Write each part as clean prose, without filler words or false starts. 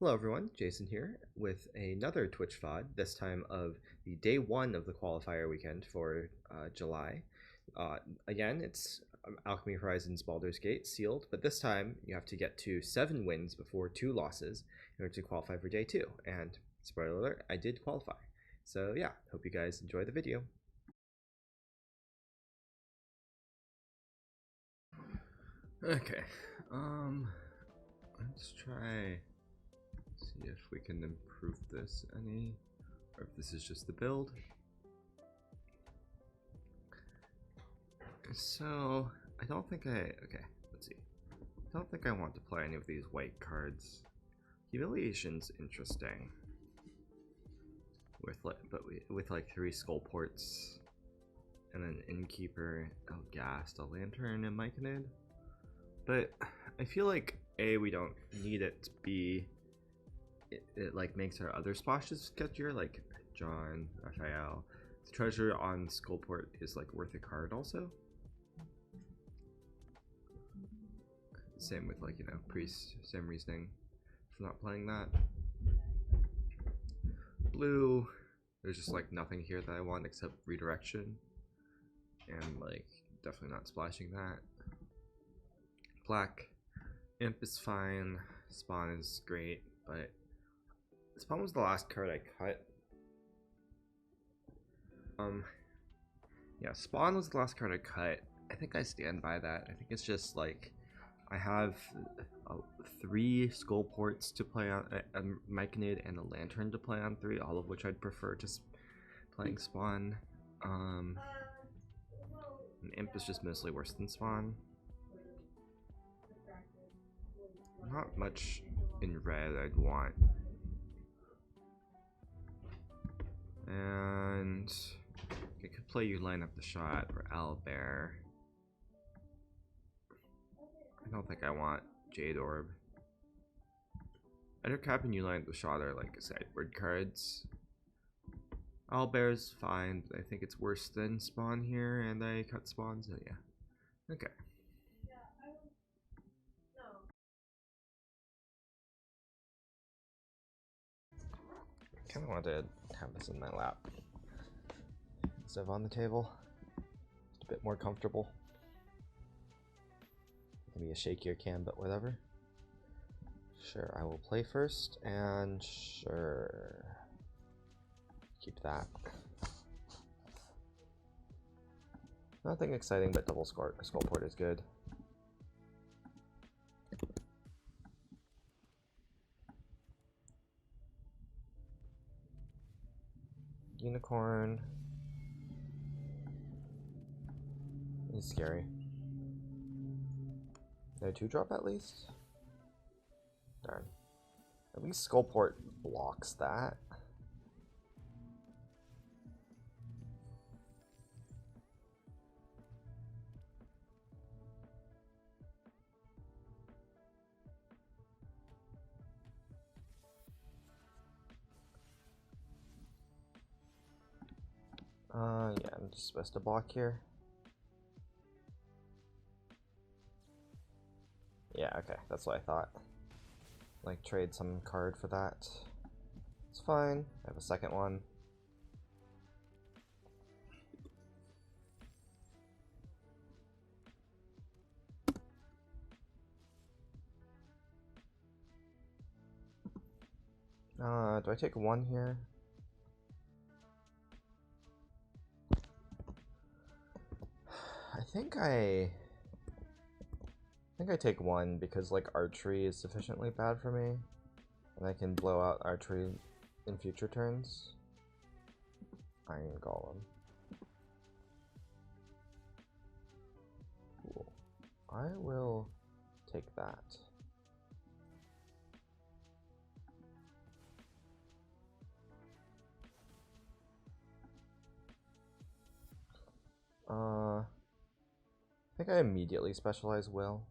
Hello everyone, Jason here with another Twitch VOD, this time of the day one of the qualifier weekend for July. Again, it's Alchemy Horizons Baldur's Gate sealed, but this time you have to get to 7 wins before 2 losses in order to qualify for day 2. And spoiler alert, I did qualify. So yeah, hope you guys enjoy the video. Okay, let's try see if we can improve this any, or if this is just the build. So I don't think let's see. I don't think I want to play any of these white cards. Humiliation's interesting. With like 3 skull ports and then Innkeeper, Elgast, a Lantern, and Myconid. But I feel like A, we don't need it, B, it like makes our other splashes sketchier, like John, Raphael. The treasure on Skullport is like worth a card also. Same with like, you know, Priest, same reasoning for not playing that. Blue, there's just like nothing here that I want except redirection. And like definitely not splashing that. Black, Imp is fine, Spawn is great, but Spawn was the last card I cut. Yeah, Spawn was the last card I cut. I think I stand by that. I think it's just like I have 3 skull ports to play on, a Myconid and a Lantern to play on 3, all of which I'd prefer just playing Spawn. And Imp is just mostly worse than Spawn. Not much in red I'd want. And I could play you line up the shot or Owlbear. I don't think I want Jade Orb. Ettercap and you line up the shot are like sideboard cards. Owlbear's fine, but I think it's worse than Spawn here, and I cut Spawn, so yeah. Okay. I kind of want to have this in my lap instead of on the table. It's a bit more comfortable. Maybe a shakier can, but whatever. Sure, I will play first, and sure, keep that. Nothing exciting, but double Skullport is good. Unicorn is scary. No 2-drop at least? Darn. At least Skullport blocks that. Yeah, I'm just supposed to block here. Yeah, okay, that's what I thought. Like, trade some card for that. It's fine. I have a second one. Do I take 1 here? I think I take 1 because like archery is sufficiently bad for me, and I can blow out archery in future turns. Iron Golem. Cool. I will take that. I think I immediately specialize Will.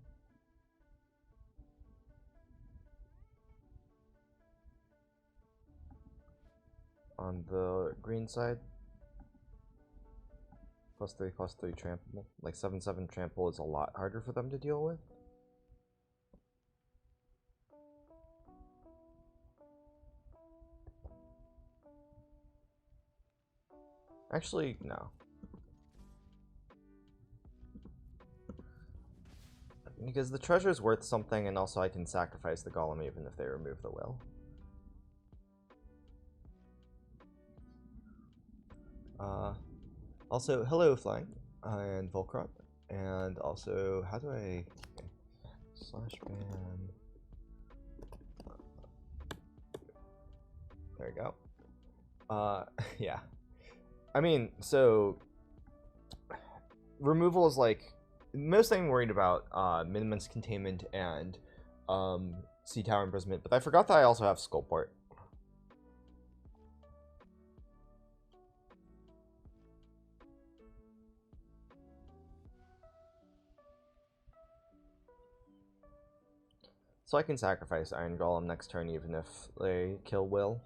On the green side. +3/+3 trample. Like 7/7 trample is a lot harder for them to deal with. Actually, no. Because the treasure is worth something, and also I can sacrifice the golem even if they remove the will. Also, hello, Flying, and Volkrot, and also, how do I... Okay. /ban... There we go. Yeah. I mean, so... Removal is like... Most thing I'm worried about, Minimus Containment and Sea Tower Imprisonment, but I forgot that I also have Skullport. So I can sacrifice Iron Golem next turn even if they kill Will.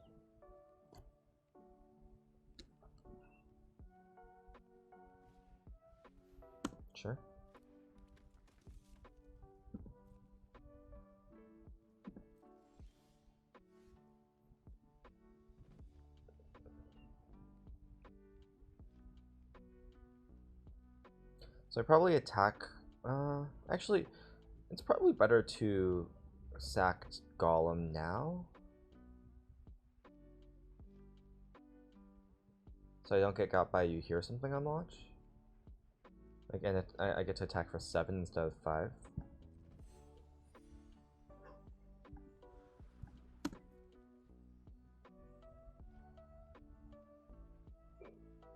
Sure. So I probably attack... actually, it's probably better to sack Golem now. So I don't get got by you hear something on launch. Again, I get to attack for 7 instead of 5.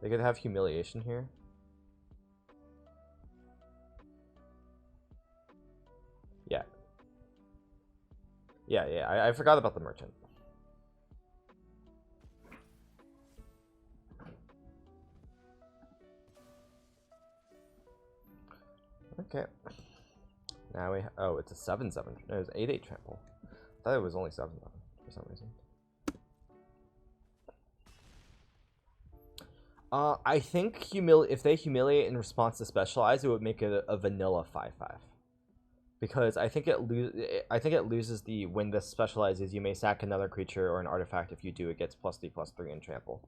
They could have Humiliation here. Yeah. Yeah, I forgot about the merchant. Okay. Now we... Oh, it's a 7/7. No, it was 8/8 trample. I thought it was only 7/7 for some reason. I think if they humiliate in response to specialize, it would make it a vanilla 5/5. Because I think it loses the when this specializes, you may sack another creature or an artifact. If you do, it gets +3/+3 in trample.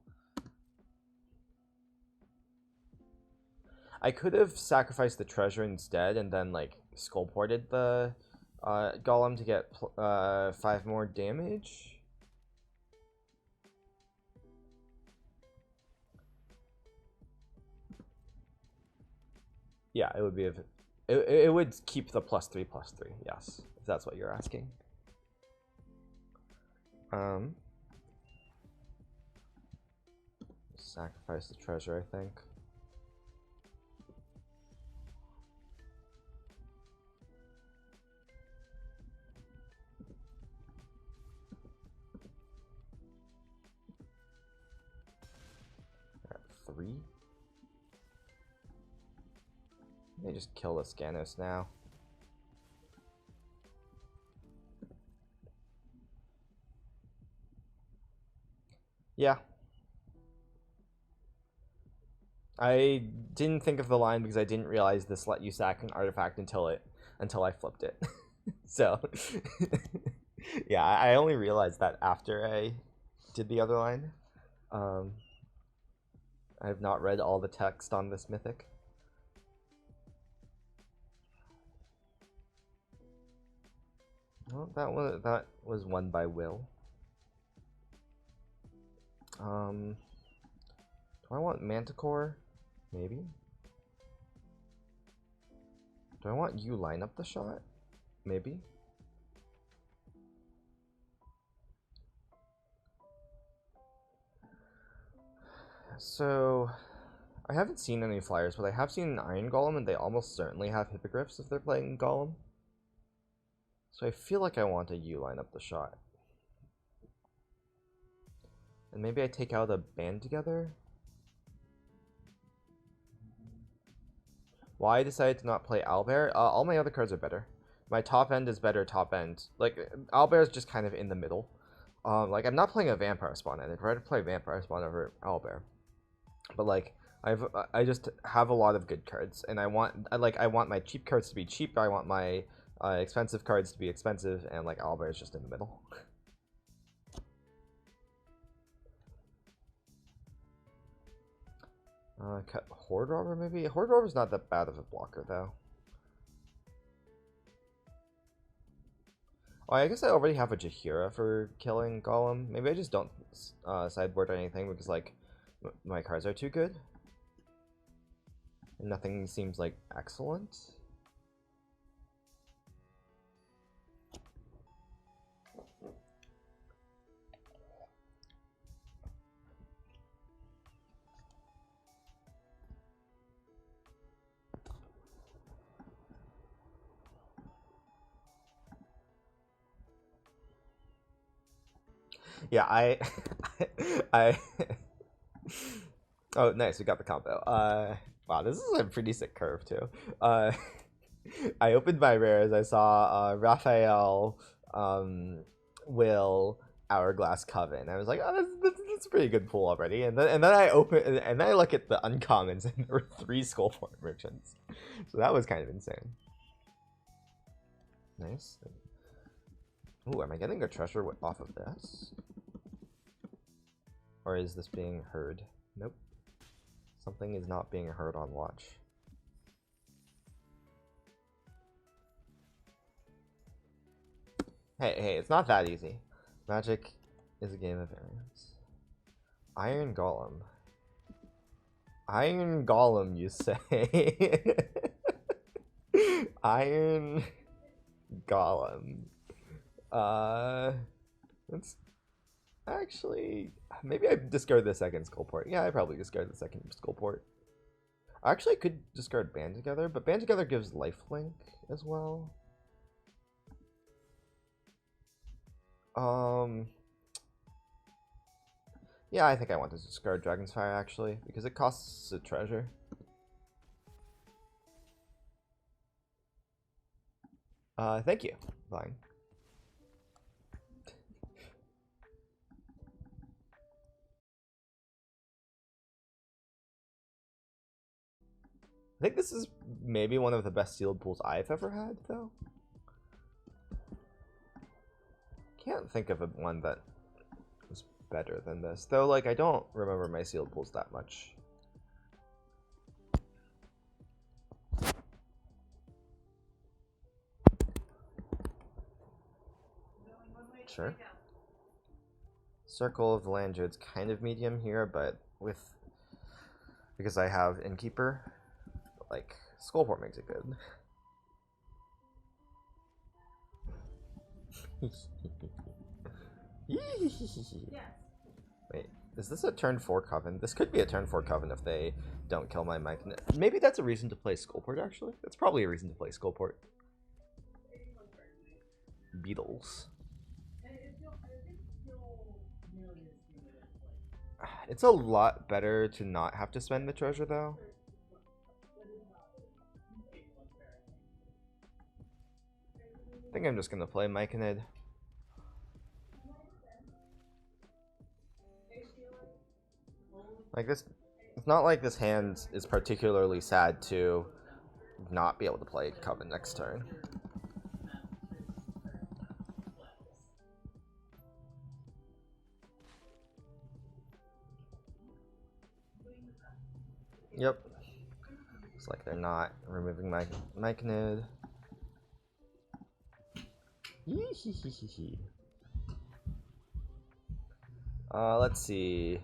I could have sacrificed the treasure instead and then like skullported the golem to get 5 more damage. Yeah, it would be it would keep the +3/+3. Yes, if that's what you're asking. Sacrifice the treasure, I think. At 3. They just kill the Scanos now. Yeah. I didn't think of the line because I didn't realize this let you sack an artifact until I flipped it. So yeah, I only realized that after I did the other line. I have not read all the text on this mythic. Well, that was won by Will. Do I want Manticore? Maybe. Do I want you line up the shot? Maybe. So, I haven't seen any flyers, but I have seen an Iron Golem, and they almost certainly have Hippogriffs if they're playing Golem. So I feel like I want a U line up the shot. And maybe I take out a Band Together? Why I decided to not play Owlbear? All my other cards are better. My top end is better top end. Like, Owlbear is just kind of in the middle. Like, I'm not playing a Vampire Spawn, and I'd rather play Vampire Spawn over Owlbear. But like, I just have a lot of good cards, and I want my cheap cards to be cheap. I want my expensive cards to be expensive, and like Owlbear is just in the middle. Cut Horde Robber maybe? Horde Robber's not that bad of a blocker though. Oh, I guess I already have a Jahira for killing Golem. Maybe I just don't sideboard anything because like my cards are too good. And nothing seems like excellent. Yeah, I oh, nice, we got the combo. Wow, this is a pretty sick curve too. I opened my rares. I saw Raphael, Will, Hourglass, Coven. I was like, oh, that's a pretty good pool already. And then I open and then I look at the uncommons, and there were 3 Skullport merchants. So that was kind of insane. Nice. Ooh, am I getting a treasure off of this? Or is this being heard? Nope. Something is not being heard on watch. Hey, it's not that easy. Magic is a game of variance. Iron Golem. Iron Golem, you say? Iron Golem. Let's actually, maybe I discard the second Skullport. Yeah, I probably discard the second Skullport. I actually could discard Band Together, but Band Together gives lifelink as well. Yeah, I think I want to discard Dragon's Fire actually, because it costs a treasure. Thank you. Fine. I think this is maybe one of the best sealed pools I've ever had, though. Can't think of one that was better than this, though. Like, I don't remember my sealed pools that much. Sure. Circle of the Land Druid's kind of medium here, but because I have Innkeeper, like, Skullport makes it good. Wait, is this a turn 4 Coven? This could be a turn 4 Coven if they don't kill my mic. Maybe that's a reason to play Skullport, actually. That's probably a reason to play Skullport. Beetles. It's a lot better to not have to spend the treasure, though. I think I'm just gonna play Myconid. Like this, it's not like this hand is particularly sad to not be able to play Coven next turn. Yep. Looks like they're not removing my Myconid. Let's see.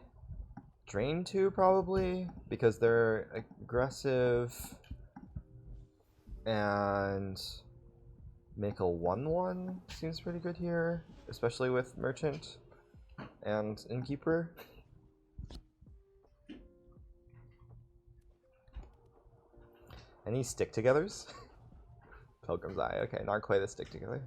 Drain 2 probably, because they're aggressive, and make a 1/1 seems pretty good here, especially with Merchant and Innkeeper. Any stick-togethers? Pilgrim's Eye, okay, not quite a stick-together.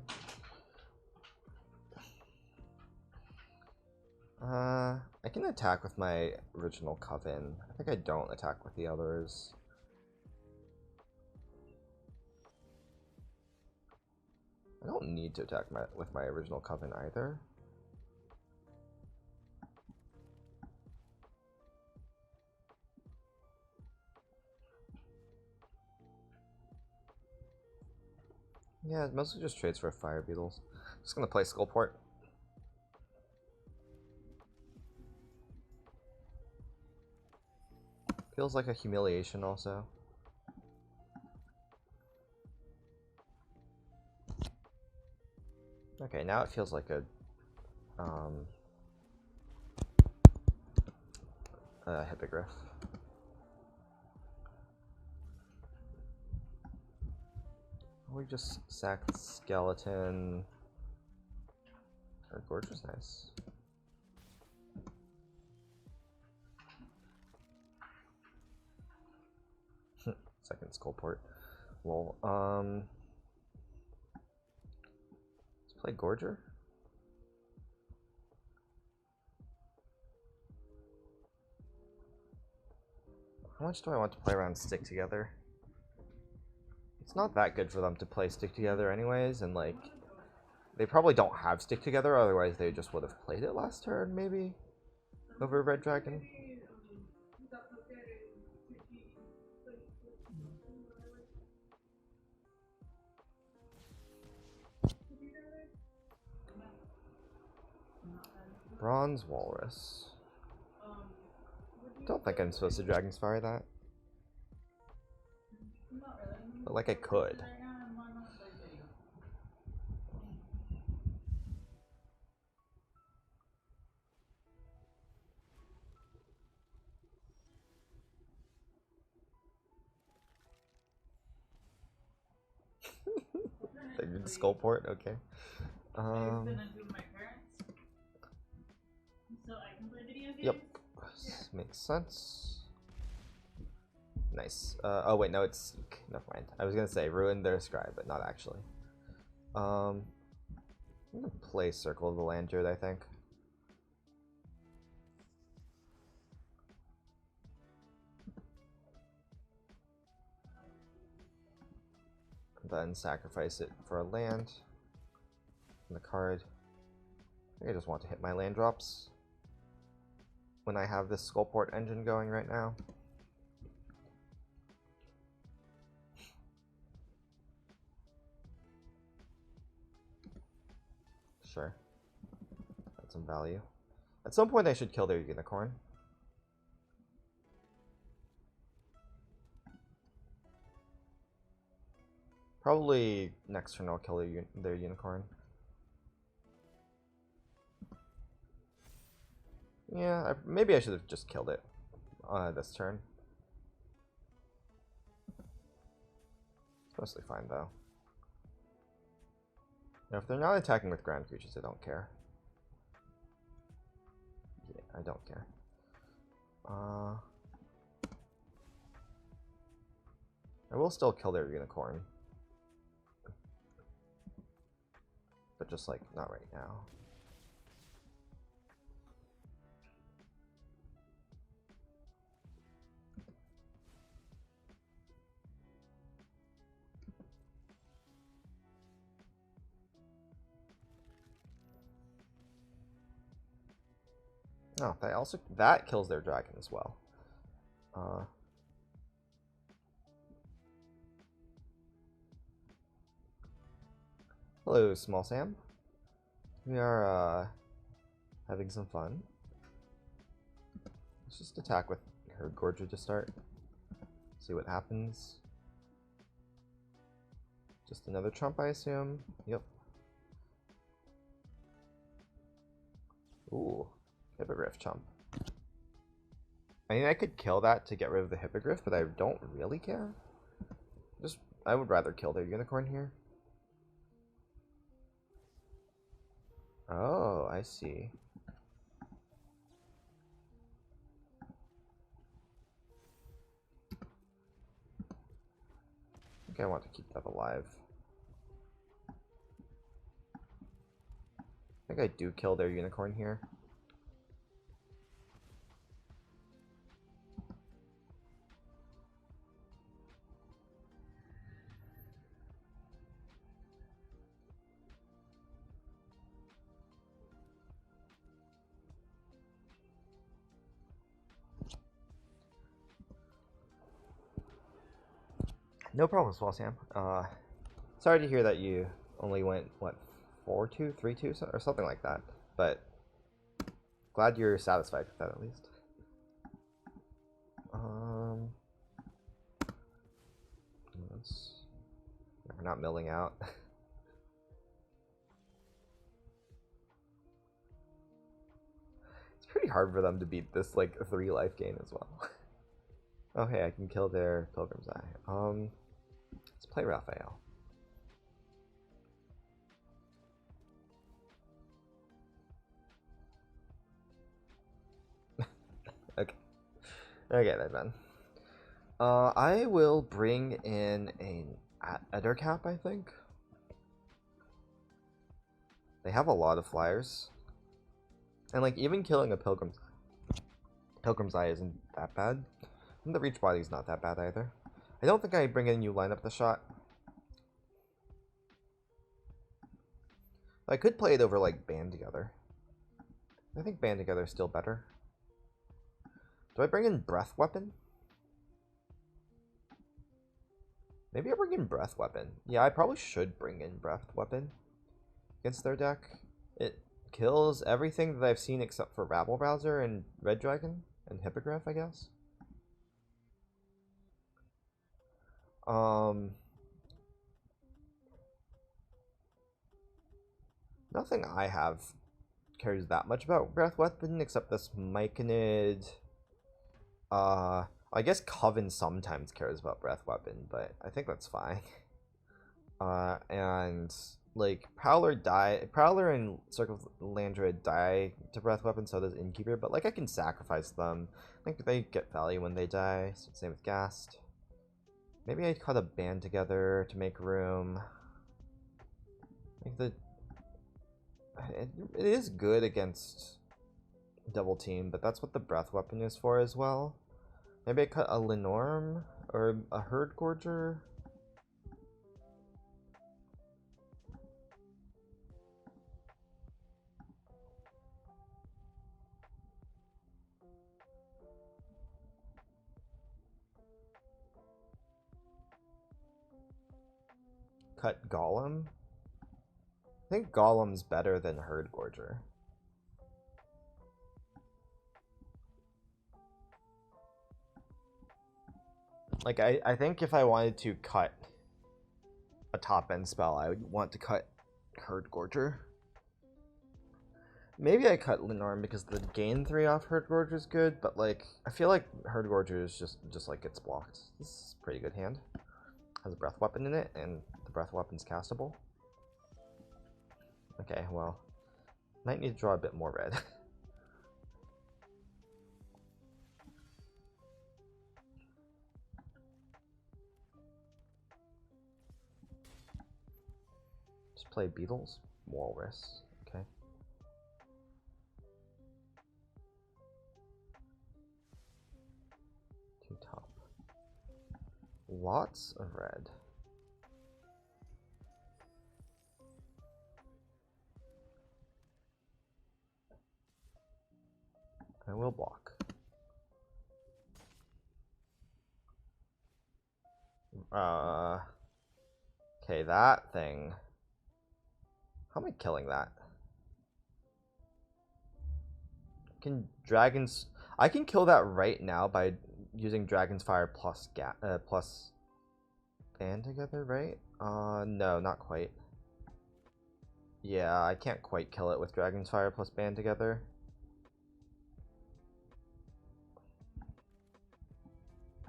I can attack with my original Coven. I think I don't attack with the others. I don't need to attack with my original Coven either. Yeah, it mostly just trades for Fire Beetles. Just gonna play Skullport. Feels like a humiliation also. Okay, now it feels like a hippogriff. We just sacked skeleton. Or gorgeous, nice. Second skullport. Lol. Let's play Gorger. How much do I want to play around Stick Together? It's not that good for them to play Stick Together anyways, and like, they probably don't have Stick Together, otherwise they just would have played it last turn, maybe? Over Red Dragon? Bronze Walrus. Don't think I'm supposed to Dragon's Fire that. But like I could. Skullport, okay. Yep, makes sense. Nice. Oh wait, no, it's Seek. Never mind. I was gonna say ruin their scribe, but not actually. I'm gonna play Circle of the Land Druid, I think. Then sacrifice it for a land. And the card. I think I just want to hit my land drops when I have this Skullport engine going right now. Sure. That's some value. At some point I should kill their unicorn. Probably next turn I'll kill their unicorn. Yeah, maybe I should have just killed it this turn. It's mostly fine though. Now, if they're not attacking with ground creatures, I don't care. Yeah, I don't care. I will still kill their unicorn. But just like, not right now. Oh, that kills their dragon as well. Hello, Small Sam. We are having some fun. Let's just attack with her Gorger to start. See what happens. Just another Trump, I assume. Yep. Ooh, Hippogriff Chump. I mean, I could kill that to get rid of the Hippogriff, but I don't really care. I would rather kill their unicorn here. Oh, I see. I think I want to keep that alive. I think I do kill their unicorn here. No problem, Small Sam. Sorry to hear that you only went, what, 4-2, 3-2, or something like that. But glad you're satisfied with that at least. Horizons. We're not milling out. It's pretty hard for them to beat this like 3 life gain as well. Oh hey, I can kill their Pilgrim's Eye. Let's play Raphael. Okay. Okay then. I will bring in an Ettercap, I think. They have a lot of flyers. And like even killing a Pilgrim's Eye isn't that bad. And the Reach Body's not that bad either. I don't think I bring in you line up the shot. I could play it over like Band Together. I think Band Together is still better. Do I bring in Breath Weapon? Maybe I bring in Breath Weapon. Yeah, I probably should bring in Breath Weapon against their deck. It kills everything that I've seen except for Rabble Rouser and Red Dragon and Hippogriff, I guess. Nothing I have cares that much about Breath Weapon except this Myconid. I guess Coven sometimes cares about Breath Weapon, but I think that's fine. And like Prowler and Circle of Landred die to Breath Weapon, so does Innkeeper, but like I can sacrifice them. I think they get value when they die, so same with Ghast. Maybe I cut a Band Together to make room. Like it is good against double team, but that's what the Breath Weapon is for as well. Maybe I cut a Lenorm or a Herd Gorger. Cut Golem. I think Golem's better than Herd Gorger. Like, I think if I wanted to cut a top-end spell, I would want to cut Herd Gorger. Maybe I cut Lenorm because the gain 3 off Herd Gorger is good, but like, I feel like Herd Gorger is just like gets blocked. This is a pretty good hand. Has a Breath Weapon in it, and the Breath Weapon's castable. Okay, well, might need to draw a bit more red. Just play Beetles, Walrus. Okay. Two top. Lots of red. I will block. Okay, that thing. How am I killing that? I can kill that right now by using Dragon's Fire plus Band Together, right? No, not quite. Yeah, I can't quite kill it with Dragon's Fire plus Band Together.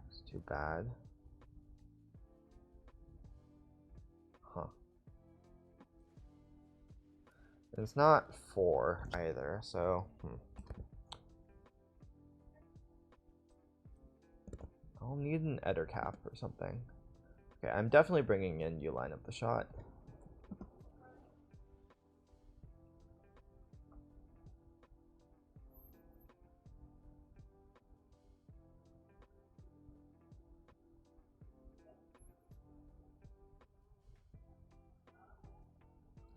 It's too bad. Huh. It's not 4 either, so I'll need an Ettercap or something. Okay, I'm definitely bringing in you line up the shot.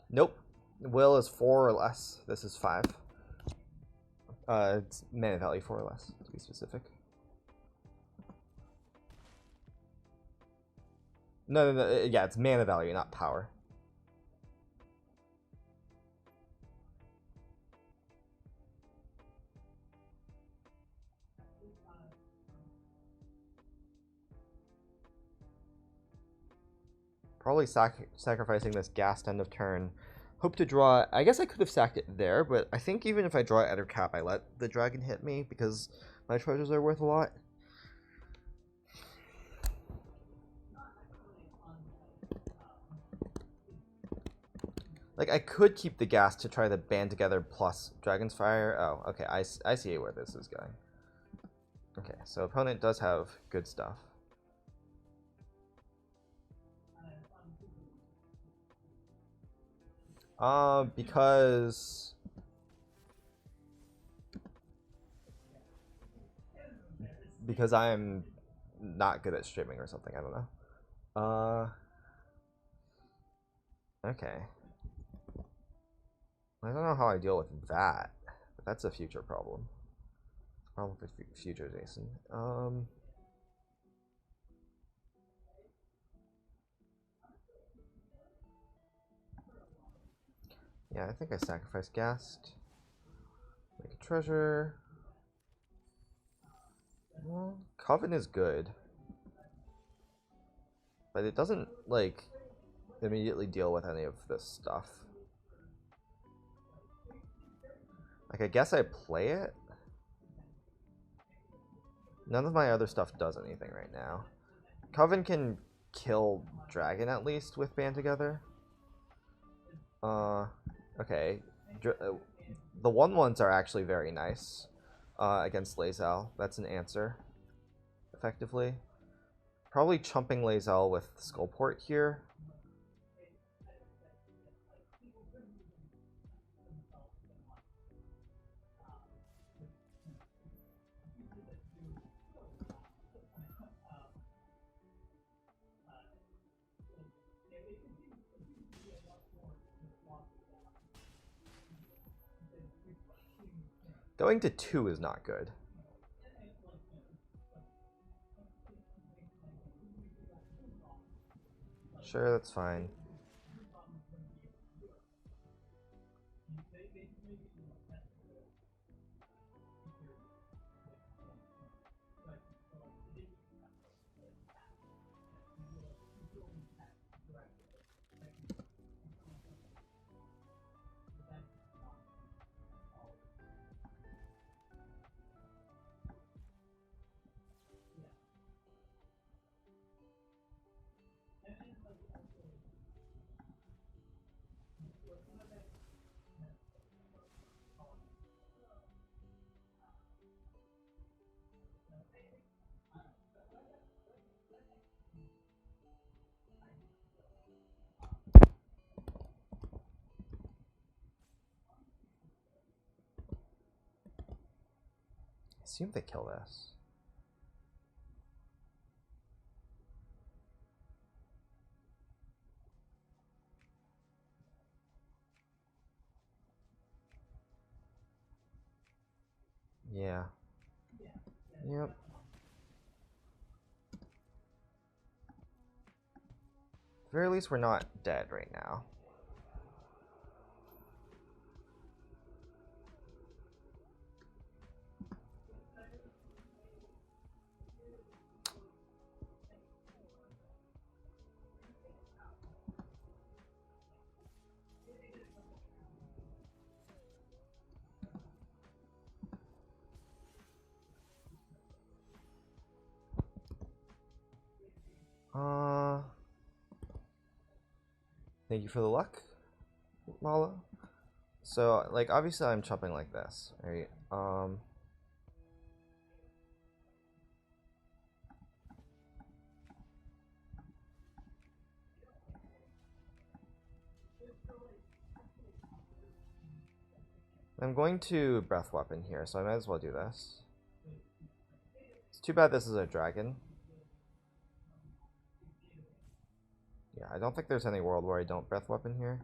Nope. Will is 4 or less. This is 5. It's mana value 4 or less, to be specific. No, yeah, it's mana value, not power. Probably sacrificing this Ghast end of turn. Hope to draw. I guess I could have sacked it there, but I think even if I draw it at her cap, I let the dragon hit me because my treasures are worth a lot. Like, I could keep the Ghast to try to band together plus Dragon's Fire. Oh, okay, I see where this is going. Okay, so opponent does have good stuff. Because I'm not good at streaming or something, I don't know. Okay. I don't know how I deal with that, but that's a future problem. Problem for future Jason. Yeah, I think I sacrifice Ghast. Make a treasure. Well, Coven is good. But it doesn't, like, immediately deal with any of this stuff. Like, I guess I play it? None of my other stuff does anything right now. Coven can kill Dragon, at least, with Band Together. Okay. The 1/1s are actually very nice against Lae'zel. That's an answer, effectively. Probably chumping Lae'zel with Skullport here. Going to 2 is not good. Sure, that's fine. I assume they kill this. Yeah. Yep. At the very least, we're not dead right now. Thank you for the luck, Lala. So, like, obviously I'm chopping like this, right? I'm going to Breath Weapon here, so I might as well do this. It's too bad this is a dragon. Yeah, I don't think there's any world where I don't Breath Weapon here.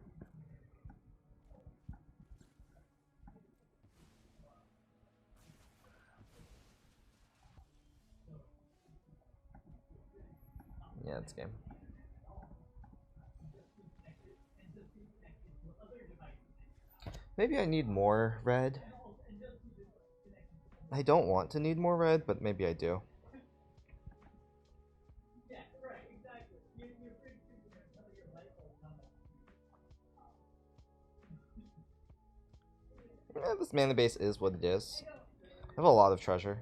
Yeah, it's game. Maybe I need more red. I don't want to need more red, but maybe I do. This mana base is what it is. I have a lot of treasure.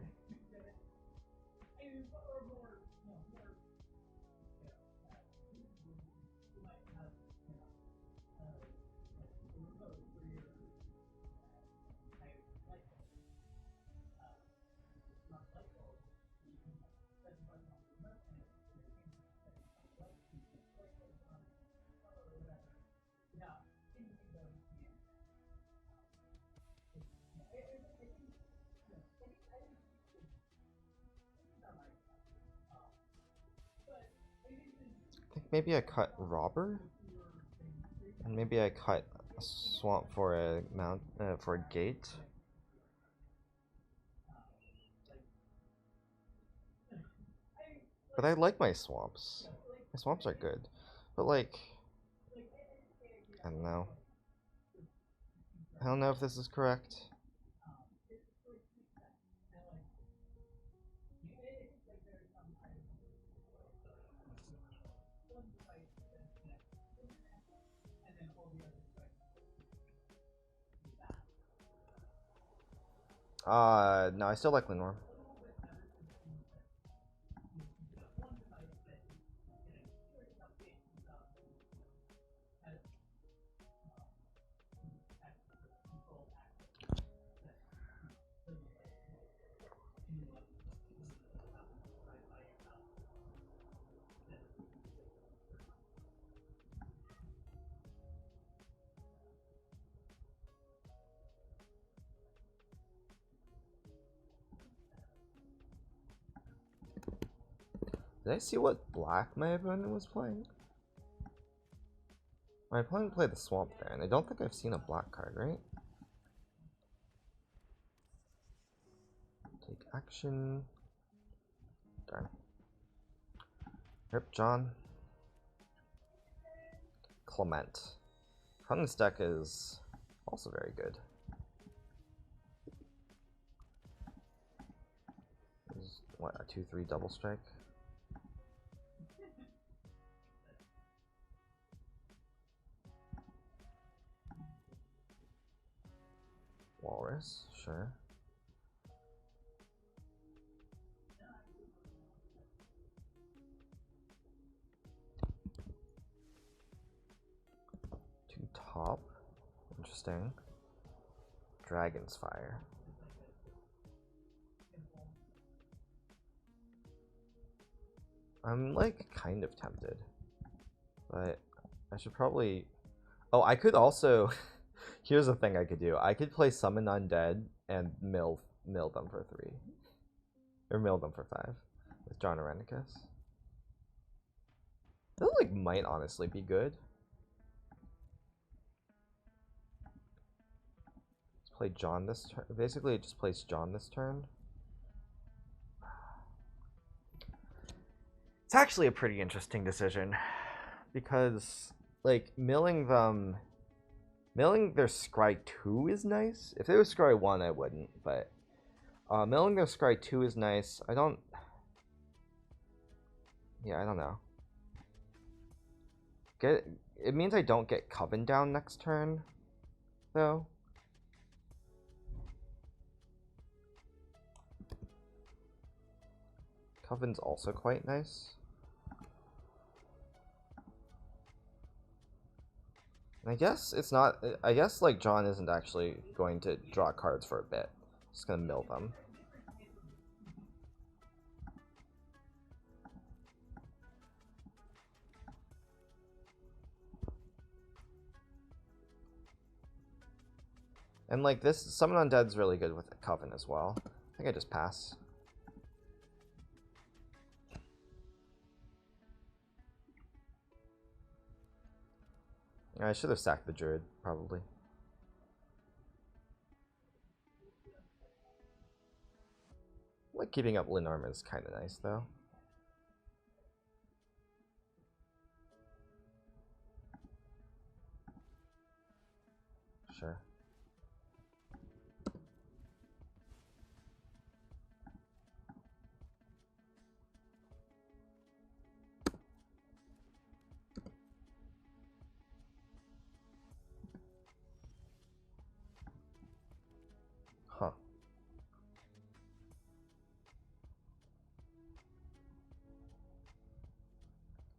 I think maybe I cut Robber, and maybe I cut a Swamp for a for a gate. But I like my swamps. My swamps are good, but like, I don't know. I don't know if this is correct. No, I still like Lindworm. Did I see what black my opponent was playing? My opponent played the Swamp there, and I don't think I've seen a black card, right? Take action. Darn. Rip John. Clement. Opponent's deck is also very good. What, a 2/3 double strike? Walrus, sure. Two top, interesting. Dragon's Fire. I'm like kind of tempted, but I should probably. Oh, I could also. Here's the thing I could do. I could play Summon Undead and mill them for 3, or mill them for 5 with John Arenicus. That like might honestly be good. Let's play John this turn. Basically, it just plays John this turn. It's actually a pretty interesting decision because like milling their Scry 2 is nice. If they were Scry 1 I wouldn't, but milling their Scry 2 is nice. I don't know. It means I don't get Coven down next turn though. Coven's also quite nice. I guess it's not. I guess like John isn't actually going to draw cards for a bit. Just gonna mill them. And like this, Summon Undead's really good with the Coven as well. I think I just pass. I should have sacked the Druid, probably. Like keeping up Linarm is kind of nice, though. Sure.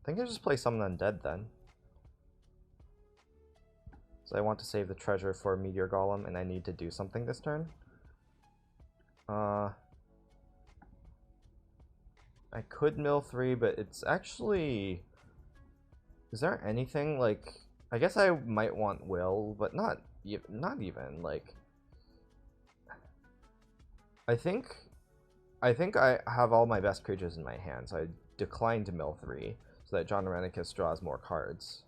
I think I just play Summon Undead then. So I want to save the treasure for Meteor Golem, and I need to do something this turn. I could mill 3, but it's actually... Is there anything, like... I guess I might want Will, but not even, like... I think I have all my best creatures in my hand, so I decline to mill 3, so that John Renicus draws more cards.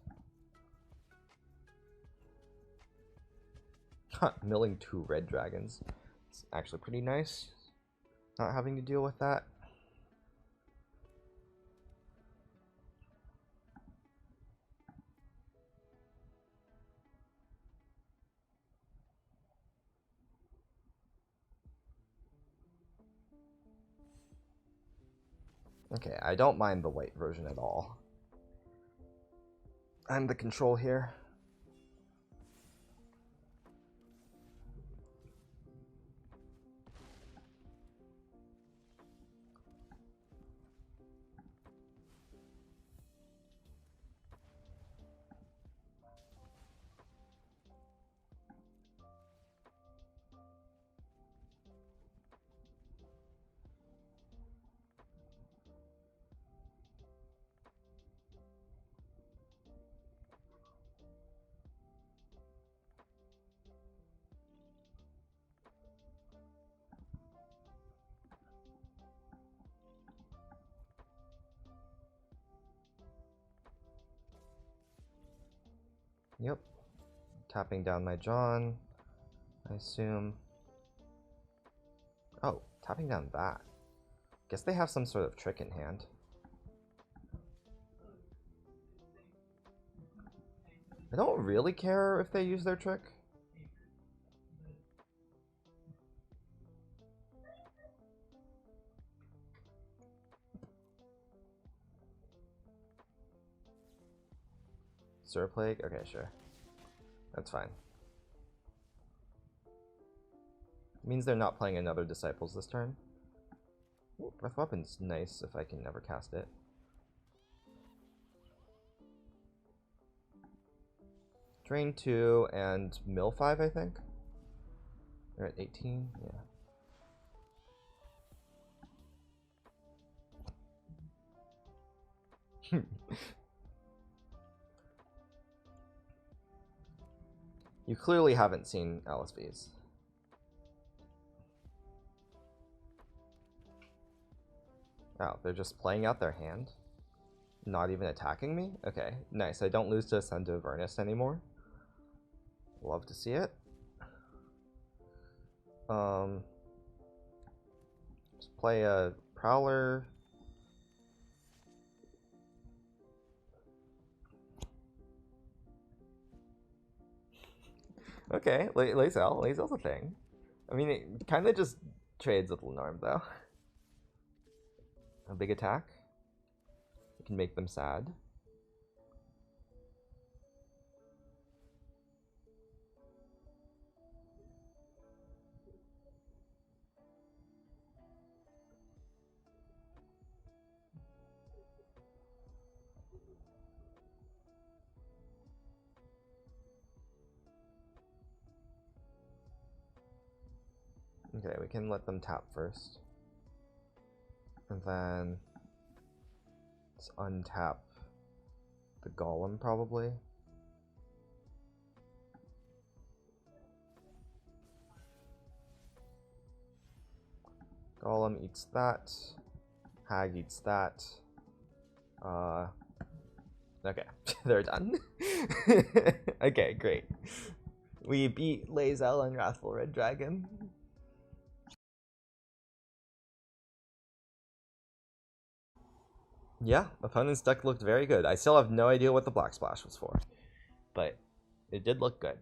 Milling 2 red dragons. It's actually pretty nice, not having to deal with that. Okay, I don't mind the white version at all. I'm the control here. Yep. Tapping down my John, I assume. Oh, tapping down that. Guess they have some sort of trick in hand. I don't really care if they use their trick. Sir Plague? Okay, sure. That's fine. Means they're not playing another Disciples this turn. Ooh, Breath Weapon's nice if I can never cast it. Drain 2 and mill 5, I think. They're at 18, yeah. You clearly haven't seen LSVs. Oh, they're just playing out their hand? Not even attacking me? Okay, nice. I don't lose to Ascend to Avernus anymore. Love to see it. Just play a Prowler. Okay, Lae'zel's a thing. I mean, it kind of just trades with Lenormand, though. A big attack. You can make them sad. Okay, we can let them tap first. And then let's untap the Golem, probably. Golem eats that. Hag eats that. Okay, they're done. Okay, great. We beat Lae'zel and Wrathful Red Dragon. Yeah, opponent's deck looked very good. I still have no idea what the Black Splash was for, but it did look good.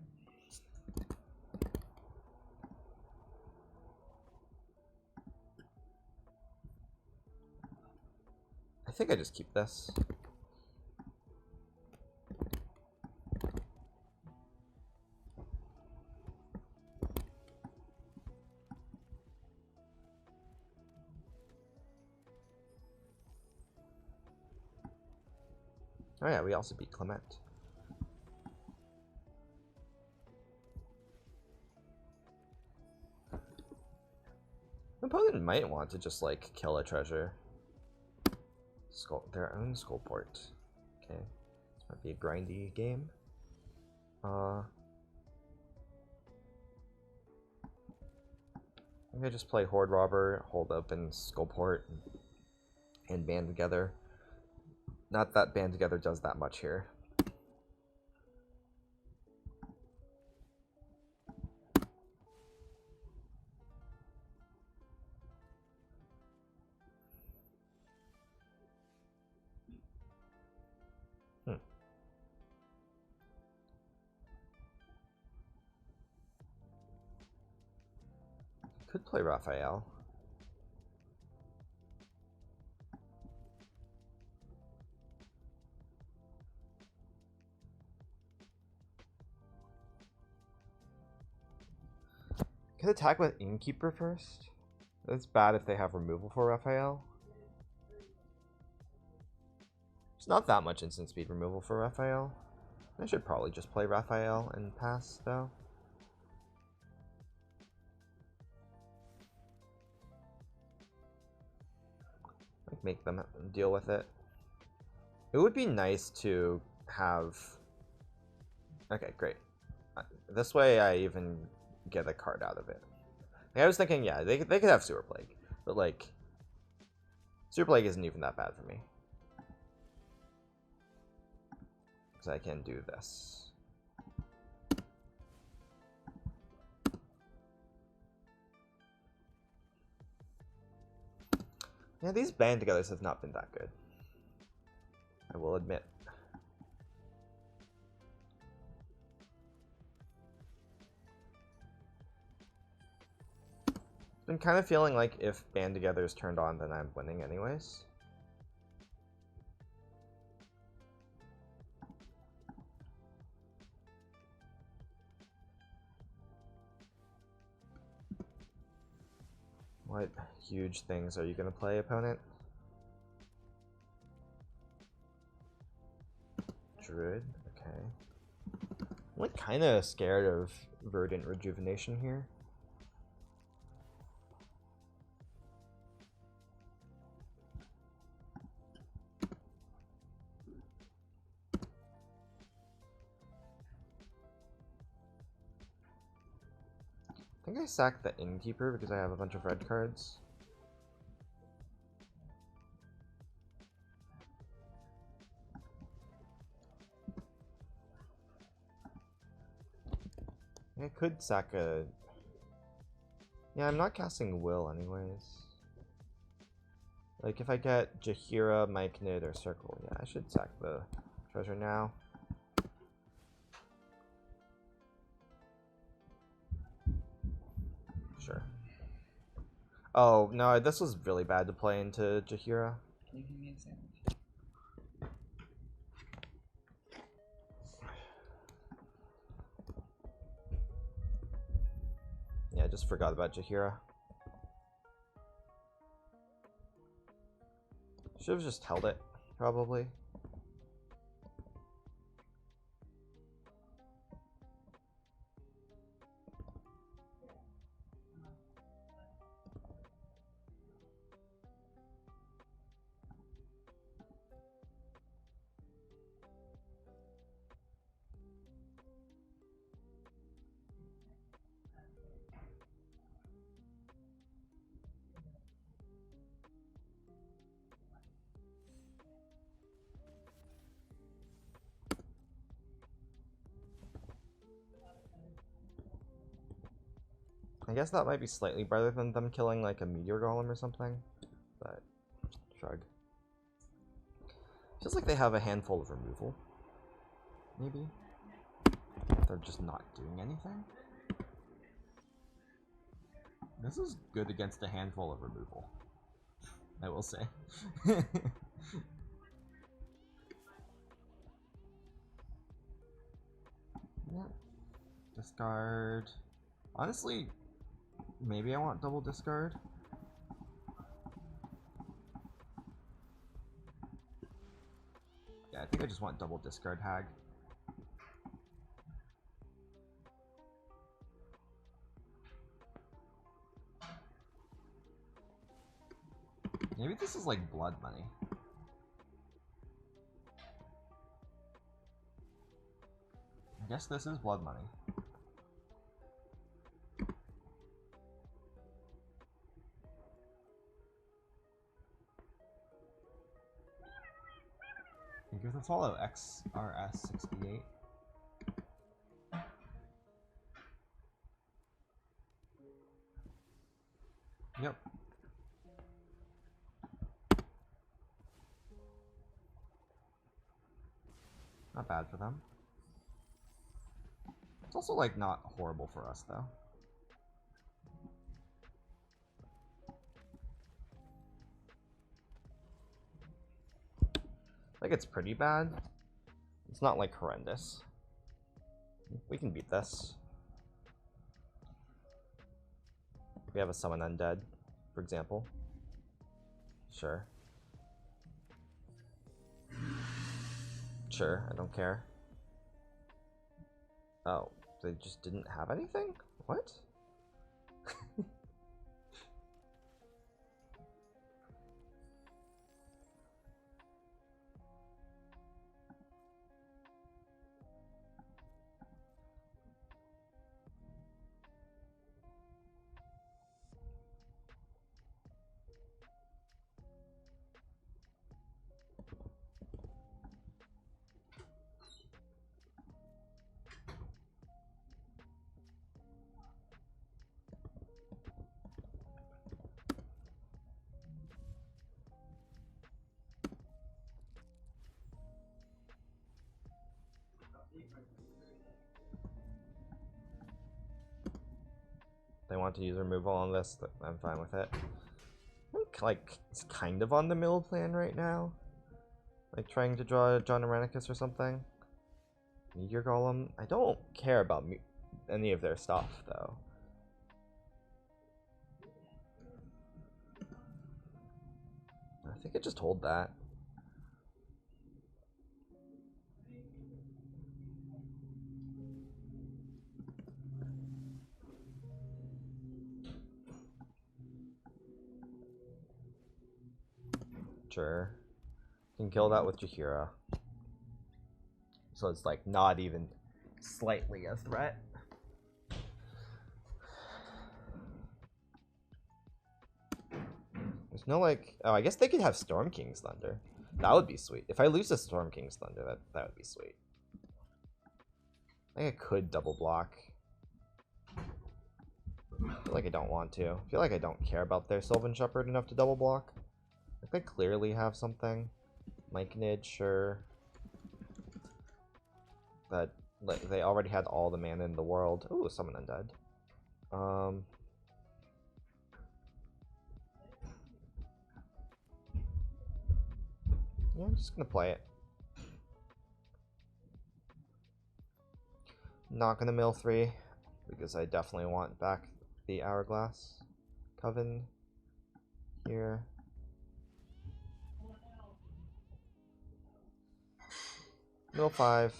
I think I just keep this. Oh yeah, we also beat Clement. The opponent might want to just like kill a treasure. Their own skull port. Okay. This might be a grindy game. I think I just play Horde Robber, hold open Skullport, and band together. Not that band together does that much here. Could play Raphael. Could attack with Innkeeper first. That's bad if they have removal for Raphael. There's not that much instant speed removal for Raphael. I should probably just play Raphael and pass, though. Like, make them deal with it. It would be nice to have... Okay, great. This way I even get a card out of it. Like, I was thinking, yeah, they could have Sewer Plague. But, like, Sewer Plague isn't even that bad for me. Because I can do this. Yeah, these band togethers have not been that good. I will admit. Been kind of feeling like if band together is turned on, then I'm winning anyways. What huge things are you gonna play, opponent? Druid, okay. I'm like kind of scared of Verdant Rejuvenation here. I think I sacked the Innkeeper because I have a bunch of red cards. I could sack a... Yeah, I'm not casting Will anyways. Like, if I get Jaheira, Myconid, or Circle, yeah, I should sack the treasure now. Sure. Oh, no, this was really bad to play into Jaheira. Can you give me a sandwich? Yeah, I just forgot about Jaheira. Should have just held it, probably. I guess that might be slightly better than them killing like a meteor golem or something, but shrug. Feels like they have a handful of removal. Maybe. They're just not doing anything. This is good against a handful of removal, I will say. Yeah. Discard. Honestly, maybe I want double discard. Yeah, I think I just want double discard Hag. Maybe this is like blood money. I guess this is blood money. Give the follow XRS68. Yep. Not bad for them. It's also like not horrible for us though. Like it's pretty bad. It's not like horrendous. We can beat this. We have a summon undead, for example. Sure. Sure, I don't care. Oh, they just didn't have anything? What? They want to use removal on this, I'm fine with it. I think, like, it's kind of on the mill plan right now. Like, trying to draw John Irenicus or something. Meteor Golem. I don't care about any of their stuff, though. I think I just hold that. Sure. Can kill that with Jaheira. So it's like not even slightly a threat. There's no like, oh, I guess they could have Storm King's Thunder. That would be sweet. If I lose a Storm King's Thunder, that would be sweet. I think I could double block. I feel like I don't want to. I feel like I don't care about their Sylvan Shepherd enough to double block. I think I clearly have something. Myconid, sure. That like, they already had all the mana in the world. Ooh, summon undead. Yeah, I'm just gonna play it. Not gonna mill 3 because I definitely want back the Hourglass Coven here. Mill 5.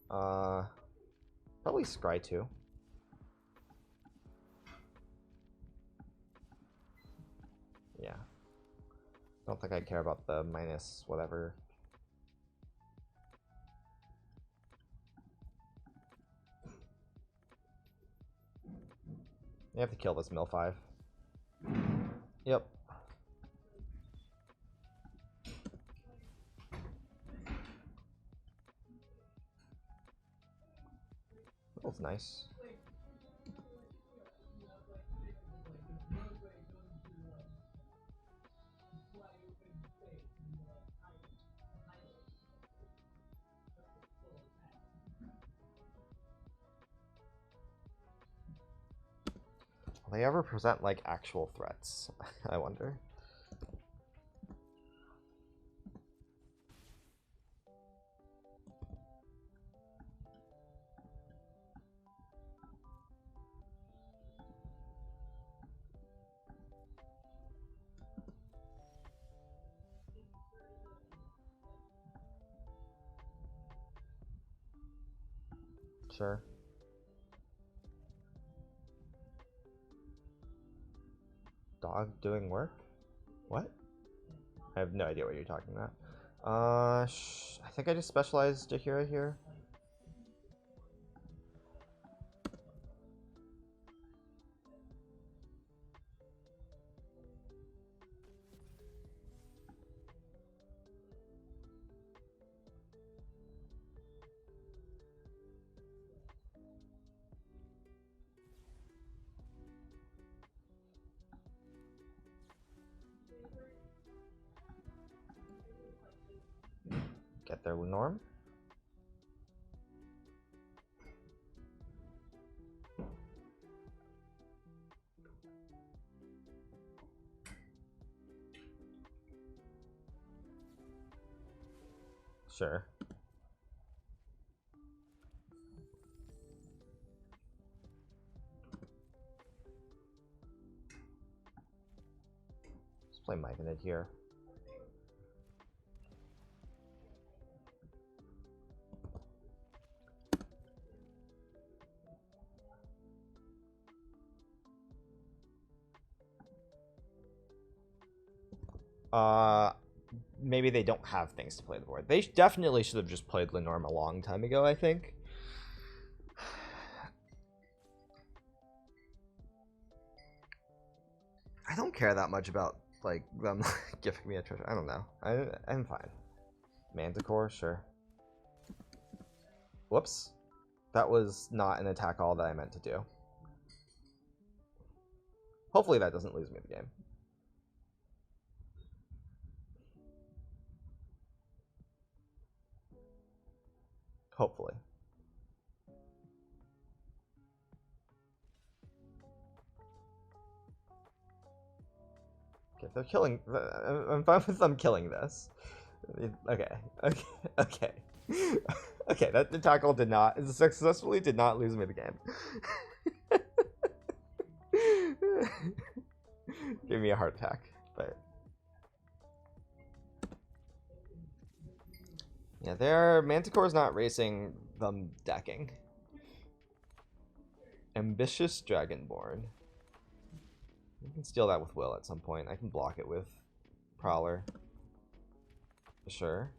Probably Scry 2. Yeah. Don't think I care about the minus whatever. You have to kill this mill 5. Yep. That's nice. Will they ever present like actual threats? I wonder. Sure. Dog doing work? What? I have no idea what you're talking about. I think I just specialized Jahira here. Get their norm. Sure. Let's play Myconid here. Maybe they don't have things to play the board. They definitely should have just played Lenorm a long time ago, I think. I don't care that much about, like, them giving me a treasure. I don't know. I'm fine. Manticore, sure. Whoops. That was not an attack all that I meant to do. Hopefully that doesn't lose me the game. Hopefully. Okay, they're killing. I'm fine with them killing this. Okay. Okay. Okay. Okay, that tackle did not successfully did not lose me the game. Give me a heart attack, but yeah, their Manticore's not racing, them decking. Ambitious Dragonborn. I can steal that with Will at some point. I can block it with Prowler. Sure.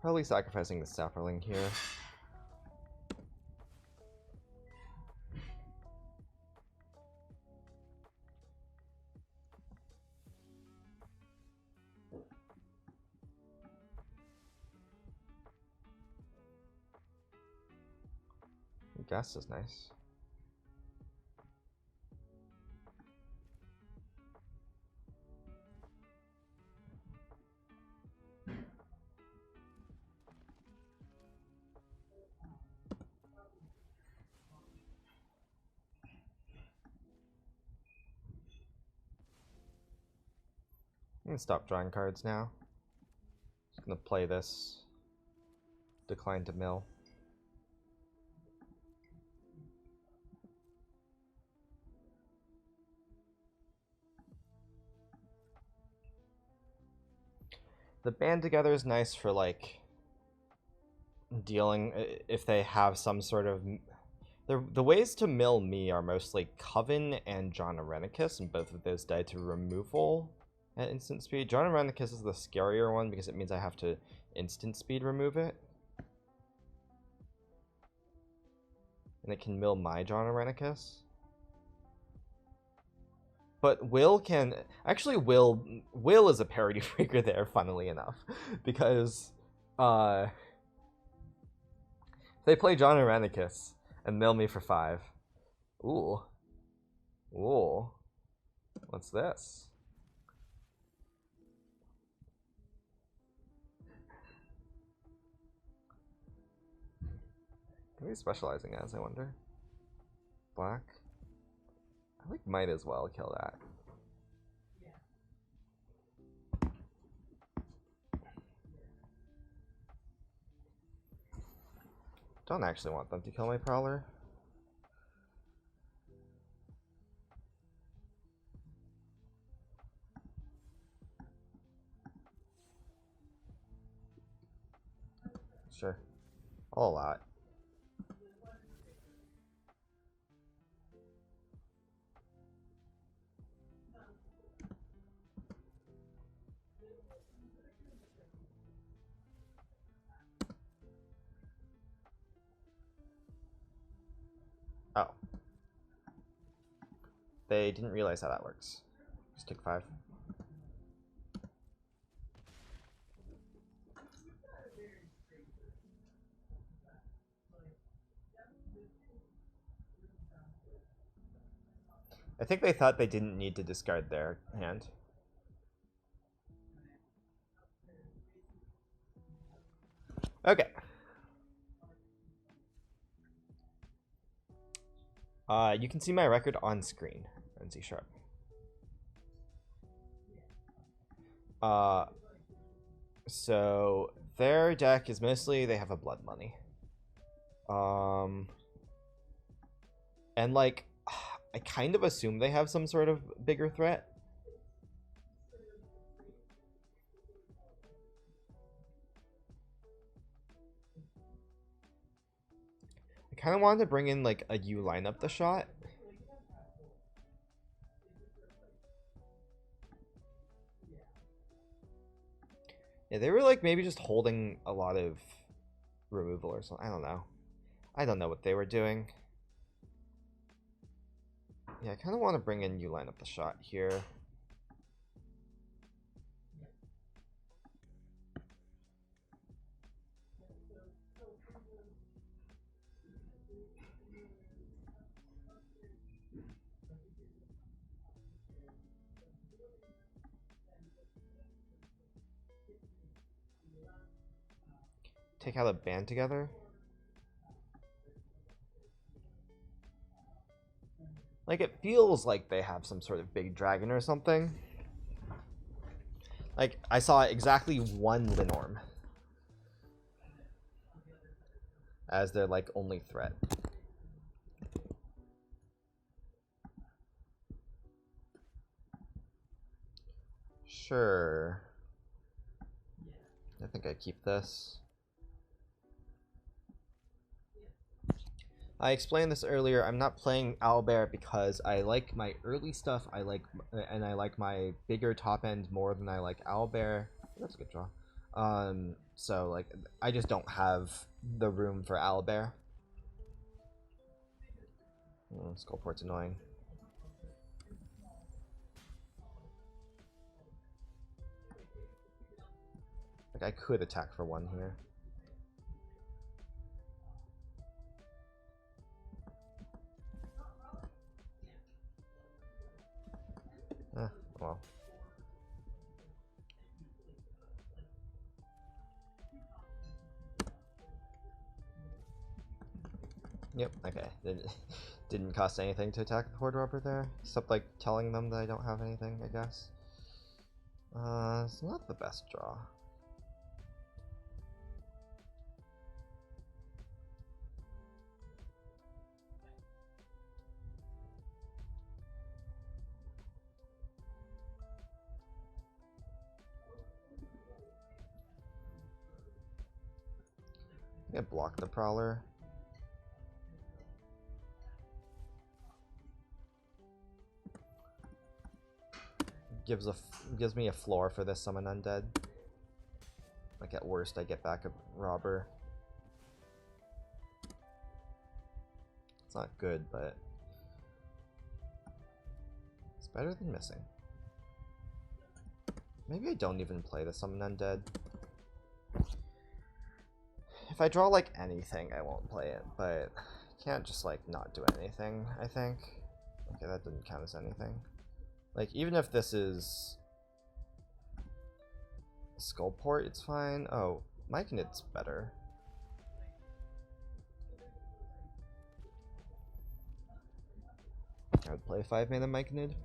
Probably sacrificing the Sapperling here. Gas is nice. I'm gonna stop drawing cards now. Just gonna play this. Decline to mill. The band together is nice for, like, dealing if they have some sort of. The ways to mill me are mostly Coven and John Arenicus, and both of those die to removal at instant speed. John Arenicus is the scarier one because it means I have to instant speed remove it. And it can mill my John Arenicus. But Will can... Actually, Will is a parity breaker there, funnily enough. Because... They play John Irenicus and mill me for 5. Ooh. Ooh. What's this? What are you specializing as, I wonder? Black? I think might as well kill that. Don't actually want them to kill my Prowler. Sure. I'll allow it. Oh. They didn't realize how that works. Just take 5. I think they thought they didn't need to discard their hand. Okay. You can see my record on screen. NC Sharp. So their deck is mostly they have a blood money. And like I kind of assume they have some sort of bigger threat. I kind of wanted to bring in like a U lineup the shot. Yeah, they were like maybe just holding a lot of removal or something. I don't know. I don't know what they were doing. Yeah, I kind of want to bring in U lineup the shot here. Take out a band together. Like, it feels like they have some sort of big dragon or something. Like, I saw exactly one Linorm as their, like, only threat. Sure. I think I keep this. I explained this earlier. I'm not playing Owlbear because I like my early stuff. I like my bigger top end more than I like Owlbear. That's a good draw. So like I just don't have the room for Owlbear. Skullport's annoying. Like I could attack for 1 here. Well. Yep, okay. Didn't cost anything to attack the Horde Robber there, except like telling them that I don't have anything, I guess. It's not the best draw. I block the Prowler. Gives me a floor for this summon undead. Like at worst I get back a robber. It's not good, but it's better than missing. Maybe I don't even play the summon undead. If I draw like anything, I won't play it, but I can't just like not do anything, I think. Okay, that didn't count as anything. Like, even if this is Skullport, it's fine. Oh, Myconid's better. I would play 5-mana Myconid.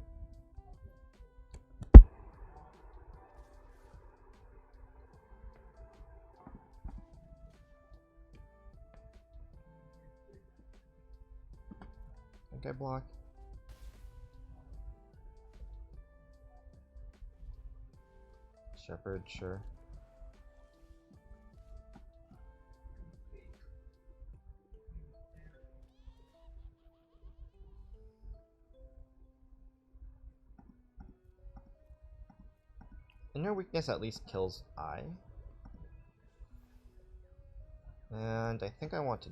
Okay, block. Shepherd, sure. Inner Weakness at least kills I. And I think I want to...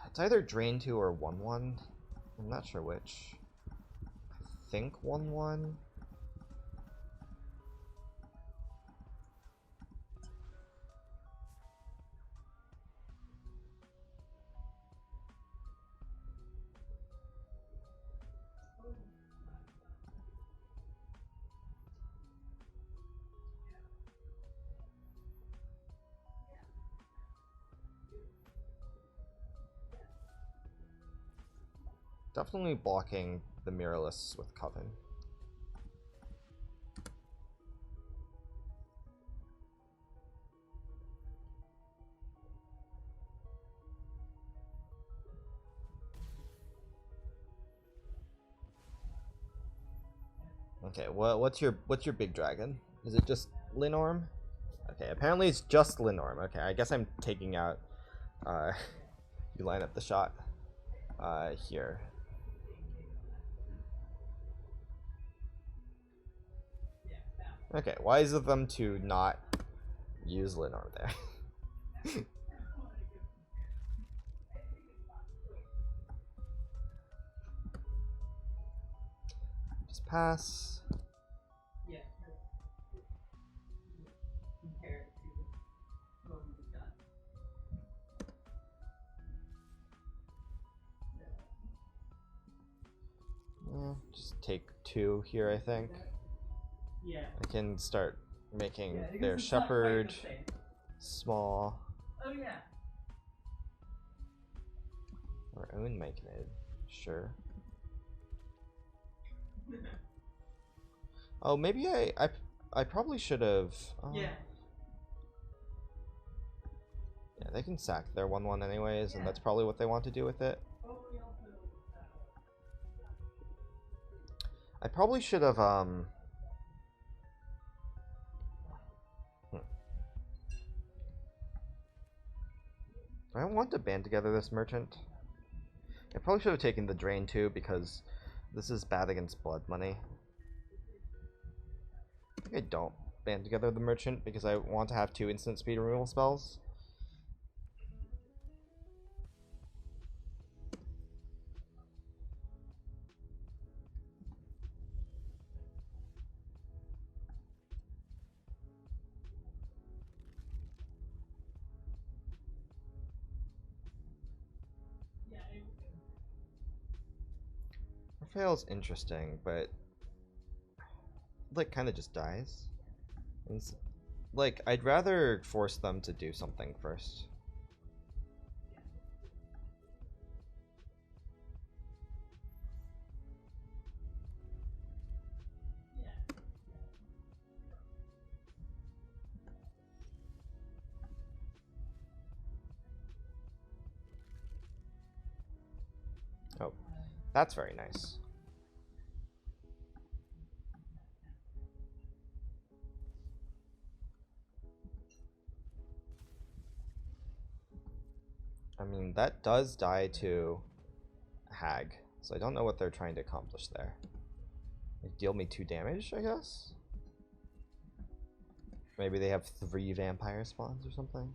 It's either Drain 2 or 1-1. I'm not sure which. I think 1-1. Definitely blocking the Mirrorless with Coven. Okay, what's your big dragon? Is it just Linorm? Okay, apparently it's just Linorm. Okay, I guess I'm taking out you line up the shot here. Okay, wise of them to not use Linorm there. Just pass. Just take 2 here, I think. Yeah. I can start making their shepherd small. Oh yeah. Our own Myconid, sure. Oh, maybe I probably should have. Yeah. Yeah, they can sack their 1/1 anyways, and that's probably what they want to do with it. I probably should have I don't want to band together this merchant. I probably should have taken the drain too, because this is bad against blood money. I think I don't band together the merchant because I want to have 2 instant speed removal spells. Raphael's interesting, but like kind of just dies. It's, like, I'd rather force them to do something first. Oh, that's very nice. I mean, that does die to Hag, so I don't know what they're trying to accomplish there. Like, deal me 2 damage, I guess? Maybe they have 3 vampire spawns or something?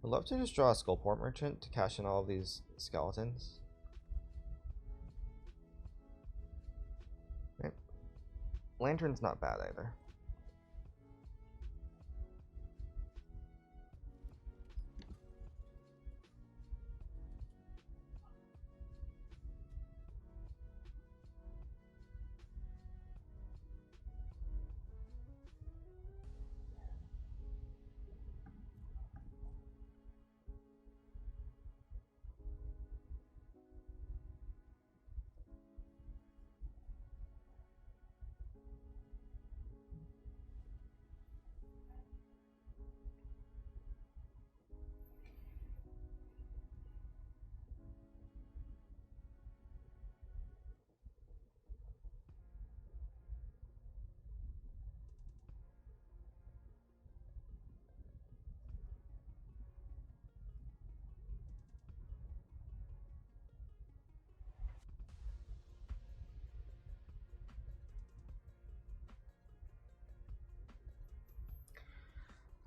I'd love to just draw a Skullport Merchant to cash in all of these skeletons. Right. Lantern's not bad either.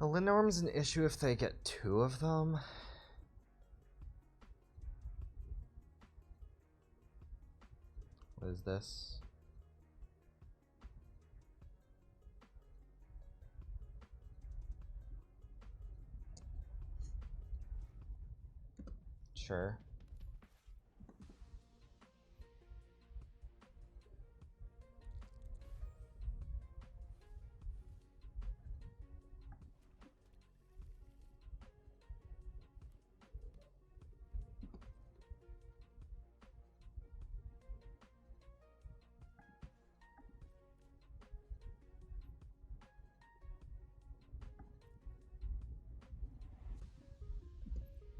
A Linnorm's an issue if they get 2 of them. What is this? Sure.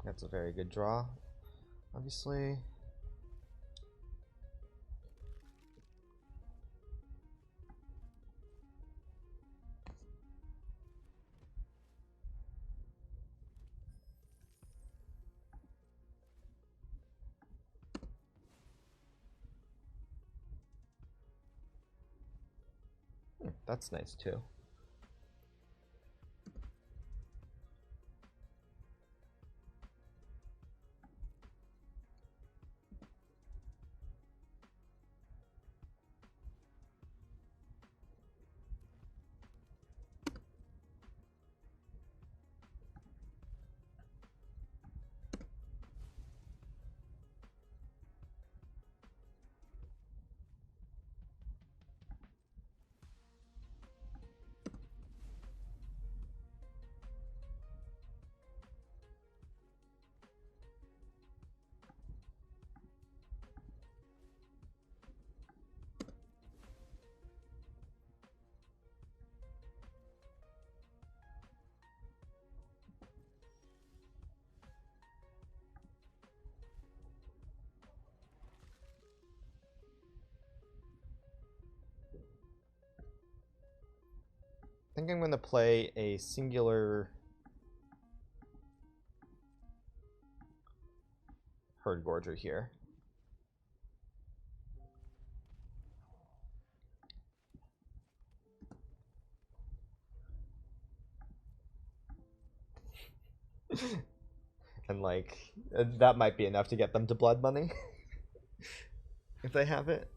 That's a very good draw, obviously. That's nice too. I think I'm going to play a singular Herd Gorger here. And like, that might be enough to get them to blood money. If they have it.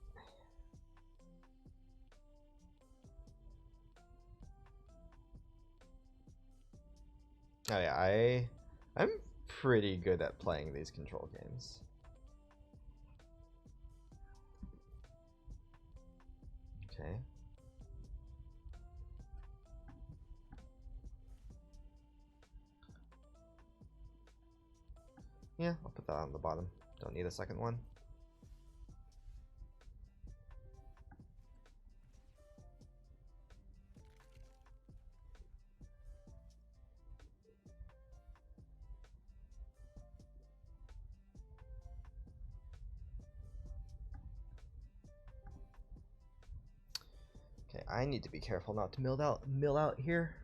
Oh yeah, I'm pretty good at playing these control games. Okay. Yeah, I'll put that on the bottom. Don't need a second one. Okay, I need to be careful not to mill out here.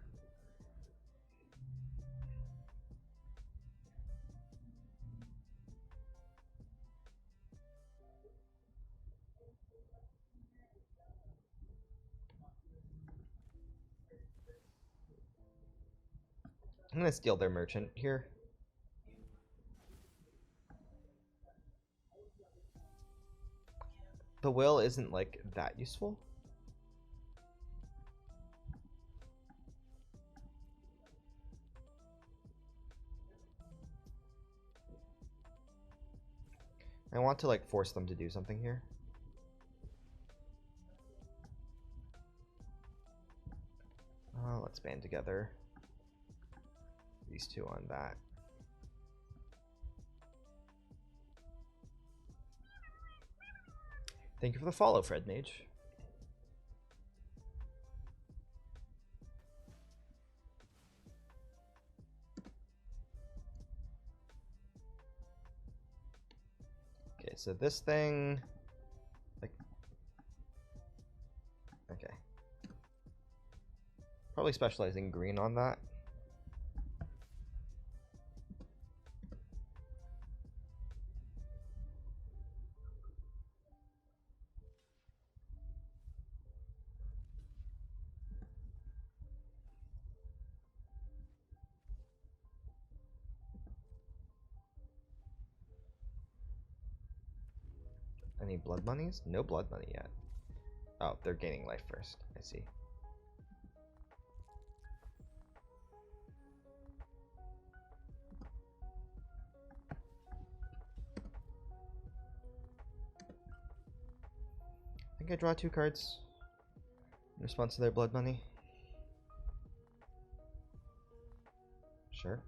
I'm gonna steal their merchant here. the will isn't like that useful. I want to like force them to do something here. Let's band together. These two on that. Thank you for the follow, Fred Mage. Okay, so this thing, like, okay. Probably specializing green on that. Any blood monies? No blood money yet. Oh, they're gaining life first. I see. I think I draw 2 cards in response to their blood money. Sure.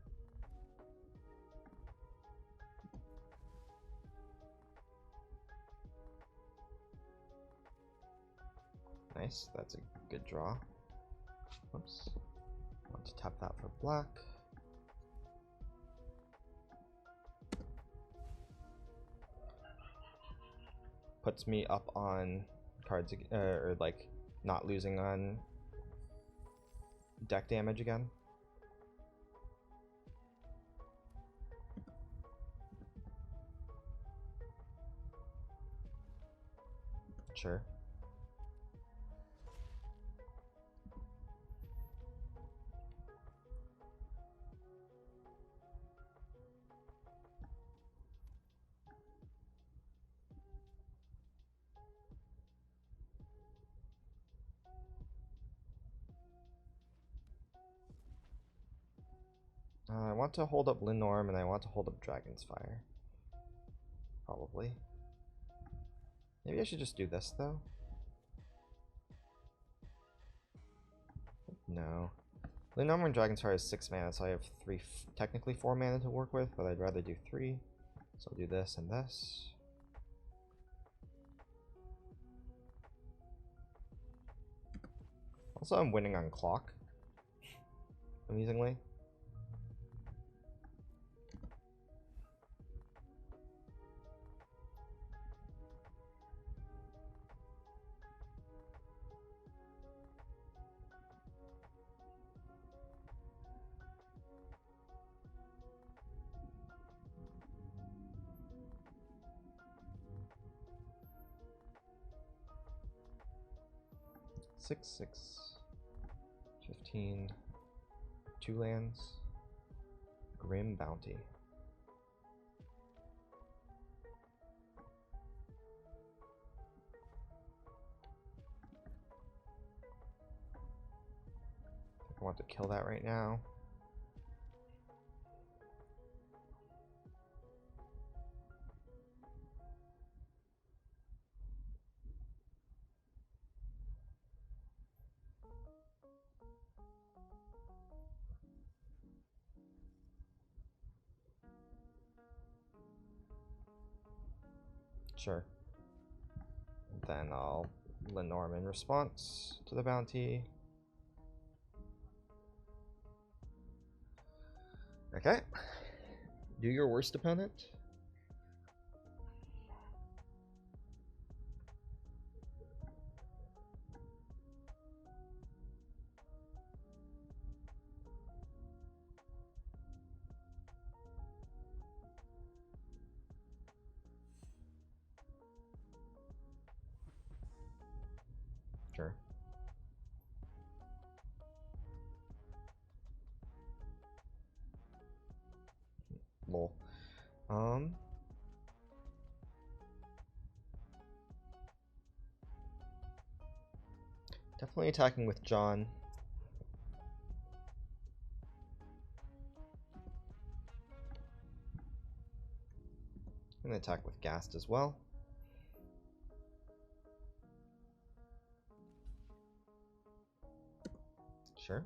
Nice, that's a good draw. Oops. Want to tap that for black. Puts me up on cards, or like not losing on deck damage again. Sure. I want to hold up Lenorm and I want to hold up Dragon's Fire. Probably. Maybe I should just do this though. No. Lenorm and Dragon's Fire is 6 mana, so I have technically 4 mana to work with, but I'd rather do 3. So I'll do this and this. Also, I'm winning on clock, amusingly. Six, 15, 2 lands, Grim Bounty. I want to kill that right now. Sure. Then I'll Lenorm in response to the bounty. Okay. Do your worst, opponent. Sure. Lol. Definitely attacking with John. I'm going to attack with Gast as well. Sure.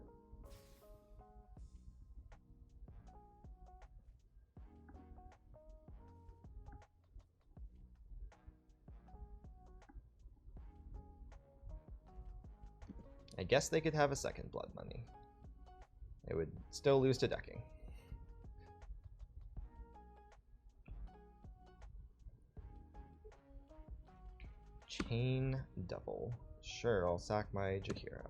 I guess they could have a second Blood Money. They would still lose to decking. Chain Devil. Sure, I'll sack my Jahira.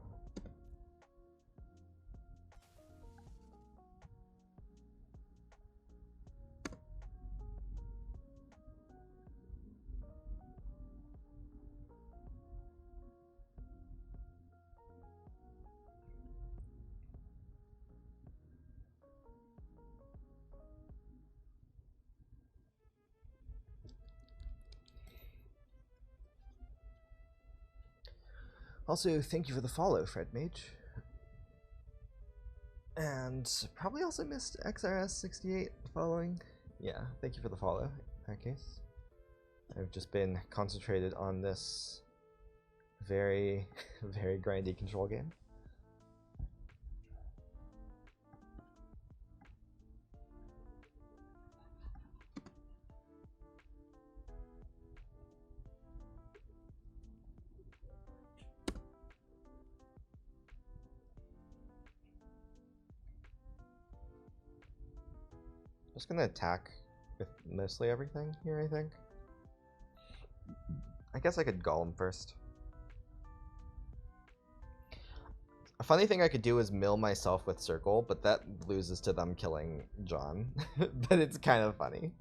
Also, thank you for the follow, Fred Mage. And probably also missed XRS68 following. Yeah, thank you for the follow, in that case. I've just been concentrated on this very, very grindy control game. Just gonna attack with mostly everything here, I think. I guess I could Golem first. A funny thing I could do is mill myself with Circle, but that loses to them killing John. But it's kind of funny.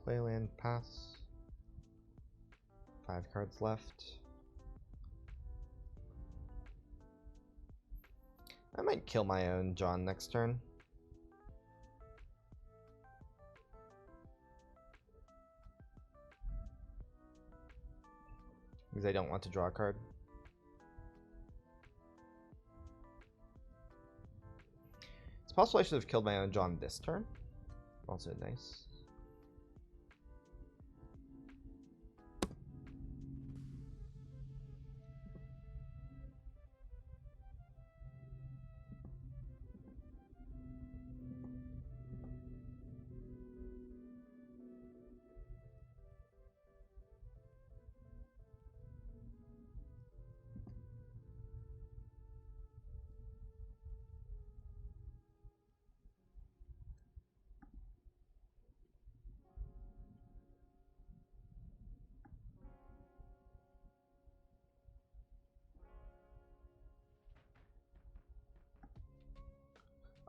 Playland pass. 5 cards left. I might kill my own John next turn. Because I don't want to draw a card. It's possible I should have killed my own John this turn. Also nice.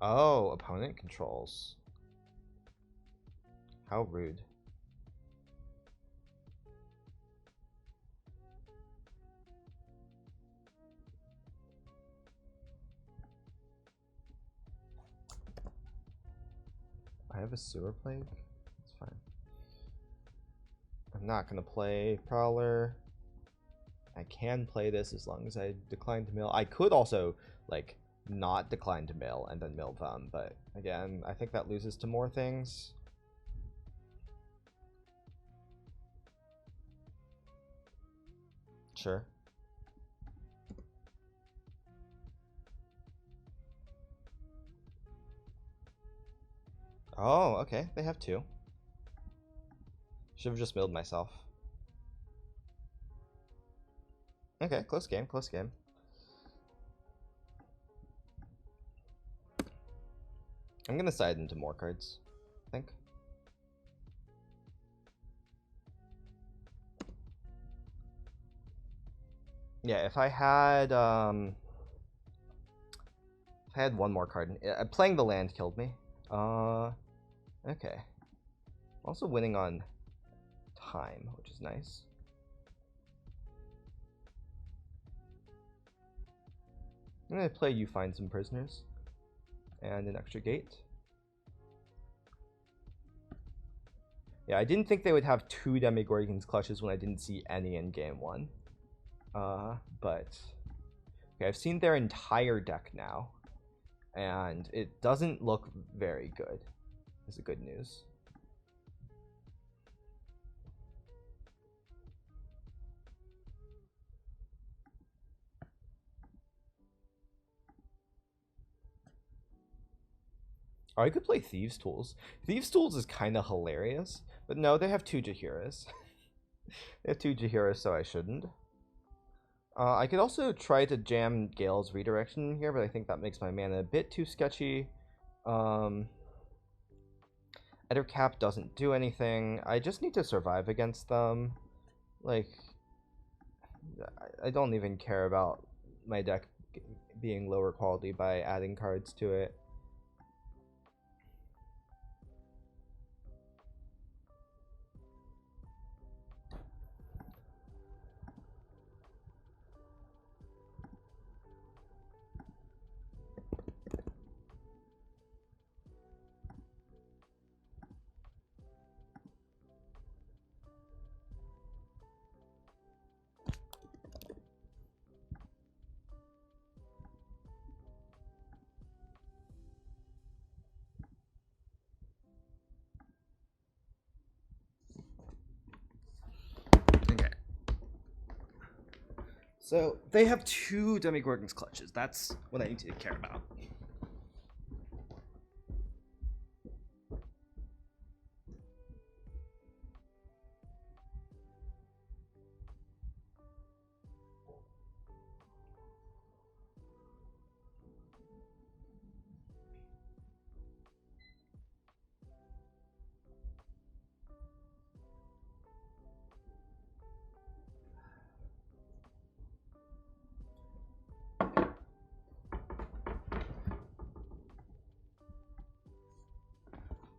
Oh, opponent controls. How rude. I have a Sewer Plague? It's fine. I'm not gonna play Prowler. I can play this as long as I decline to mill. I could also, like, not decline to mill and then mill them, but again, I think that loses to more things. Sure. Oh, okay. They have 2. Should have just milled myself. Okay, close game, close game. I'm gonna side into more cards. I think. Yeah, if I had one more card, playing the land killed me. Okay. Also winning on time, which is nice. I'm gonna play You Find Some Prisoners and an extra gate. Yeah, I didn't think they would have 2 Demigorgons clutches when I didn't see any in game 1. But okay, I've seen their entire deck now, and it doesn't look very good. Is the good news. Or I could play Thieves' Tools. Thieves' Tools is kind of hilarious, but no, they have 2 Jahiras. They have 2 Jahiras, so I shouldn't. I could also try to jam Gale's Redirection in here, but I think that makes my mana a bit too sketchy. Ettercap doesn't do anything. I just need to survive against them. Like, I don't even care about my deck being lower quality by adding cards to it. Okay. So they have 2 Demigorgons clutches. That's what I need to care about.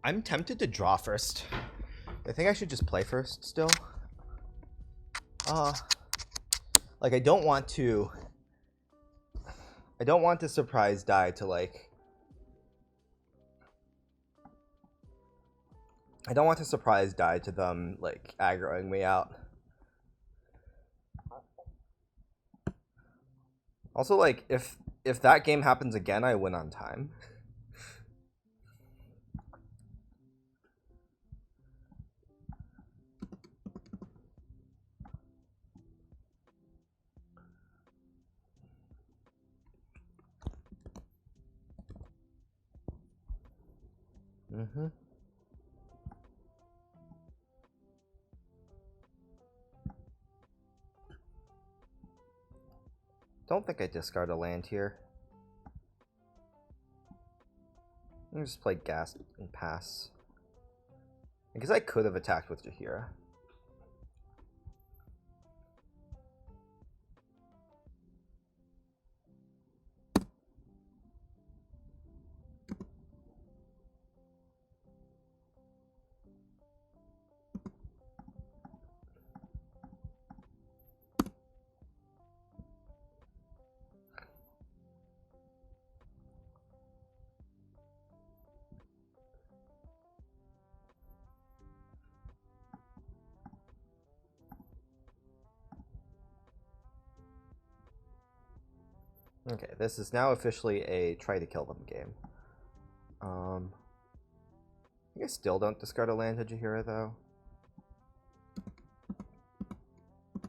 I'm tempted to draw first. I think I should just play first still. Like I don't want to surprise die to like I don't want to surprise die to them like aggroing me out. Also, like if that game happens again, I win on time. Mm-hmm. Don't think I discard a land here. I'm just play Gas and pass. Because I could have attacked with Jaheira. Okay, this is now officially a try to kill them game. I think I still don't discard a land to Jaheira though. I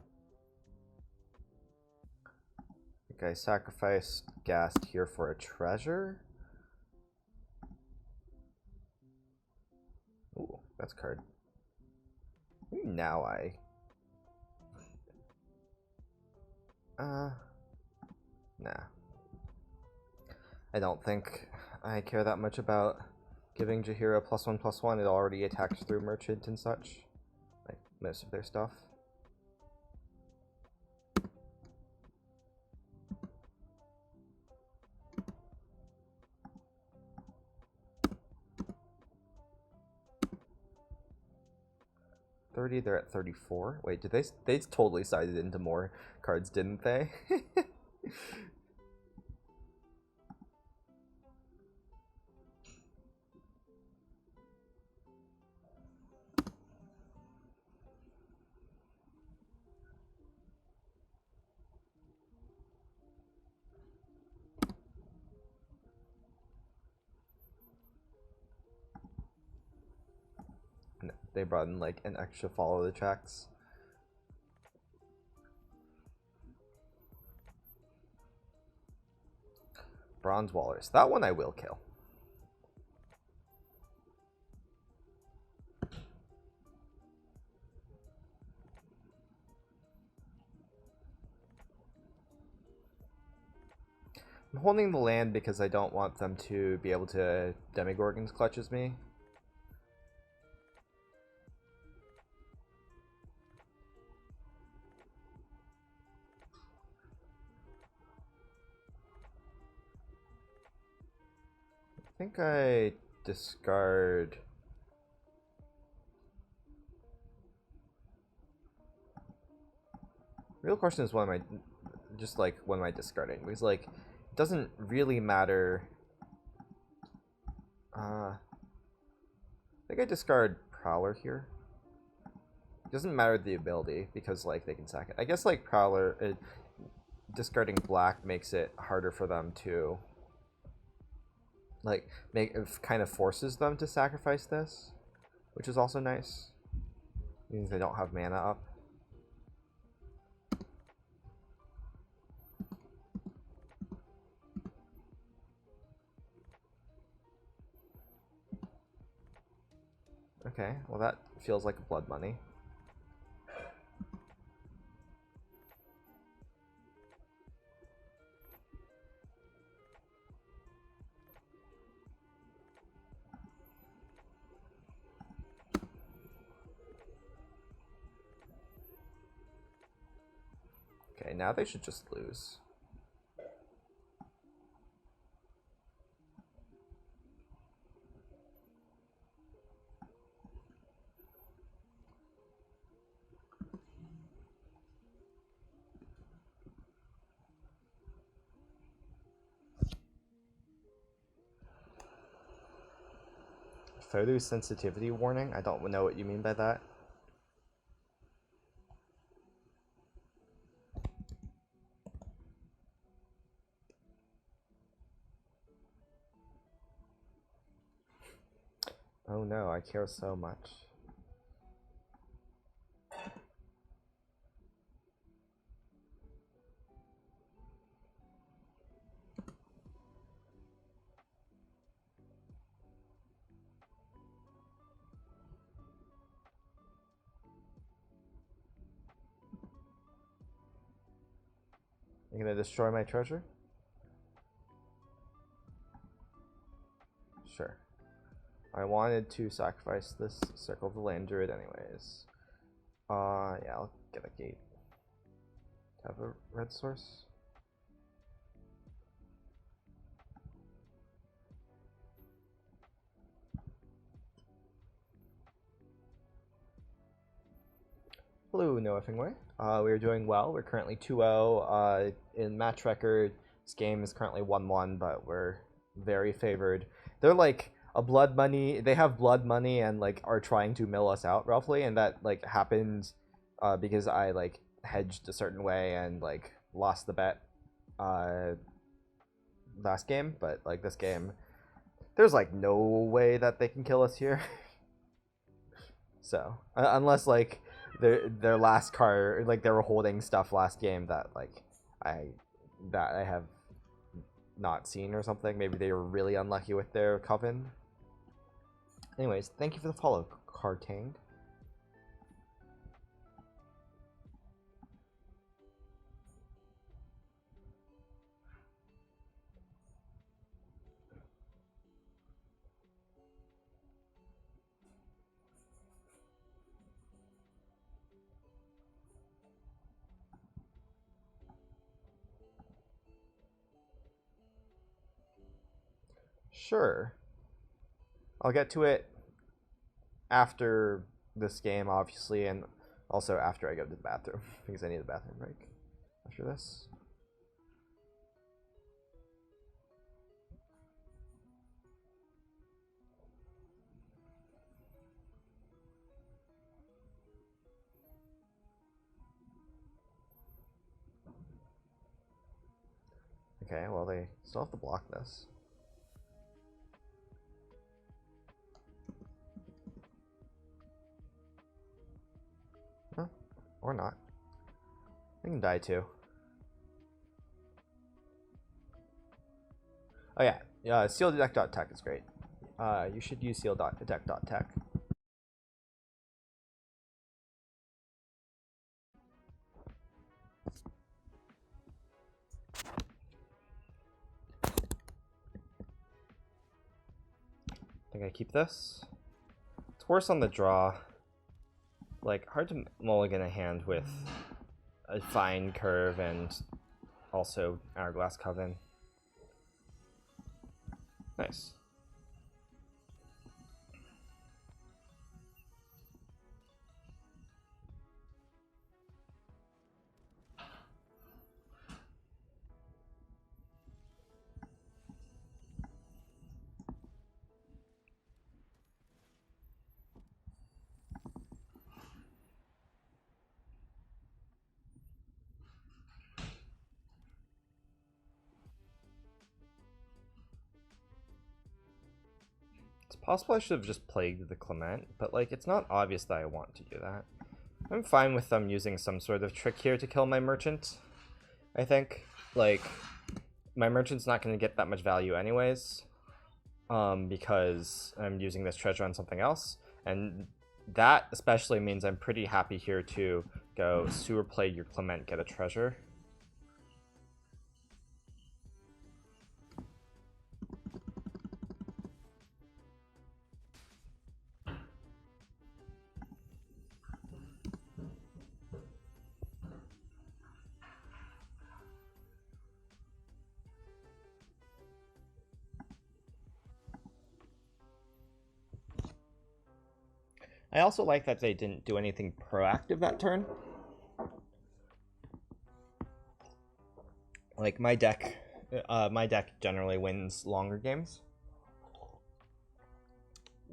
think I sacrifice Ghast here for a treasure. Ooh, that's a card. Maybe now nah. I don't think I care that much about giving Jaheira +1/+1. It already attacks through Merchant and such, like most of their stuff. They're at 34. Wait, did they totally sided into more cards, didn't they? No, they brought in like an extra follow the tracks. Bronze Wallers. That one I will kill. I'm holding the land because I don't want them to be able to Demigorgons clutches me. I think I discard... Real question is what am I... Just like, what am I discarding? Because like, it doesn't really matter... I think I discard Prowler here. It doesn't matter the ability, because like, they can sack it. I guess like Prowler... discarding black makes it harder for them to... like, it kind of forces them to sacrifice this, which is also nice. Means they don't have mana up. Okay, well that feels like a blood money. Okay, now they should just lose. Photosensitivity warning? I don't know what you mean by that. Oh no, I care so much. You're gonna destroy my treasure? Sure. I wanted to sacrifice this Circle of the Land Druid anyways. Yeah, I'll get a gate. Have a red source? Hello, Noah Fingway. We're doing well. We're currently 2-0. In match record, this game is currently 1-1, but we're very favored. They're like a blood money. They have blood money and like are trying to mill us out roughly, and that like happened because I like hedged a certain way and like lost the bet last game. But like this game, there's like no way that they can kill us here. So unless like their last card, like they were holding stuff last game that like I have not seen or something. Maybe they were really unlucky with their coven. Anyways, thank you for the follow, Cartang. Sure. I'll get to it after this game, obviously, and also after I go to the bathroom, because I need a bathroom break after this. Okay, well, they still have to block this. Huh? Or not. They can die too. Oh yeah, seal.deck.tech is great. You should use seal.deck.tech. I think I keep this. It's worse on the draw. Like, hard to mulligan a hand with a fine curve and also Hourglass Coven. Nice. It's possible I should have just plagued the Clement, but like it's not obvious that I want to do that. I'm fine with them using some sort of trick here to kill my merchant. I think like my merchant's not going to get that much value anyways, because I'm using this treasure on something else, and that especially means I'm pretty happy here to go sewer plague your Clement, get a treasure. I also like that they didn't do anything proactive that turn. Like my deck generally wins longer games,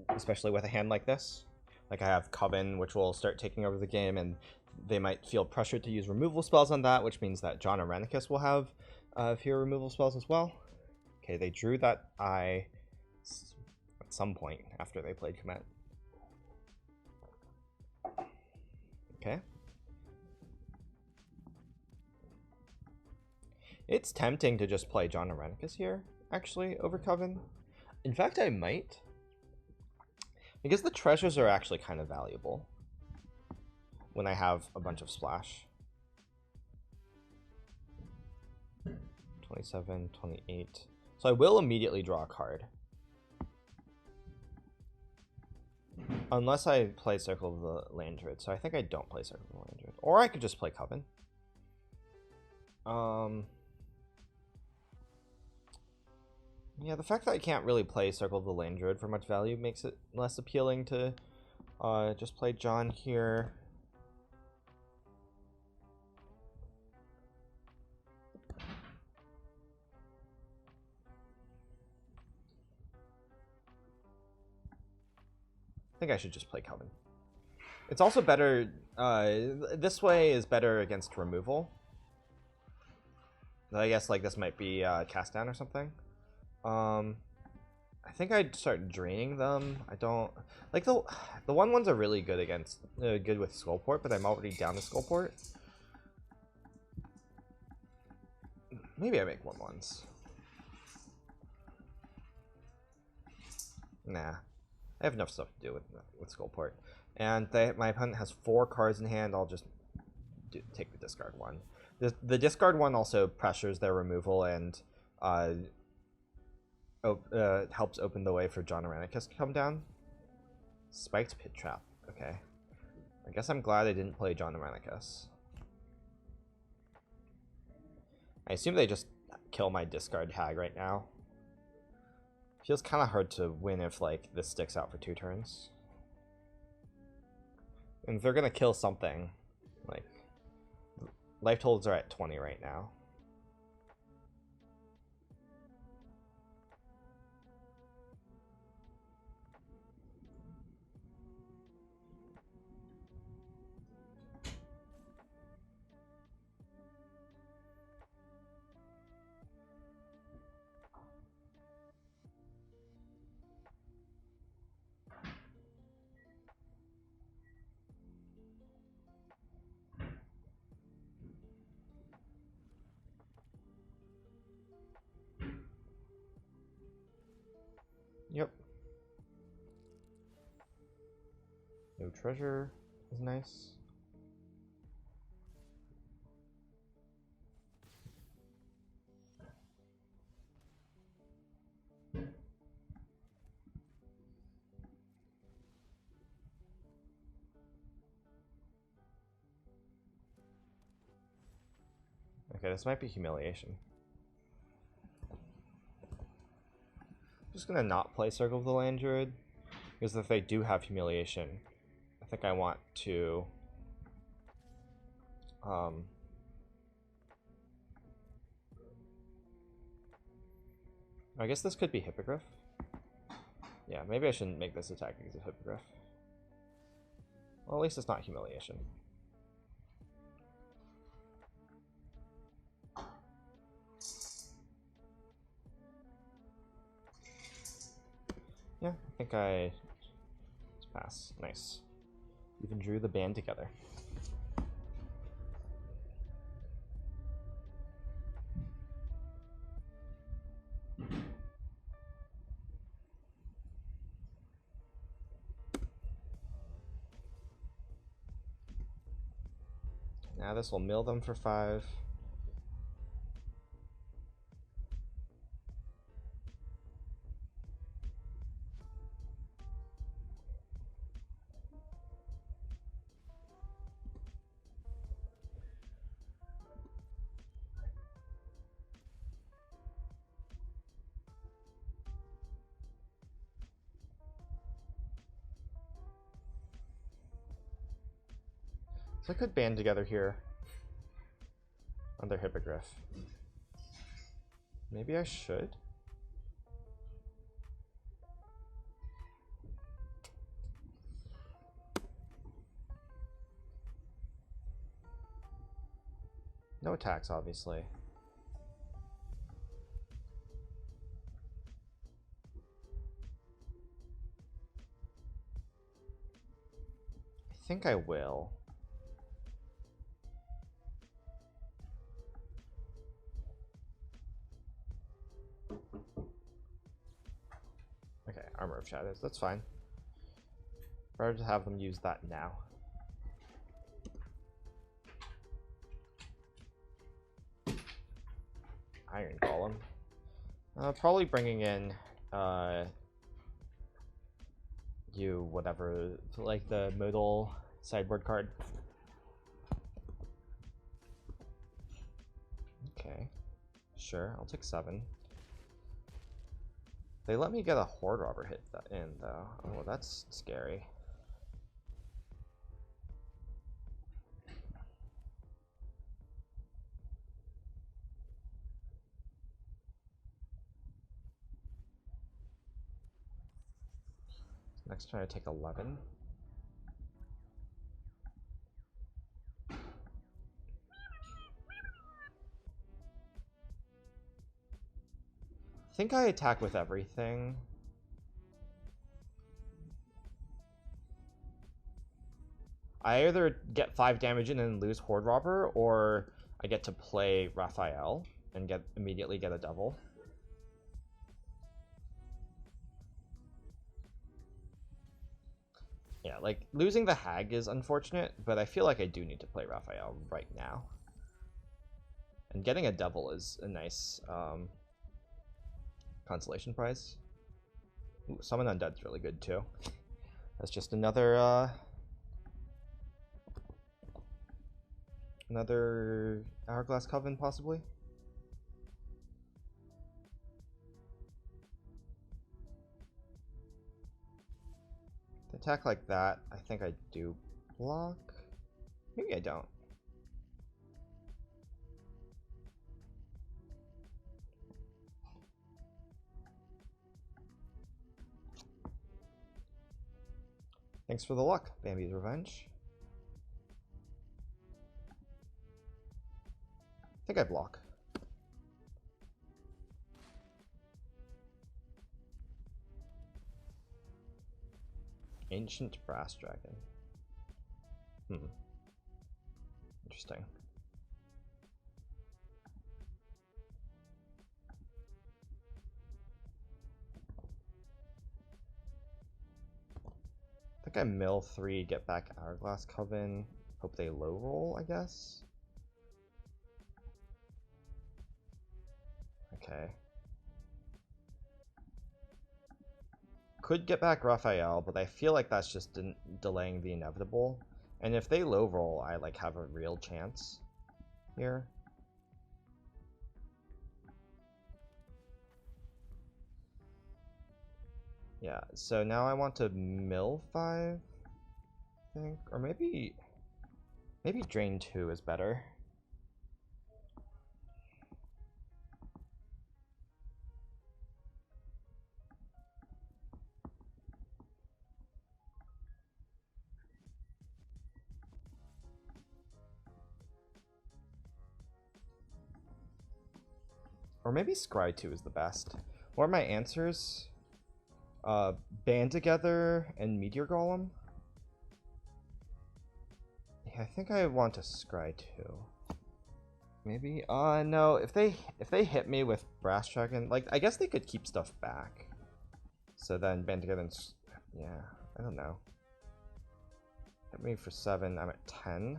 especially with a hand like this. Like I have Coven, which will start taking over the game, and they might feel pressured to use removal spells on that, which means that John Irenicus will have fewer removal spells as well. Okay, they drew that eye at some point after they played Command. Okay. It's tempting to just play John Irenicus here, actually, over Coven. In fact, I might. Because the treasures are actually kind of valuable when I have a bunch of splash. 27, 28. So I will immediately draw a card. Unless I play Circle of the Landred. So I think I don't play Circle of the Landred. Or I could just play Coven. Yeah, the fact that I can't really play Circle of the Landred for much value makes it less appealing to just play John here. I think I should just play Coven. It's also better, this way is better against removal. I guess like this might be cast down or something. I think I'd start draining them. I don't like the 1/1s are really good against good with Skullport, but I'm already down to Skullport. Maybe I make 1/1s. Nah, I have enough stuff to do with Skullport, and my opponent has 4 cards in hand. I'll just take the discard one. The discard one also pressures their removal and helps open the way for John Irenicus to come down. Spiked Pit Trap. Okay. I guess I'm glad I didn't play John Irenicus. I assume they just kill my discard hag right now. Feels kind of hard to win if like this sticks out for 2 turns. And if they're gonna kill something, like life totals are at 20 right now. Yep. No treasure is nice. Okay, this might be humiliation. I'm just gonna not play Circle of the Land Druid, because if they do have humiliation, I think I want to I guess this could be Hippogriff. Yeah, maybe I shouldn't make this attack because of Hippogriff. Well, at least it's not humiliation. Yeah, I think I pass. Nice. Even drew the band together. Now this will mill them for 5. So I could band together here under Hippogriff. Maybe I should. No attacks, obviously. I think I will. Okay, Armor of Shadows, that's fine. Better to have them use that now. Iron Golem. Probably bringing in you whatever, like the modal sideboard card. Okay, sure, I'll take 7. They let me get a Horde Robber hit in though. Oh, that's scary. Next turn I take 11. I think I attack with everything. I either get 5 damage in and lose Horde Robber, or I get to play Raphael and immediately get a double. Yeah, like, losing the Hag is unfortunate, but I feel like I do need to play Raphael right now. And getting a double is a nice consolation prize. Ooh, Summon Undead's really good too. That's just another another Hourglass Coven, possibly. attack like that, I think I do block. Maybe I don't. Thanks for the luck, Bambi's Revenge. I think I block. Ancient Brass Dragon. Interesting. I think I mill 3, get back Hourglass Coven. Hope they low roll, I guess. Okay. Could get back Raphael, but I feel like that's just delaying the inevitable. And if they low roll, I like have a real chance here. Yeah, so now I want to mill 5, I think. Or maybe drain 2 is better. Or maybe Scry 2 is the best. What are my answers? Band Together and Meteor Golem? Yeah, I think I want to Scry 2. Maybe? No, if they hit me with Brass Dragon, like, I guess they could keep stuff back. So then Band Together and... yeah, I don't know. Hit me for 7, I'm at 10.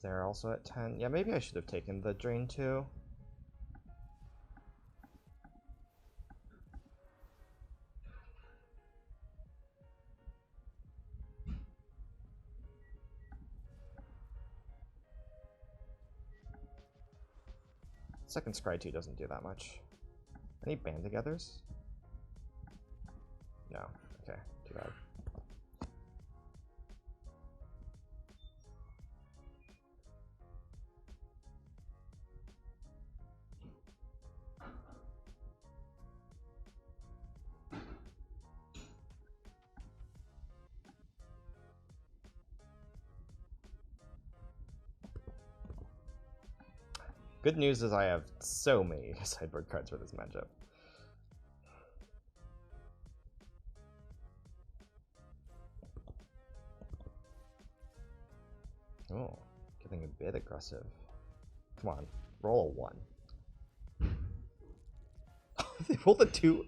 They're also at 10. Yeah, maybe I should have taken the Drain 2. Second Scry 2 doesn't do that much. Any Band Togethers? No. Okay, too bad. Good news is I have so many sideboard cards for this matchup. Oh, getting a bit aggressive. Come on, roll a 1. They rolled a 2.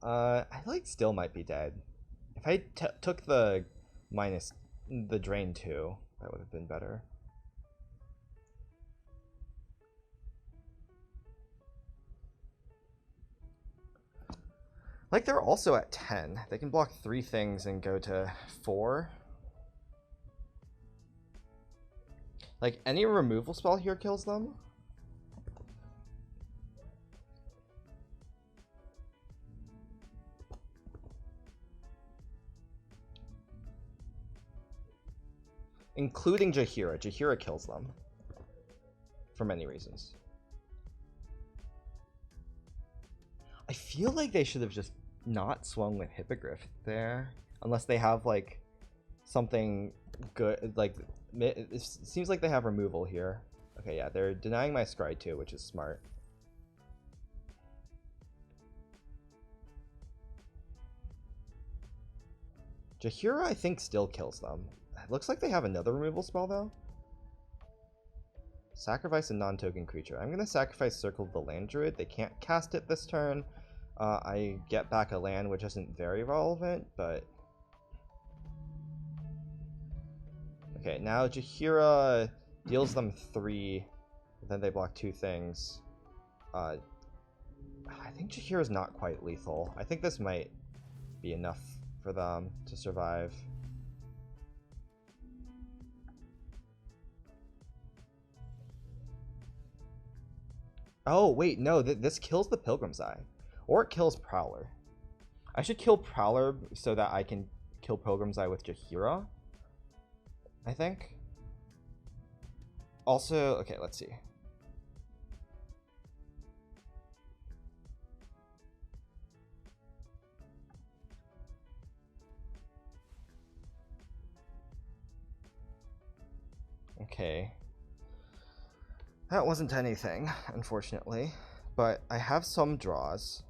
I like still might be dead. If I took the drain 2, that would have been better. Like, they're also at 10. They can block 3 things and go to 4. Like, any removal spell here kills them. Including Jaheira. Jaheira kills them. For many reasons. I feel like they should have just not swung with Hippogriff there. Unless they have, like, something good. Like, it seems like they have removal here. Okay, yeah, they're denying my Scry 2, which is smart. Jaheira, I think, still kills them. It looks like they have another removal spell, though. Sacrifice a non-token creature. I'm going to sacrifice Circle of the Land Druid. They can't cast it this turn. I get back a land, which isn't very relevant, but... Okay, now Jaheira deals them 3, then they block 2 things. I think Jaheira's not quite lethal. I think this might be enough for them to survive. Oh, wait, no, this kills the Pilgrim's Eye. Or it kills Prowler. I should kill Prowler so that I can kill Pilgrim's Eye with Jaheira, I think. Also, okay, let's see. Okay. That wasn't anything, unfortunately. But I have some draws.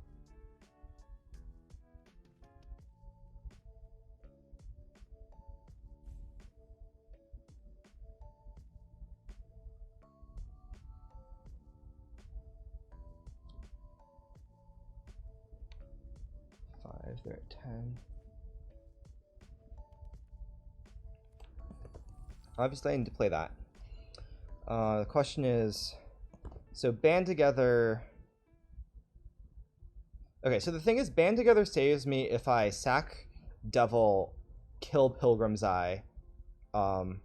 They're at 10. Obviously, I need to play that. The question is, so band together. Okay, so the thing is, band together saves me if I sack Devil, kill Pilgrim's Eye. Oh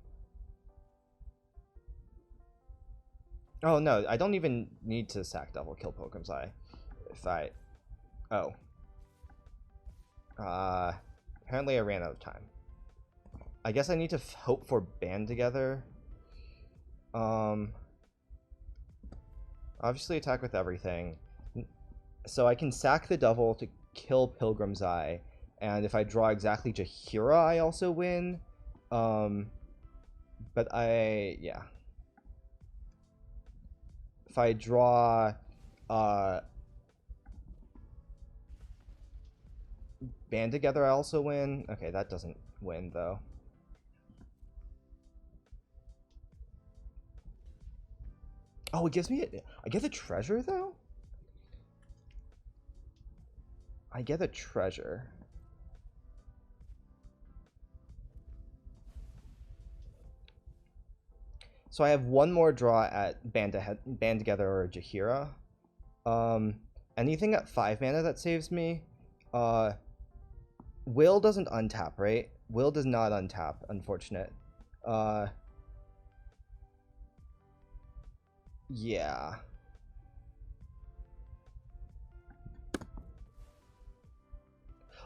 no, I don't even need to sack Devil, kill Pilgrim's Eye. If I, oh. Apparently I ran out of time. I guess I need to hope for band together. Obviously attack with everything. So I can sack the Devil to kill Pilgrim's Eye, and if I draw exactly Jaheira, I also win. But yeah. If I draw, band together, I also win. Okay, that doesn't win though. Oh, it gives me I get the treasure though? I get a treasure. So I have one more draw at band together or Jaheira. Anything at 5 mana that saves me. Will doesn't untap, right? Will does not untap, unfortunate. Yeah.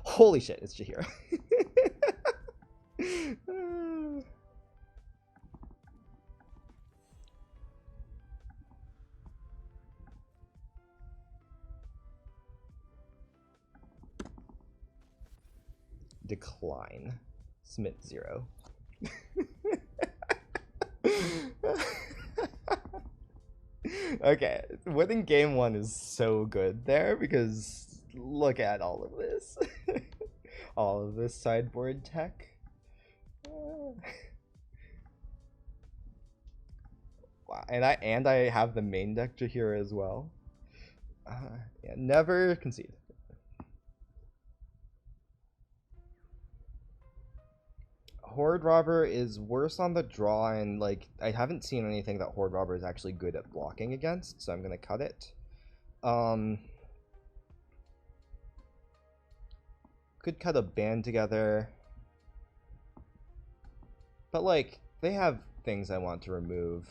Holy shit, it's Jaheira. Decline. Submit 0. Okay, winning game 1 is so good there because look at all of this. All of this sideboard tech. Wow. And I have the main deck Jaheira as well. Yeah, never concede. Horde Robber is worse on the draw, and like I haven't seen anything that Horde Robber is actually good at blocking against, so I'm gonna cut it. Could cut a band together, but like they have things I want to remove.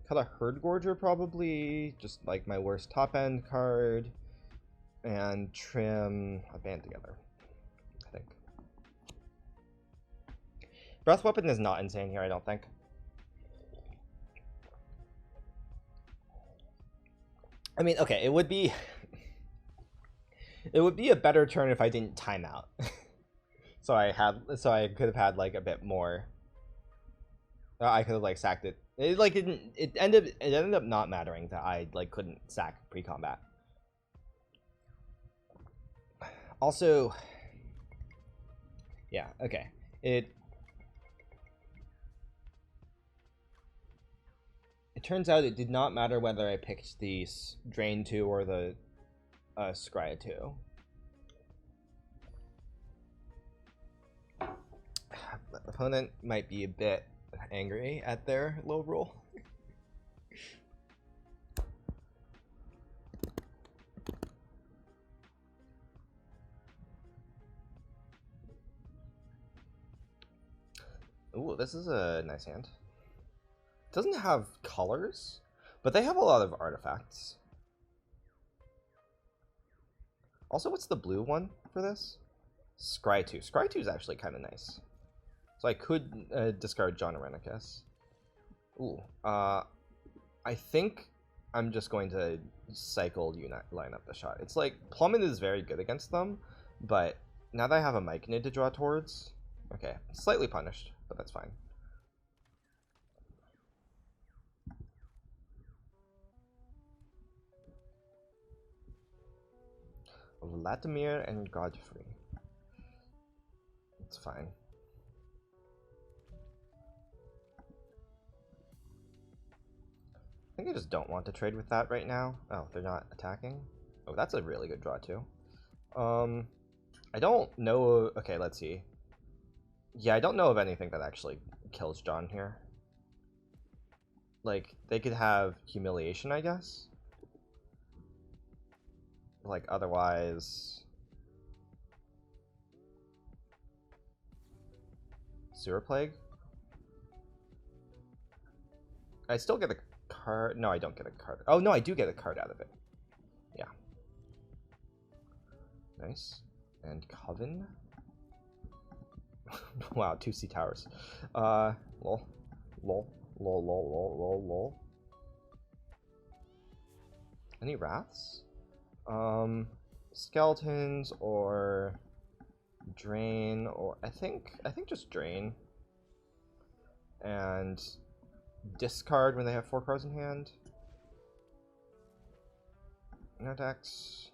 Cut a Herd Gorger probably, just like my worst top end card. And trim a band together, I think. Breath Weapon is not insane here, I don't think. I mean, okay, it would be a better turn if I didn't time out. so I could have had like a bit more. I could have like sacked it. It ended up not mattering that I like couldn't sack pre-combat. Also, yeah, okay. It turns out it did not matter whether I picked the Drain 2 or the Scry 2. Opponent might be a bit angry at their low roll. Ooh, this is a nice hand. It doesn't have colors, but they have a lot of artifacts. Also, what's the blue one for this? Scry 2. Scry 2 is actually kind of nice. So I could discard John Arenicus. Ooh, I think I'm just going to cycle Unite line up the shot. It's like Plummet is very good against them, but now that I have a Myconid to draw towards, okay, slightly punished, but that's fine. Vladimir and Godfrey. It's fine. I think I just don't want to trade with that right now. Oh, they're not attacking? Oh, that's a really good draw too. I don't know... Okay, let's see. Yeah, I don't know of anything that actually kills John here. Like, they could have Humiliation, I guess? Like, otherwise... Sewer Plague? I still get a card... No, I don't get a card. Oh, no, I do get a card out of it. Yeah. Nice. And Coven? Wow, 2 Sea Towers. Lol. Lol. Lol, lol, lol, lol, lol. Any Wraths? Skeletons or Drain, or I think just Drain. And discard when they have 4 cards in hand. No decks.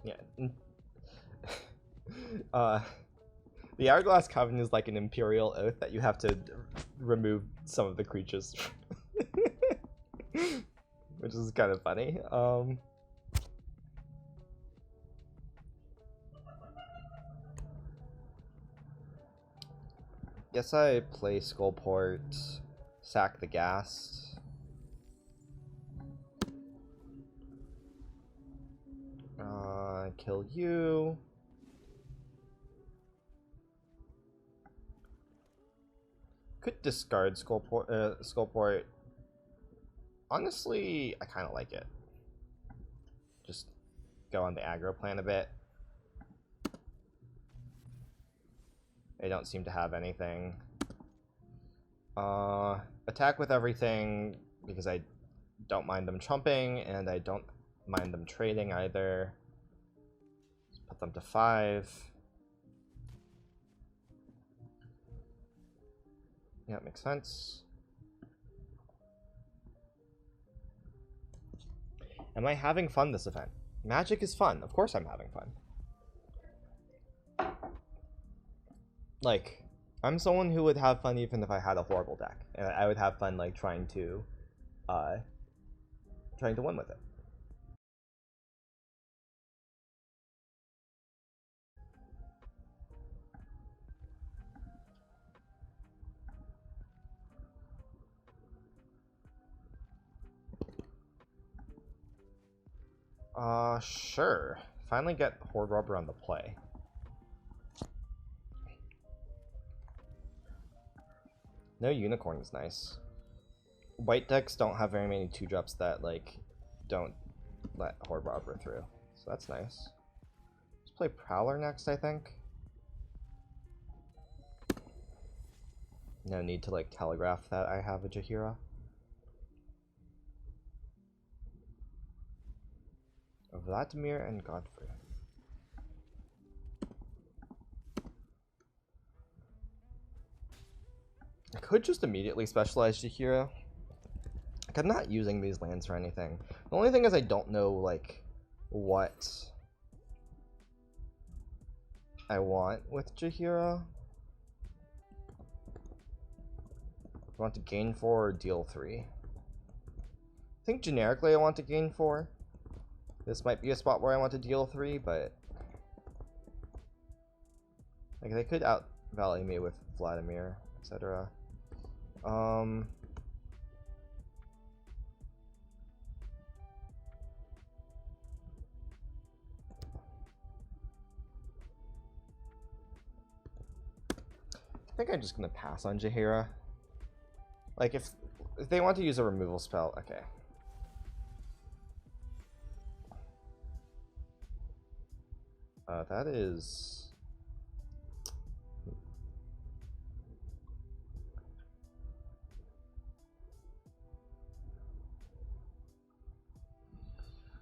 Yeah. The Hourglass Coven is like an Imperial Oath that you have to remove some of the creatures. Which is kind of funny. Guess I play Skullport, sack the Ghast. Kill you. Could discard Skullport. Honestly, I kind of like it. Just go on the aggro plan a bit. They don't seem to have anything. Attack with everything because I don't mind them trumping and I don't mind them trading either. Just put them to 5. Yeah, it makes sense. Am I having fun this event? Magic is fun. Of course I'm having fun. Like, I'm someone who would have fun even if I had a horrible deck. And I would have fun, like, trying to win with it. Sure. Finally get Horde Robber on the play. No Unicorn is nice. White decks don't have very many 2-drops that, like, don't let Horde Robber through. So that's nice. Let's play Prowler next, I think. No need to, like, telegraph that I have a Jaheira. Vladimir and Godfrey. I could just immediately specialize Jaheira. Like, I'm not using these lands for anything. The only thing is I don't know, like, what I want with Jaheira. I want to gain 4 or deal 3? I think generically I want to gain 4. This might be a spot where I want to deal 3, but like they could out-value me with Vladimir, etc. I think I'm just gonna pass on Jaheira. Like if they want to use a removal spell, okay. That is.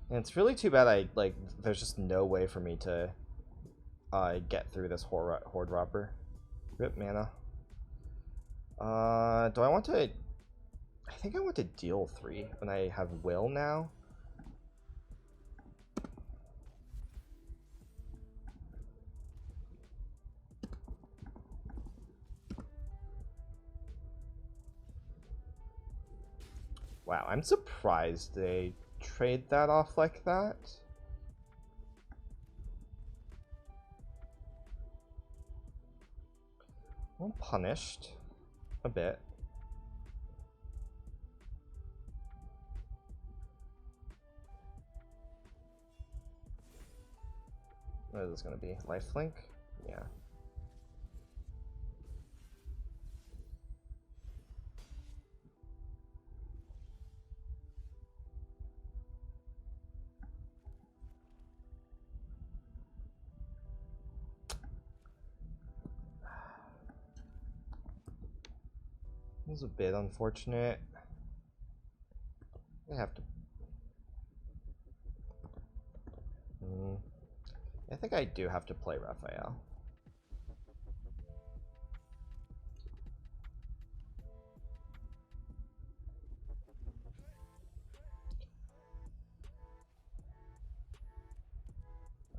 And it's really too bad there's just no way for me to get through this Horde Robber. Rip mana. Do I want to... I think I want to deal 3 when I have Will now. Wow, I'm surprised they trade that off like that. I'm punished a bit. What is this going to be? Lifelink? Yeah. This is a bit unfortunate. I have to... I think I do have to play Raphael.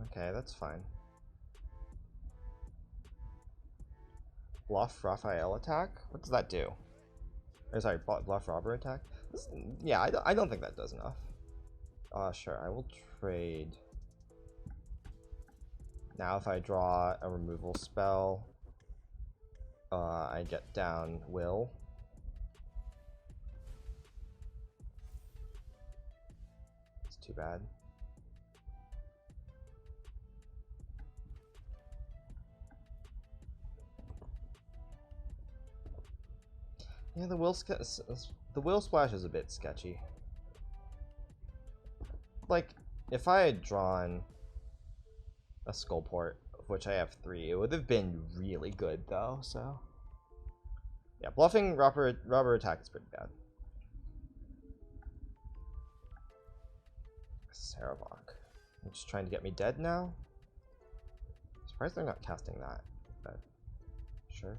Okay, that's fine. Bluff Raphael attack? What does that do? Or sorry, bluff robber attack? Yeah, I don't think that does enough. Sure, I will trade. Now if I draw a removal spell, I get down Will. It's too bad. Yeah, the Will Splash is a bit sketchy. Like, if I had drawn a Skullport, of which I have 3, it would have been really good though, so... Yeah, bluffing robber attack is pretty bad. Saravok. I'm just trying to get me dead now? Surprised they're not casting that, but sure.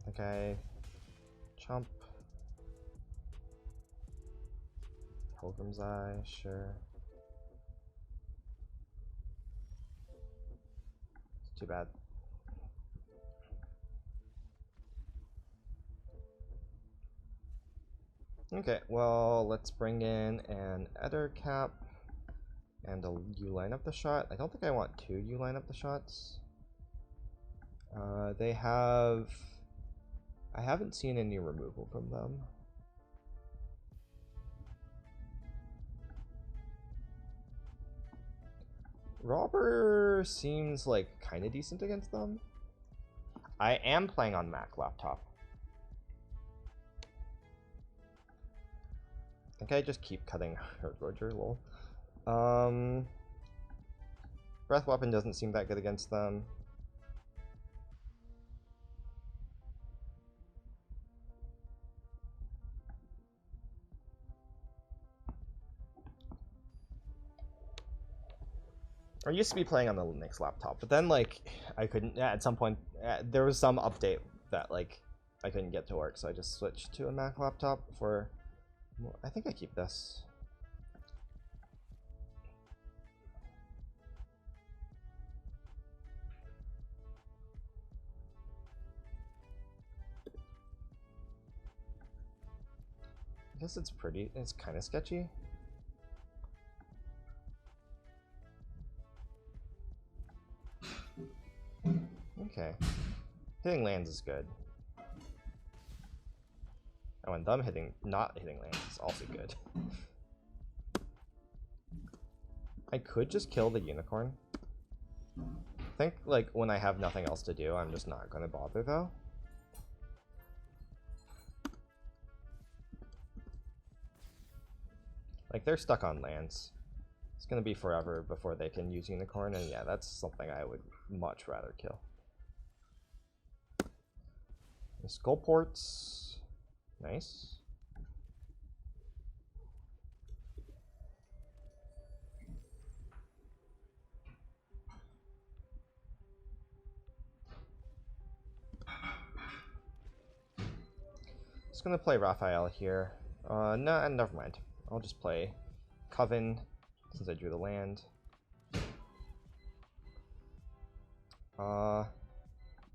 Okay. Chomp. Pilgrim's Eye, sure. It's too bad. Okay, well, let's bring in an Ether Cap and a you line up the shot. I don't think I want 2 you line up the shots. They have... I haven't seen any removal from them. Robber seems like kind of decent against them. I am playing on Mac laptop. I think I just keep cutting Roger, lol. Breath Weapon doesn't seem that good against them. I used to be playing on the Linux laptop, but then like I couldn't. At some point, there was some update that like I couldn't get to work, so I just switched to a Mac laptop for. Well, I think I keep this. I guess it's pretty. It's kind of sketchy. Okay. Hitting lands is good. Oh, and them not hitting lands is also good. I could just kill the unicorn. I think, like, when I have nothing else to do, I'm just not going to bother, though. Like, they're stuck on lands. It's going to be forever before they can use unicorn, and yeah, that's something I would much rather kill. The skull ports. Nice. Just gonna play Raphael here. No, never mind. I'll just play Coven since I drew the land.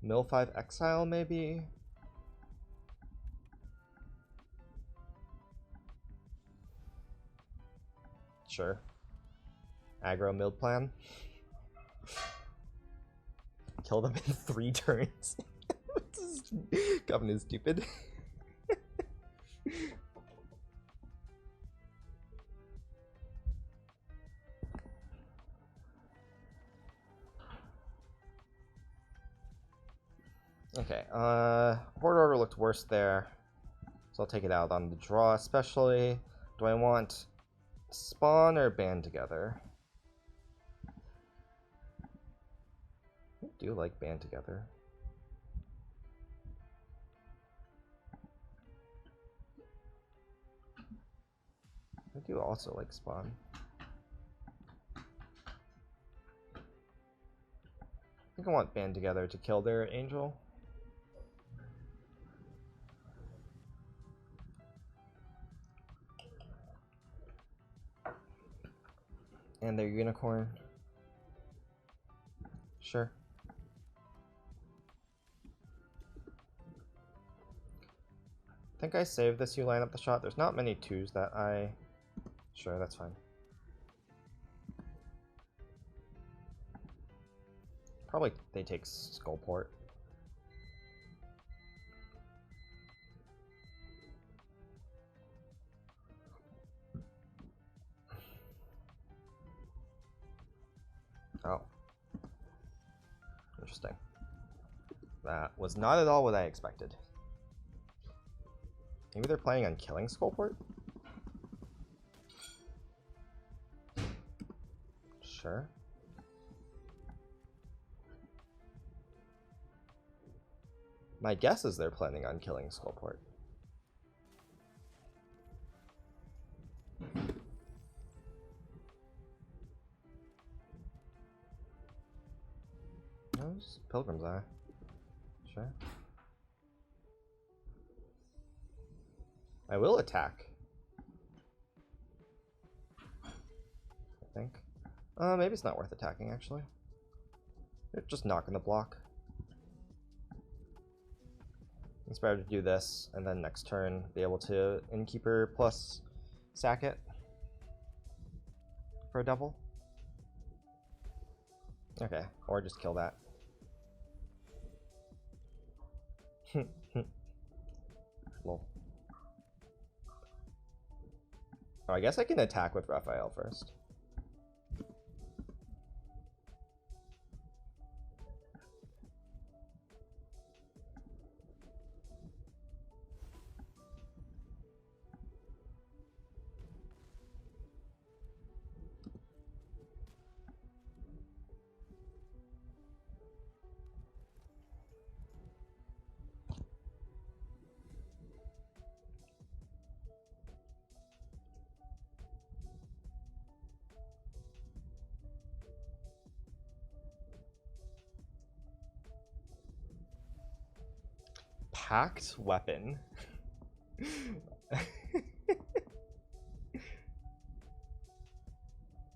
Mill 5 Exile maybe? Sure. Aggro mill plan. Kill them in 3 turns. Coven is stupid. Okay, Horde Order looked worse there, so I'll take it out on the draw especially. Do I want Spawn or Band Together? I do like Band Together. I do also like Spawn. I think I want Band Together to kill their Angel. And their Unicorn. Sure. I think I saved this. You line up the shot. There's not many 2s that I... Sure, that's fine. Probably they take Skullport. Oh. Interesting. That was not at all what I expected. Maybe they're planning on killing Skullport? Sure. My guess is they're planning on killing Skullport. No, it's Pilgrim's Eye. Sure. I will attack. I think. Maybe it's not worth attacking, actually. They're just knocking the block. It's better to do this, and then next turn be able to Innkeeper plus sack it for a double. Okay, or just kill that. Lol. Oh, I guess I can attack with Raphael first. hacked weapon.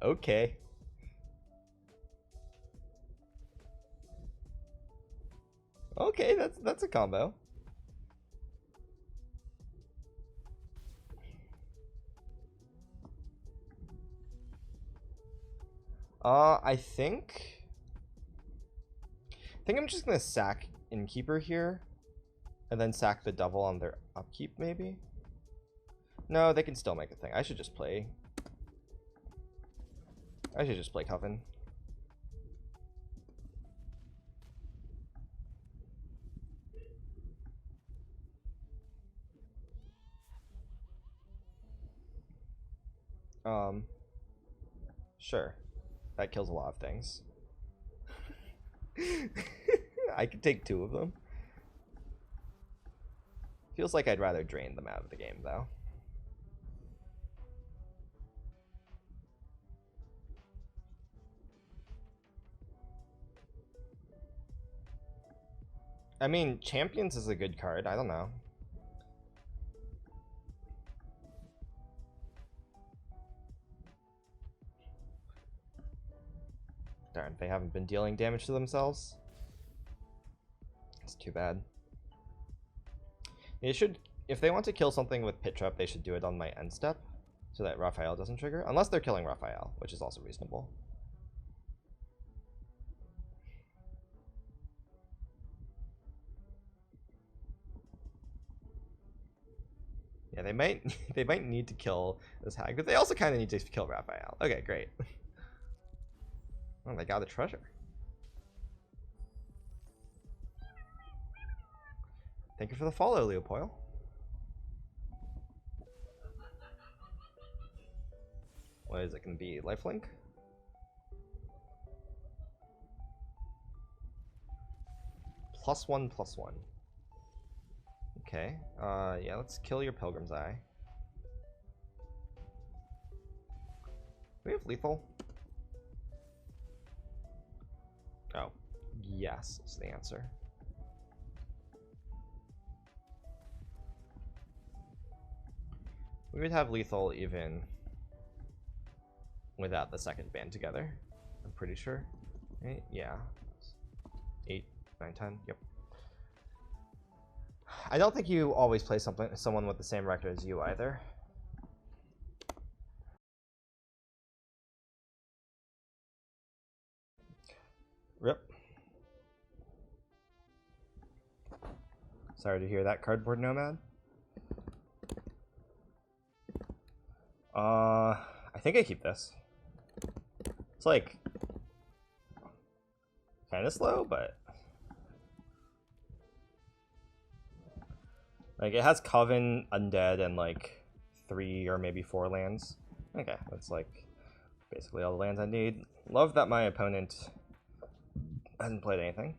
Okay. Okay, that's a combo. I think I'm just gonna sack Innkeeper here, and then sack the double on their upkeep, maybe? No, they can still make a thing. I should just play Coven. Sure. That kills a lot of things. I could take 2 of them. Feels like I'd rather drain them out of the game, though. I mean, Champions is a good card. I don't know. Darn, they haven't been dealing damage to themselves. It's too bad. They should, if they want to kill something with Pit Trap, they should do it on my end step, so that Raphael doesn't trigger. Unless they're killing Raphael, which is also reasonable. Yeah, they might need to kill this hag, but they also kind of need to kill Raphael. Okay, great. Oh, they got a treasure. Thank you for the follow, Leopold. What is it going to be? Lifelink? +1/+1. Okay. Yeah, let's kill your Pilgrim's Eye. Do we have lethal? Oh, yes is the answer. We would have lethal even without the second band together. I'm pretty sure. Right? Yeah. 8, 9, 10. Yep. I don't think you always play someone with the same record as you either. Rip. Sorry to hear that, Cardboard Nomad. I think I keep this. It's like kind of slow, but like it has Coven, Undead, and like 3 or maybe 4 lands. Okay, that's like basically all the lands I need. Love that my opponent hasn't played anything.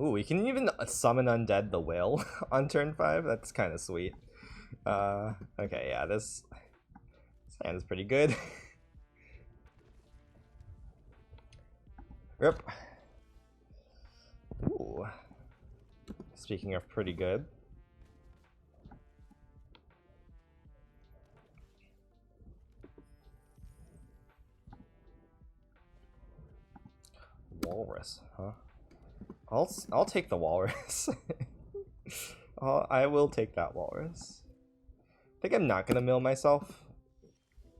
Ooh, we can even summon Undead the Whale on turn 5. That's kind of sweet. Okay, yeah, this hand is pretty good. Rip. Ooh. Speaking of pretty good. Walrus, huh? I'll take the walrus. I will take that walrus. I think I'm not gonna mill myself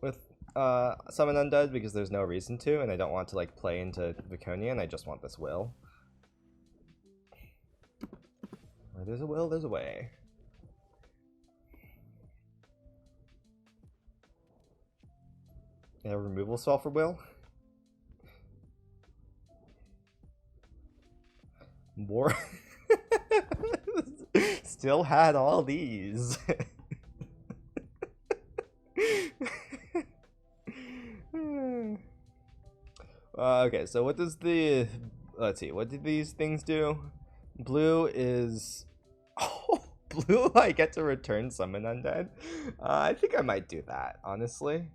with summon undead because there's no reason to, and I don't want to like play into Viconian. I just want this will. Where there's a will, there's a way. Yeah, removal spell for will. More. Still had all these. Okay, so what does the... Let's see, what did these things do? Blue is... Oh, blue, I get to return summon undead? I think I might do that, honestly.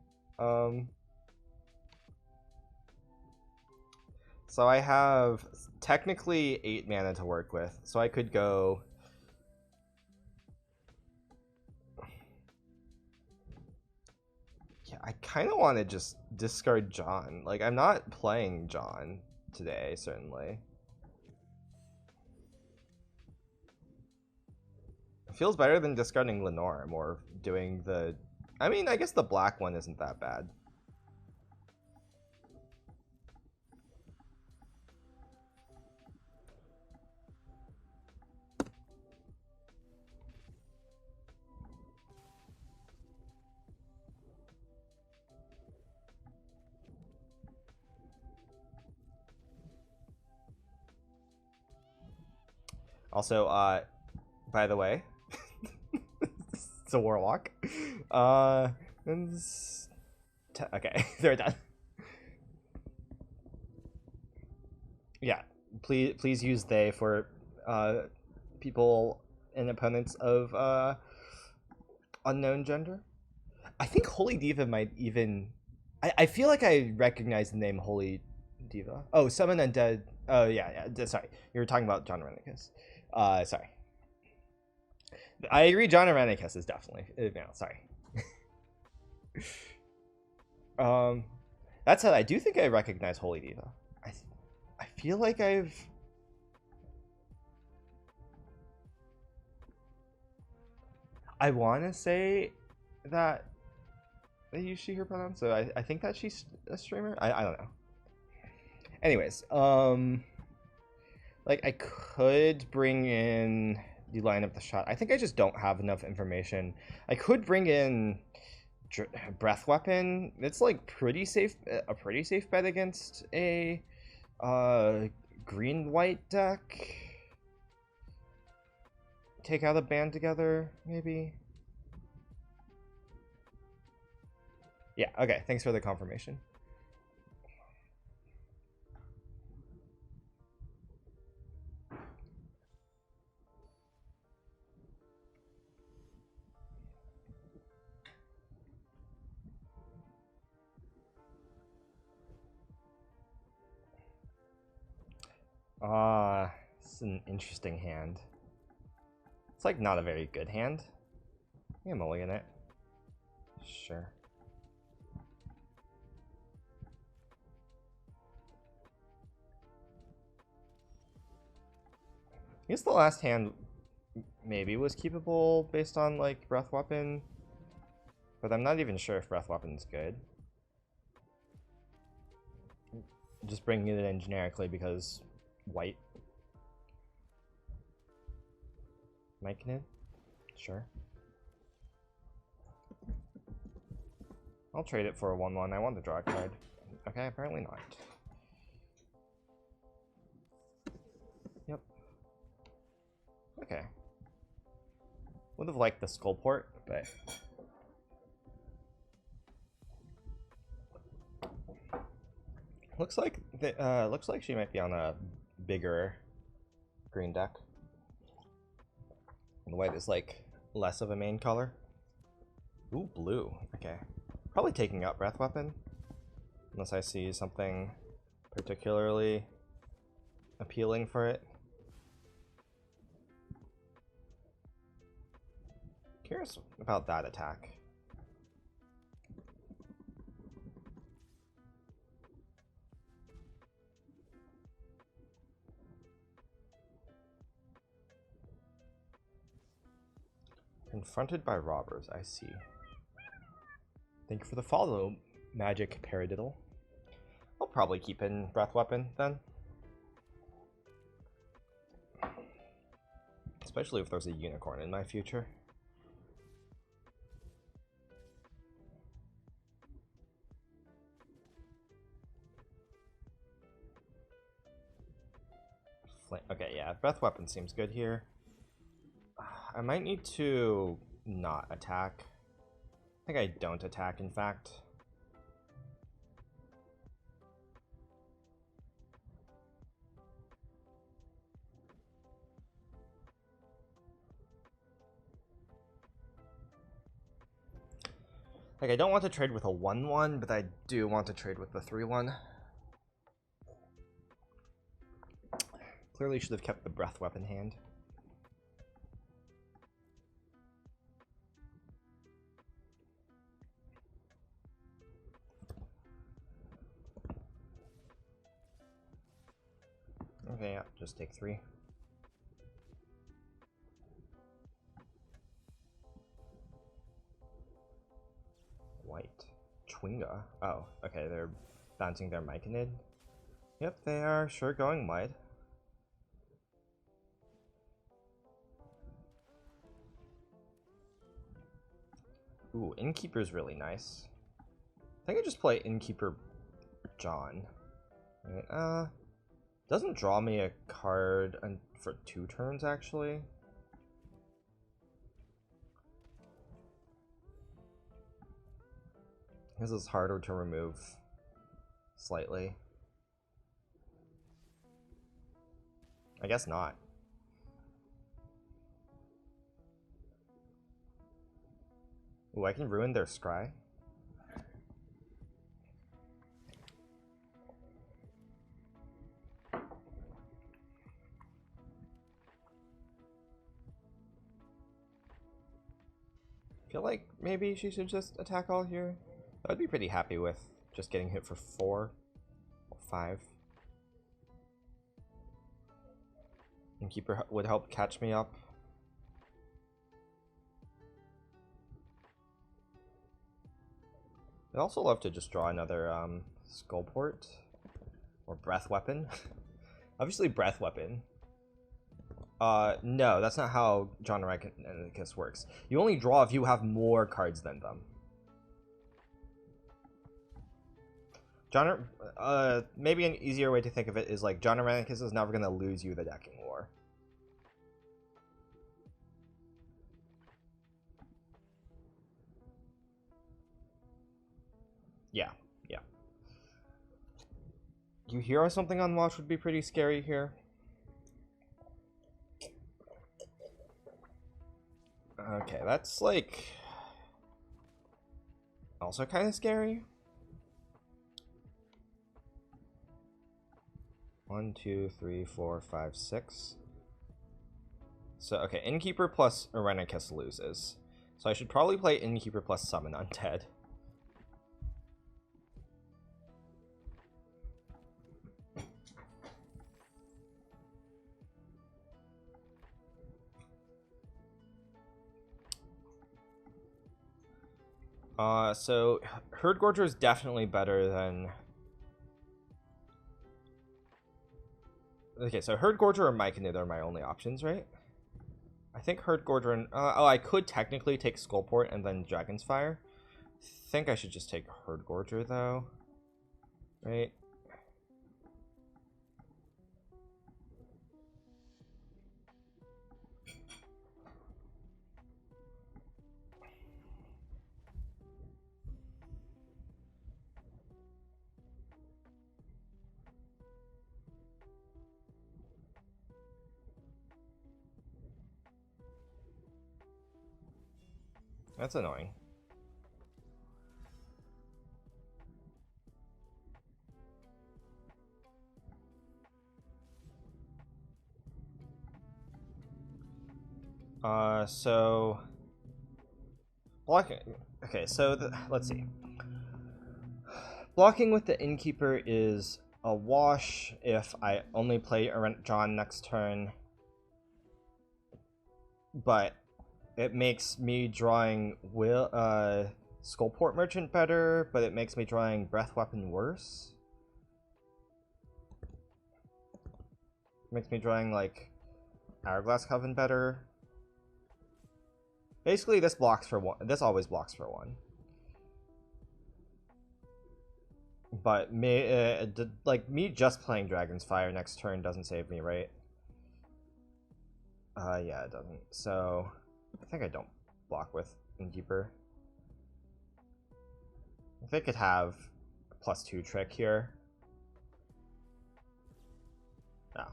So I have technically 8 mana to work with, so I could go... Yeah, I kind of want to just discard John. Like, I'm not playing John today, certainly. It feels better than discarding Lenore, or doing the... I mean, I guess the black one isn't that bad. Also, by the way, it's a warlock. Okay, they're done. Yeah, please use they for people and opponents of unknown gender. I think Holy Diva might even... I feel like I recognize the name Holy Diva. Oh, Summon Undead. Oh, yeah. Sorry. You were talking about John Arenicus. Sorry. I agree, John Arenicus is definitely... No, sorry. That said, I do think I recognize Holy Diva. I feel like I've... I want to say that they use she, her pronouns, so I think that she's a streamer. I don't know. Anyways, like, I could bring in the line of the shot. I think I just don't have enough information. I could bring in breath weapon. It's like a pretty safe bet against a green-white deck. Take out a band together, maybe. Yeah, okay, thanks for the confirmation. It's an interesting hand. It's like not a very good hand. I'm mulligan it. Sure. I guess the last hand maybe was keepable based on like breath weapon, but I'm not even sure if breath weapon's good. Just bringing it in generically because white. Myconid? Sure. I'll trade it for a 1/1. I want to draw a card. Okay, apparently not. Yep. Okay. Would have liked the skull port, but... Looks like she might be on a bigger green deck. And the white is like less of a main color. Ooh, blue. Okay. Probably taking out breath weapon. Unless I see something particularly appealing for it. Curious about that attack. Confronted by robbers, I see. Thank you for the follow, Magic Paradiddle. I'll probably keep in Breath Weapon then. Especially if there's a unicorn in my future. Okay, yeah, Breath Weapon seems good here. I might need to not attack. I think I don't attack, in fact. Like, I don't want to trade with a 1/1, but I do want to trade with the 3/1. Clearly should have kept the breath weapon hand. Okay, yeah, just take 3. White. Chwinga. Oh, okay, they're bouncing their Myconid. Yep, they are sure going wide. Ooh, Innkeeper's really nice. I think I just play Innkeeper John. Right, doesn't draw me a card for 2 turns, actually. This is harder to remove slightly. I guess not. Ooh, I can ruin their scry. Feel like maybe she should just attack all here. I'd be pretty happy with just getting hit for 4 or 5. Innkeeper would help catch me up. I'd also love to just draw another Skullport or Breath Weapon. Obviously Breath Weapon. No, that's not how John Rankicus works. You only draw if you have more cards than them. Maybe an easier way to think of it is like John Rankicus is never going to lose you the decking war. Yeah, yeah. You hero something on watch would be pretty scary here. Okay, that's like also kind of scary. 1, 2, 3, 4, 5, 6. So okay, Innkeeper plus Irenicus loses. So I should probably play Innkeeper plus Summon Undead. So Herdgorger is definitely better than... Okay, so Herdgorger or Myconid are my only options, right? I think Herdgorger and... oh, I could technically take Skullport and then Dragon's Fire. I think I should just take Herdgorger, though. Right? That's annoying. So... Blocking... Okay, so let's see. Blocking with the Innkeeper is a wash if I only play John next turn. But it makes me drawing Skullport Merchant better, but it makes me drawing Breath Weapon worse. It makes me drawing, like, Hourglass Coven better. Basically, this blocks for 1. This always blocks for 1. But me just playing Dragon's Fire next turn doesn't save me, right? Yeah, it doesn't. So I think I don't block with Innkeeper. If they could have a +2 trick here.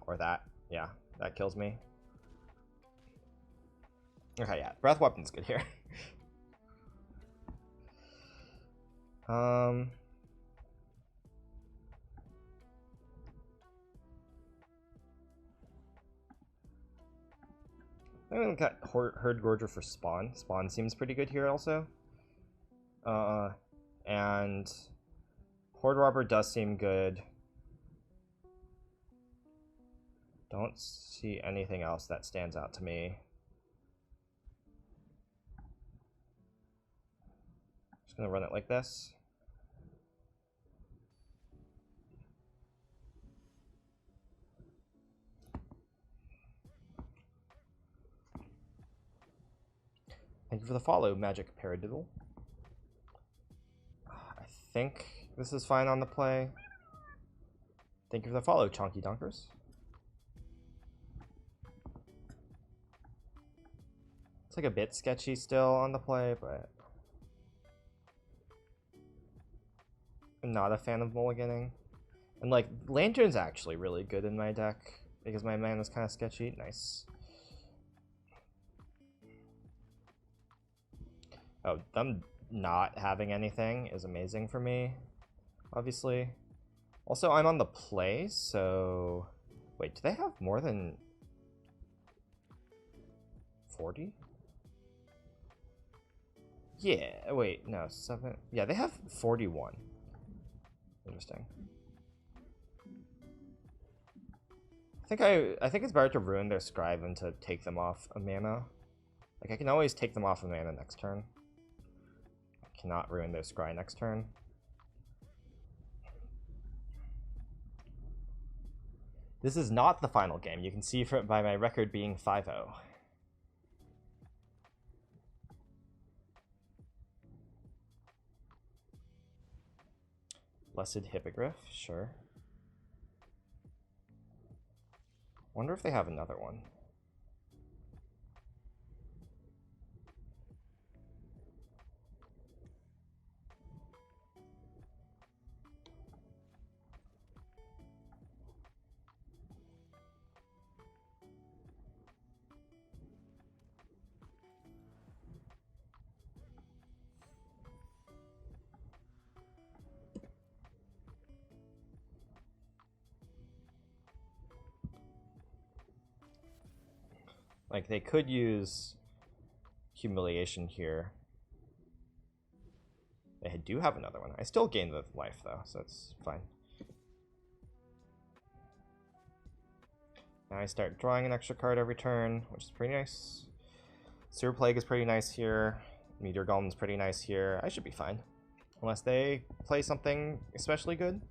Or that. Yeah, that kills me. Okay, yeah, Breath Weapon's good here. I'm gonna got Herd Gorger for Spawn. Spawn seems pretty good here also. And Horde Robber does seem good. Don't see anything else that stands out to me. Just gonna run it like this. Thank you for the follow, Magic Paradiddle. I think this is fine on the play. Thank you for the follow, Chonky Donkers. It's like a bit sketchy still on the play, but I'm not a fan of mulliganing. And like, Lantern's actually really good in my deck because my mana is kind of sketchy. Nice. Oh, them not having anything is amazing for me, obviously. Also, I'm on the play, so... Wait, do they have more than 40? Yeah, wait, no, 7... Yeah, they have 41. Interesting. I think it's better to ruin their Scribe than to take them off a mana. Like, I can always take them off a mana next turn. I cannot ruin their Scry next turn. This is not the final game. You can see by my record being 5-0. Blessed Hippogriff, sure. Wonder if they have another one. Like, they could use Humiliation here. They do have another one. I still gain the life, though, so it's fine. Now I start drawing an extra card every turn, which is pretty nice. Sewer Plague is pretty nice here. Meteor Golem's pretty nice here. I should be fine. Unless they play something especially good.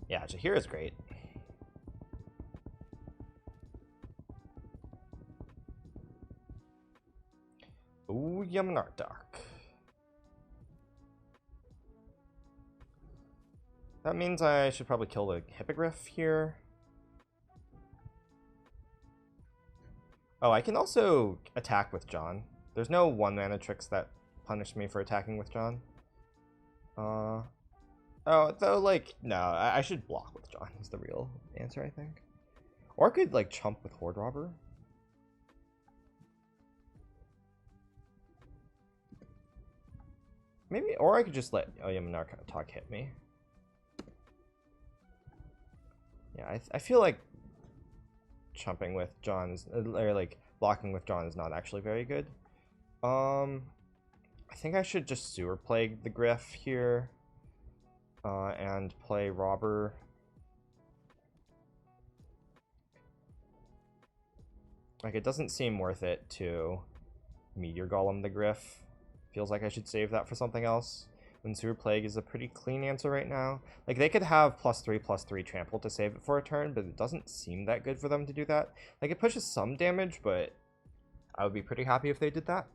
Yeah, Jaheira is great. Ooh, Yamnartok. That means I should probably kill the Hippogriff here. Oh, I can also attack with John. There's no 1-mana tricks that punish me for attacking with John. Oh, though, like, no, I should block with John is the real answer, I think. Or I could, like, chump with Horde Robber. Maybe, or I could just let Yamnartok hit me. Yeah, I feel like chumping with John is, or like blocking with John is not actually very good. I think I should just Sewer Plague the Griff here, and play Robber. Like, it doesn't seem worth it to Meteor Golem the Griff. Feels like I should save that for something else. When Sewer Plague is a pretty clean answer right now. Like, they could have +3/+3 trample to save it for a turn, but it doesn't seem that good for them to do that. Like, it pushes some damage, but I would be pretty happy if they did that.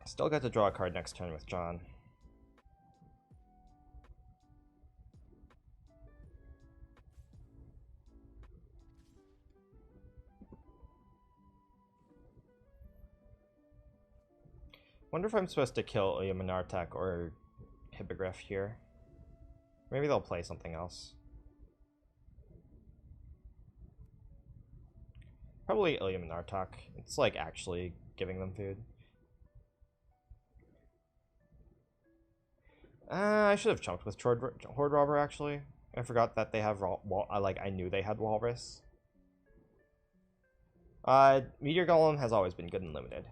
Still got to draw a card next turn with John. Wonder if I'm supposed to kill Yamnartok or Hippogriff here. Maybe they'll play something else. Probably Yamnartok. It's like actually giving them food. I should have chunked with Horde Robber, actually. I forgot that they have I knew they had Walrus. Meteor Golem has always been good and limited.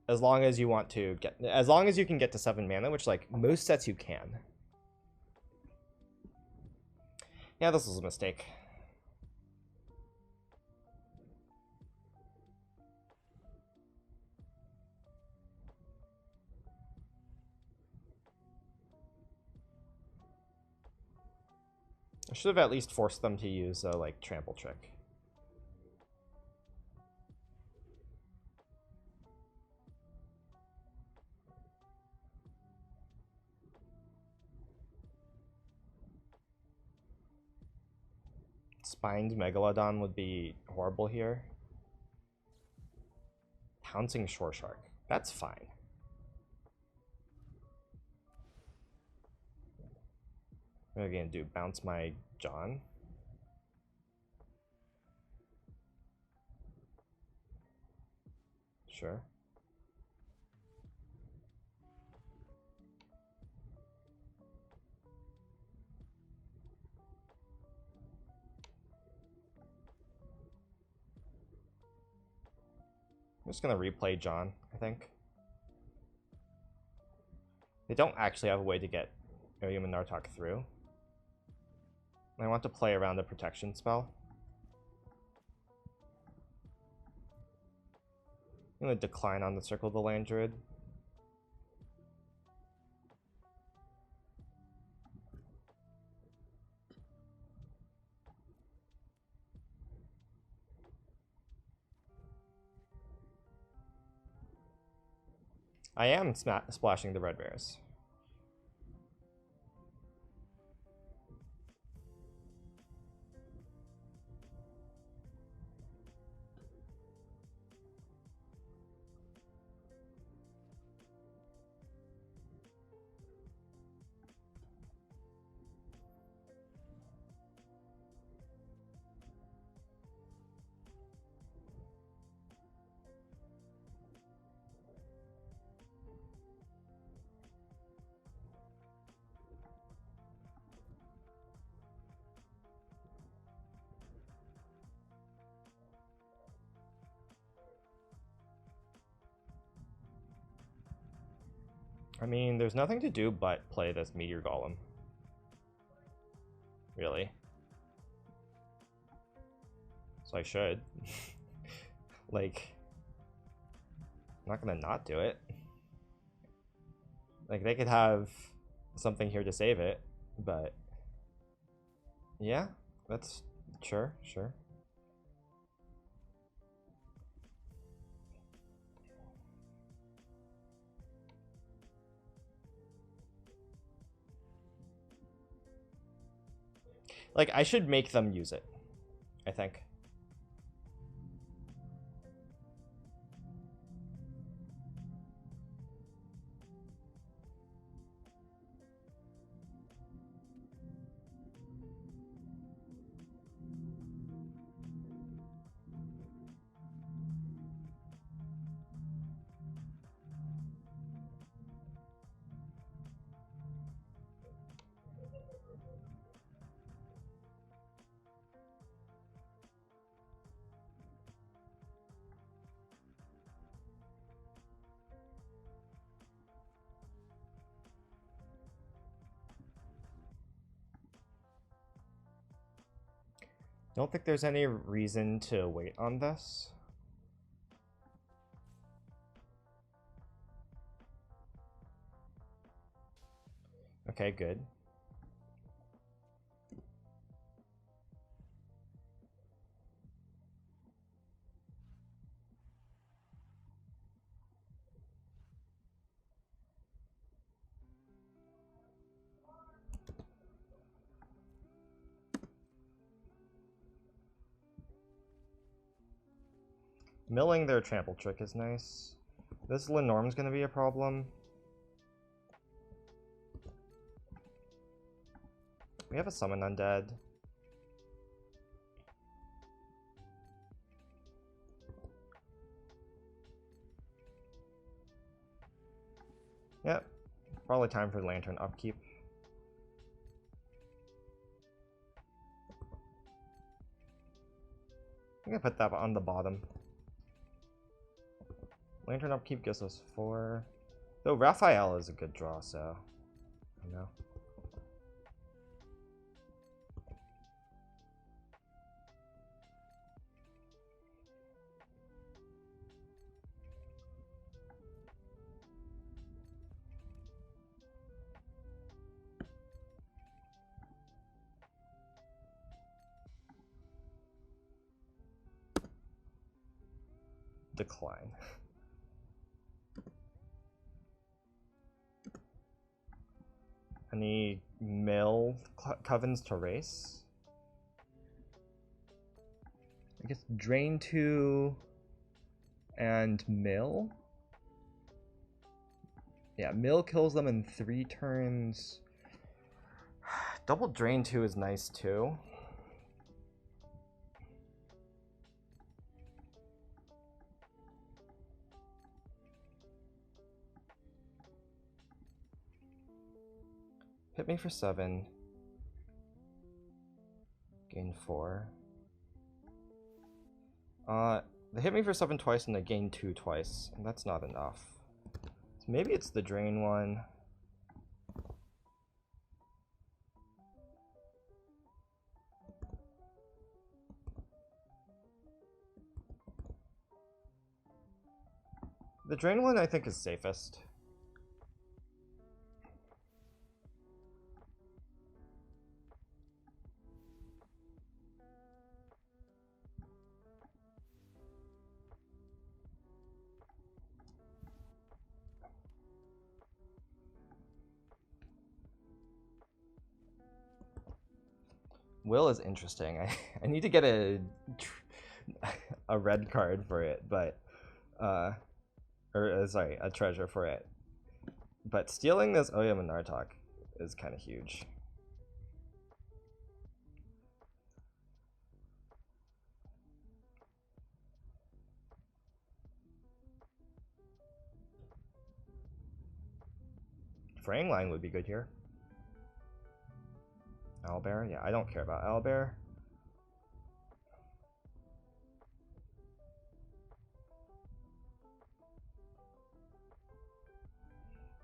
As long as you want to as long as you can get to 7 mana, which, like, most sets you can. Yeah, this was a mistake. I should have at least forced them to use a, like, trample trick. Spined Megalodon would be horrible here. Pouncing Shore Shark. That's fine. What are we gonna do? Bounce my John? Sure. I'm just gonna replay John, I think. They don't actually have a way to get Irium and Nartok through. I want to play around the protection spell. I'm gonna decline on the Circle of the Land Druid. I am splashing the red bears. I mean, there's nothing to do but play this Meteor Golem. Really. So I should. Like, I'm not gonna not do it. Like, they could have something here to save it, but yeah, that's sure. Like, I should make them use it, I think. Don't think there's any reason to wait on this. Okay, good. Milling their trample trick is nice. This Lenorm's gonna be a problem. We have a summon undead. Yep. Probably time for Lantern upkeep. I'm gonna put that on the bottom. Lantern upkeep gives us 4. Though Raphael is a good draw, so I don't know. Decline. Any mill covens to race? I guess drain 2 and mill. Yeah, mill kills them in 3 turns. Double drain 2 is nice too. Hit me for 7. Gain 4. They hit me for 7 twice and they gain 2 twice, and that's not enough. So maybe it's the drain one. The drain one I think is safest. Will is interesting. I need to get a red card for it, but sorry, a treasure for it. But stealing this Oyam and Nartok is kind of huge. Fraying line would be good here. Owlbear? Yeah, I don't care about Owlbear.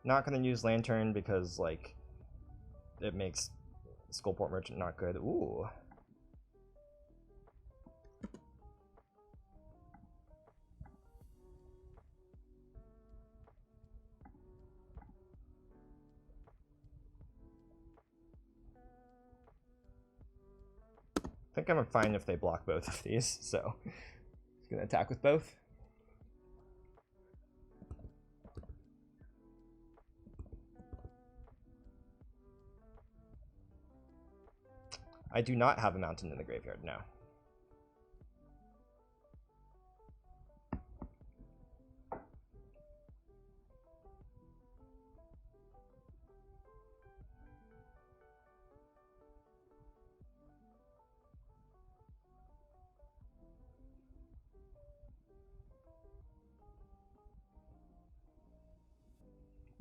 Not gonna use Lantern because, like, it makes Skullport Merchant not good. Ooh. I think I'm fine if they block both of these, so just gonna attack with both. I do not have a mountain in the graveyard now.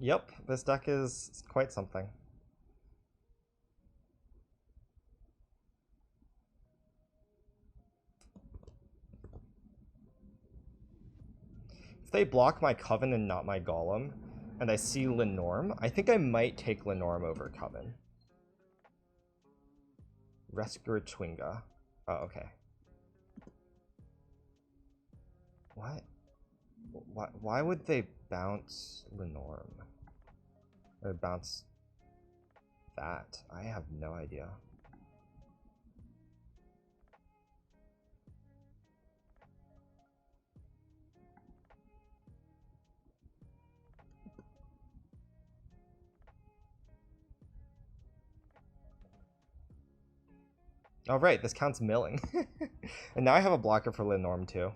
Yep, this deck is quite something. If they block my Coven and not my Golem, and I see Lenorm, I think I might take Lenorm over Coven. Rescuer Twinga. Oh, okay. What? Why would they bounce Lenorm? Or bounce that? I have no idea. Oh right, this counts milling. And now I have a blocker for Lenorm too.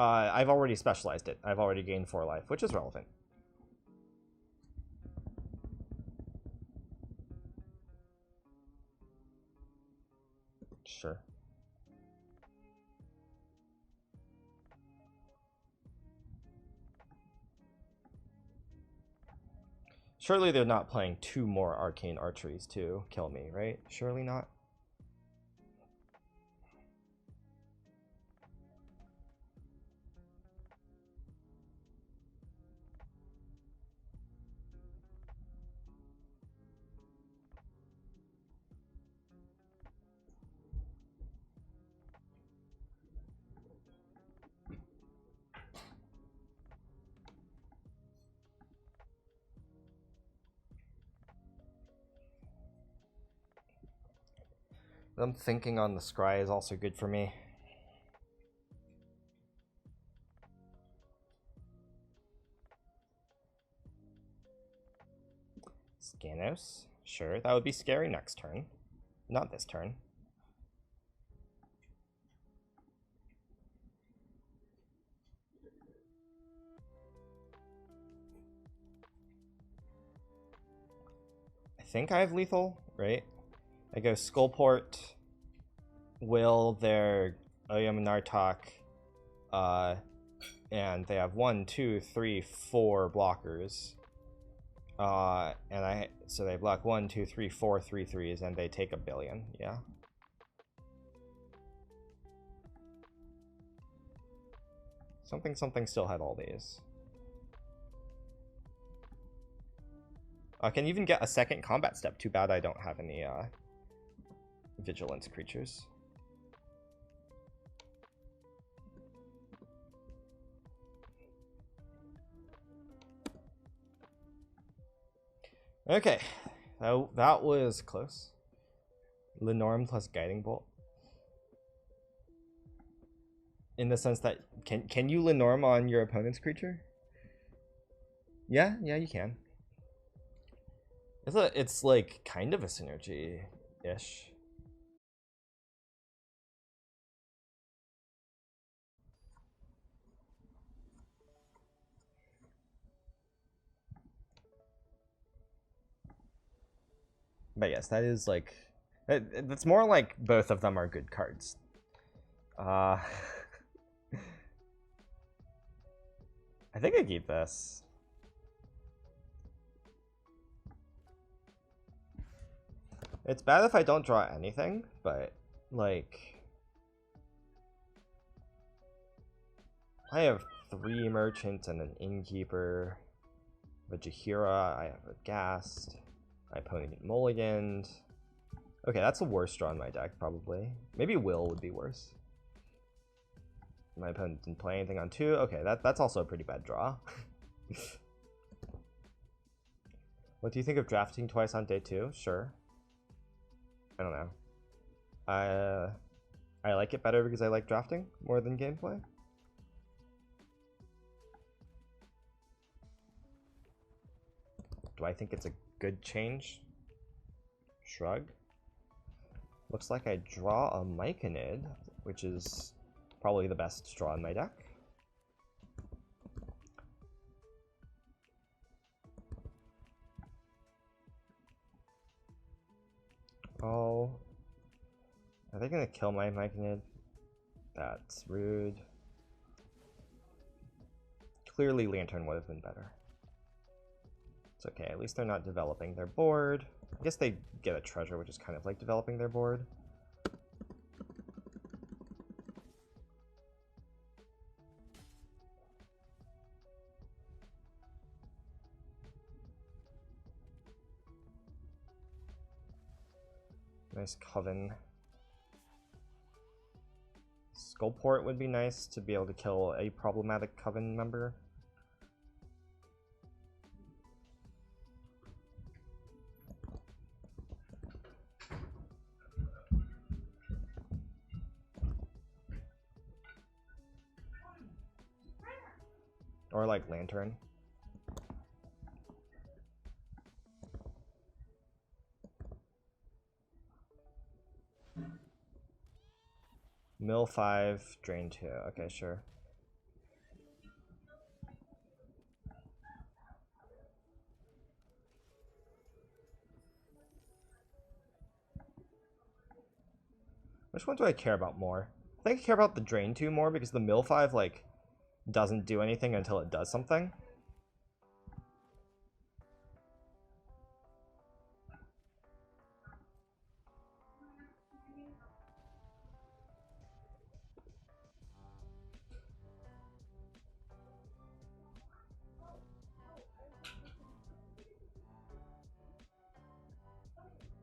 I've already specialized it. I've already gained 4 life, which is relevant. Sure. Surely they're not playing 2 more arcane archeries to kill me, right? Surely not. Them thinking on the scry is also good for me. Scanos? Sure, that would be scary next turn. Not this turn. I think I have lethal, right? I go Skullport, Will, their Oyam Nartok, and they have 1, 2, 3, 4 blockers. So they block 1, 2, 3, 4 3/3s, and they take 1 billion. Yeah. Something still had all these. I can even get a second combat step. Too bad I don't have any vigilance creatures. Okay, that was close. Lenorm plus Guiding Bolt. In the sense that, can you Lenorm on your opponent's creature? Yeah, you can. It's like kind of a synergy-ish. But yes, that is like, that's more like both of them are good cards. I think I keep this. It's bad if I don't draw anything, but like, I have 3 merchants and an innkeeper, a Jahira, I have a Ghast, my opponent get mulliganed. Okay, that's the worst draw in my deck, probably. Maybe Will would be worse. My opponent didn't play anything on 2. Okay, that's also a pretty bad draw. What do you think of drafting twice on day 2? Sure. I don't know. I like it better because I like drafting more than gameplay. Do I think it's a good change? Shrug. Looks like I draw a Myconid, which is probably the best draw in my deck. Oh, are they gonna kill my Myconid? That's rude. Clearly Lantern would have been better. It's okay, at least they're not developing their board. I guess they get a treasure, which is kind of like developing their board. Nice Coven. Skullport would be nice to be able to kill a problematic Coven member. Or like Lantern. Mill 5, drain 2. Okay, sure. Which one do I care about more? I think I care about the Drain 2 more because the Mill 5, like, doesn't do anything until it does something.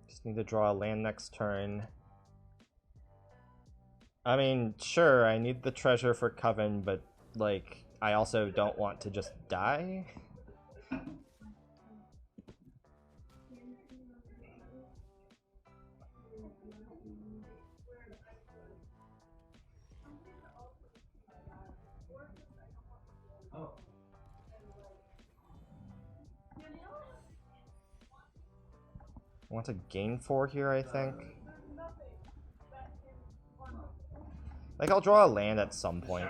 Just need to draw a land next turn. I mean, sure, I need the treasure for Coven, but, like, I also don't want to just die. I want to gain 4 here, I think. Like, I'll draw a land at some point.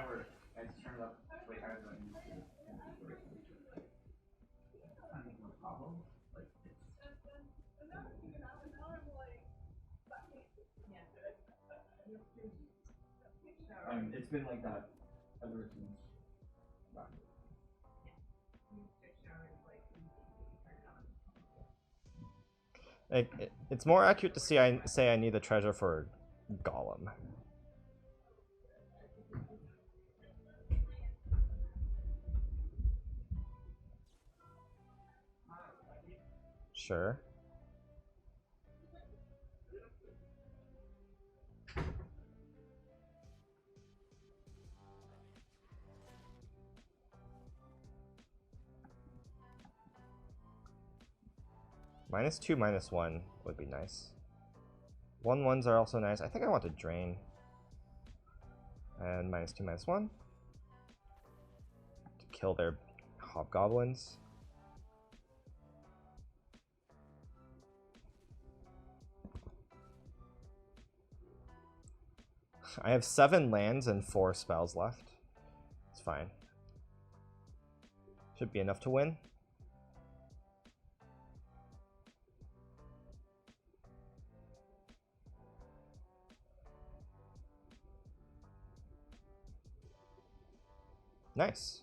It's been like that ever since. Like, it's more accurate to say I need the treasure for Golem. Sure. -2, -1 would be nice. 1/1s are also nice. I think I want to drain. And -2, -1. To kill their hobgoblins. I have 7 lands and 4 spells left. It's fine. Should be enough to win. Nice.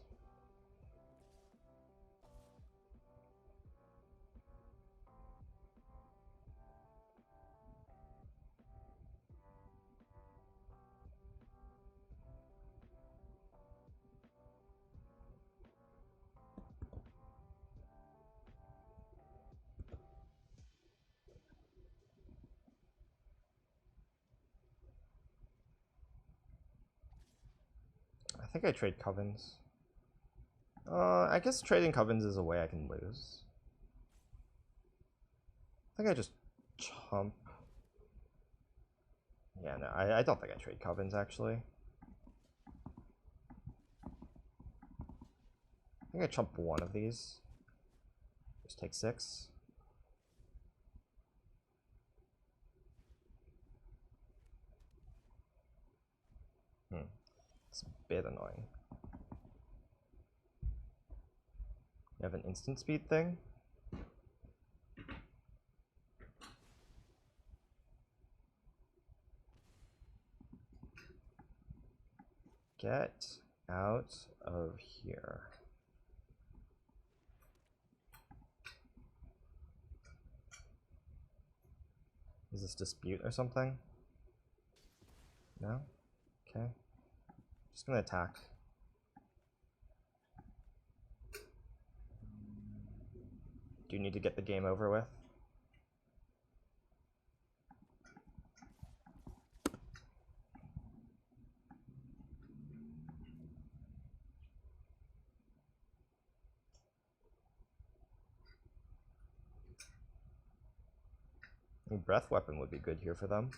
I think I trade Covens. I guess trading Covens is a way I can lose. I think I just chump. Yeah, no, I don't think I trade Covens, actually. I think I chump one of these. Just take 6. It's a bit annoying. You have an instant speed thing? Get out of here. Is this dispute or something? No? Okay. Just gonna attack. Do you need to get the game over with? A breath weapon would be good here for them.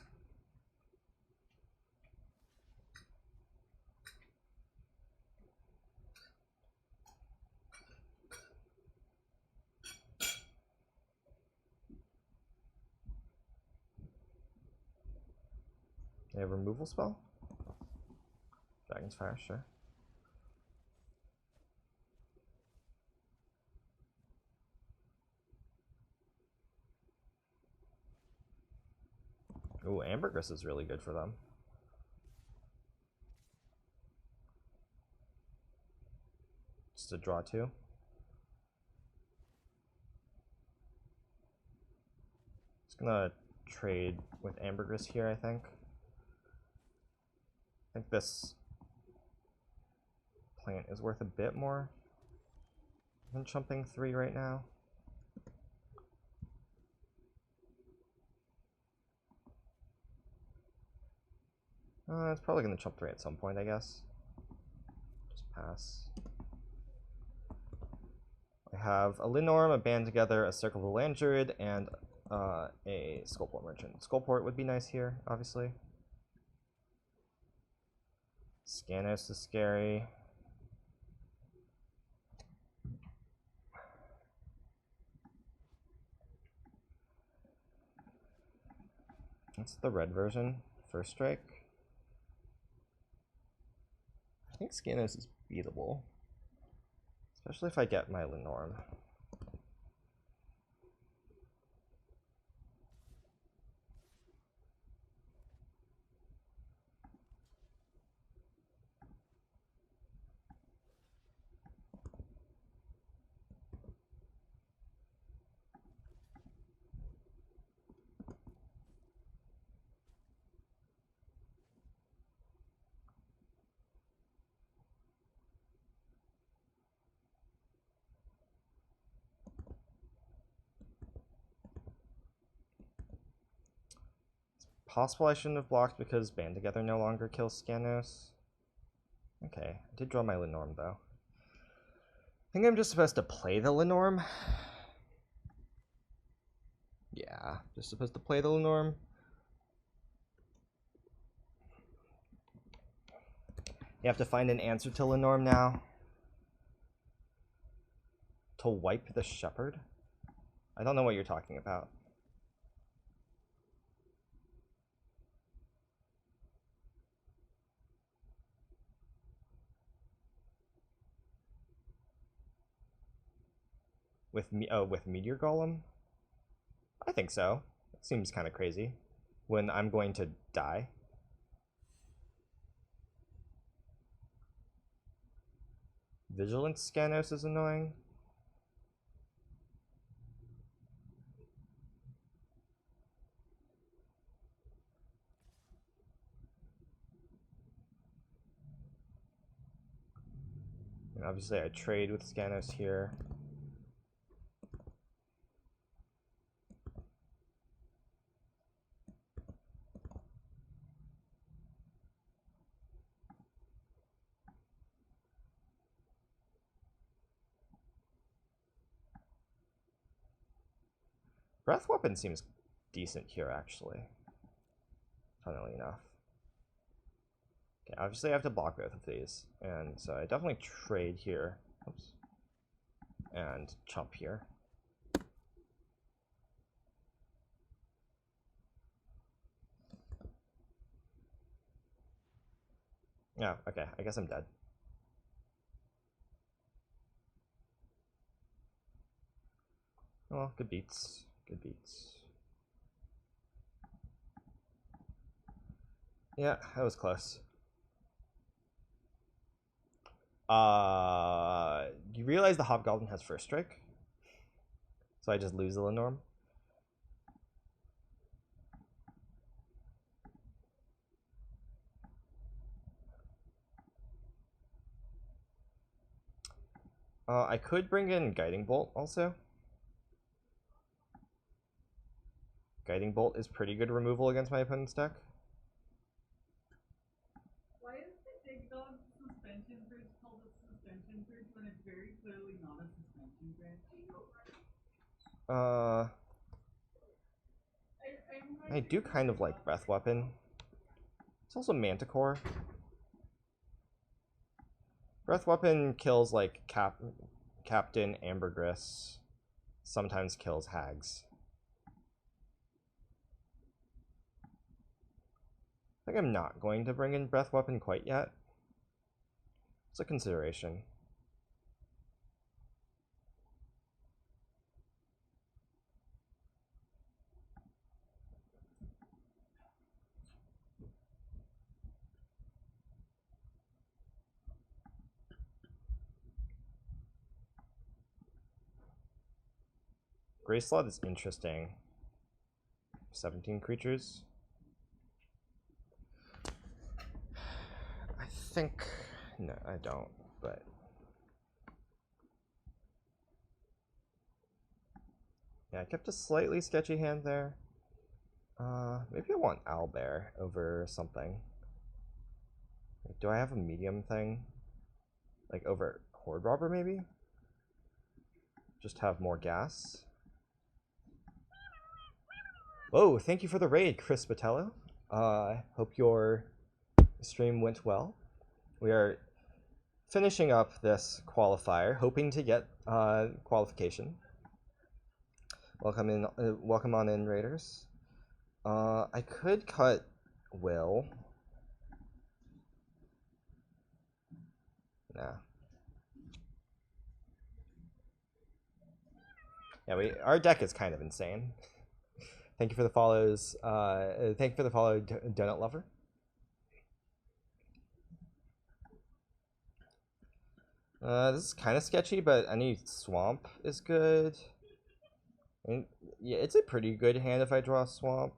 They have a removal spell? Dragon's Fire, sure. Ooh, Ambergris is really good for them. Just a draw 2. Just gonna trade with Ambergris here, I think. I think this plant is worth a bit more than chumping 3 right now. It's probably going to chump 3 at some point, I guess. Just pass. I have a Linnorm, a Band Together, a Circle of the Land Druid, and a Skullport Merchant. Skullport would be nice here, obviously. Scannos is scary. That's the red version. First strike. I think Scannos is beatable. Especially if I get my Linnorm. Possible I shouldn't have blocked because Band Together no longer kills Scannos. Okay, I did draw my Linnorm though. I think I'm just supposed to play the Linnorm. Yeah, just supposed to play the Linnorm. You have to find an answer to Linnorm now. To wipe the Shepherd? I don't know what you're talking about. With Meteor Golem? I think so. It seems kind of crazy. When I'm going to die. Vigilance Scannos is annoying. And obviously I trade with Scannos here. Breath Weapon seems decent here, actually. Funnily enough. Okay, obviously I have to block both of these, and so I definitely trade here. Oops. And chump here. Yeah, okay, I guess I'm dead. Well, good beats. Good beats. Yeah, that was close. You realize the Hobgoblin has first strike? So I just lose the Linnorm? I could bring in Guiding Bolt also. Guiding Bolt is pretty good removal against my opponent's deck. Why is the Big Dog suspension bridge called a suspension bridge when it's very clearly not a suspension bridge? I do kind of like Breath Weapon. It's also Manticore. Breath Weapon kills like Captain Ambergris. Sometimes kills Hags. I think I'm not going to bring in Breath Weapon quite yet. It's a consideration. Gray Slot is interesting. 17 creatures. I think... No, I don't, but... Yeah, I kept a slightly sketchy hand there. Maybe I want Owlbear over something. Do I have a medium thing? Like over Horde Robber, maybe? Just have more gas. Whoa, thank you for the raid, Chris Botello. Hope your stream went well. We are finishing up this qualifier, hoping to get qualification. Welcome on in, raiders. I could cut Will. Nah. Yeah, our deck is kind of insane. Thank you for the follows. Thank you for the follow, Donut Lover. This is kind of sketchy, but any swamp is good. And yeah, it's a pretty good hand if I draw a swamp.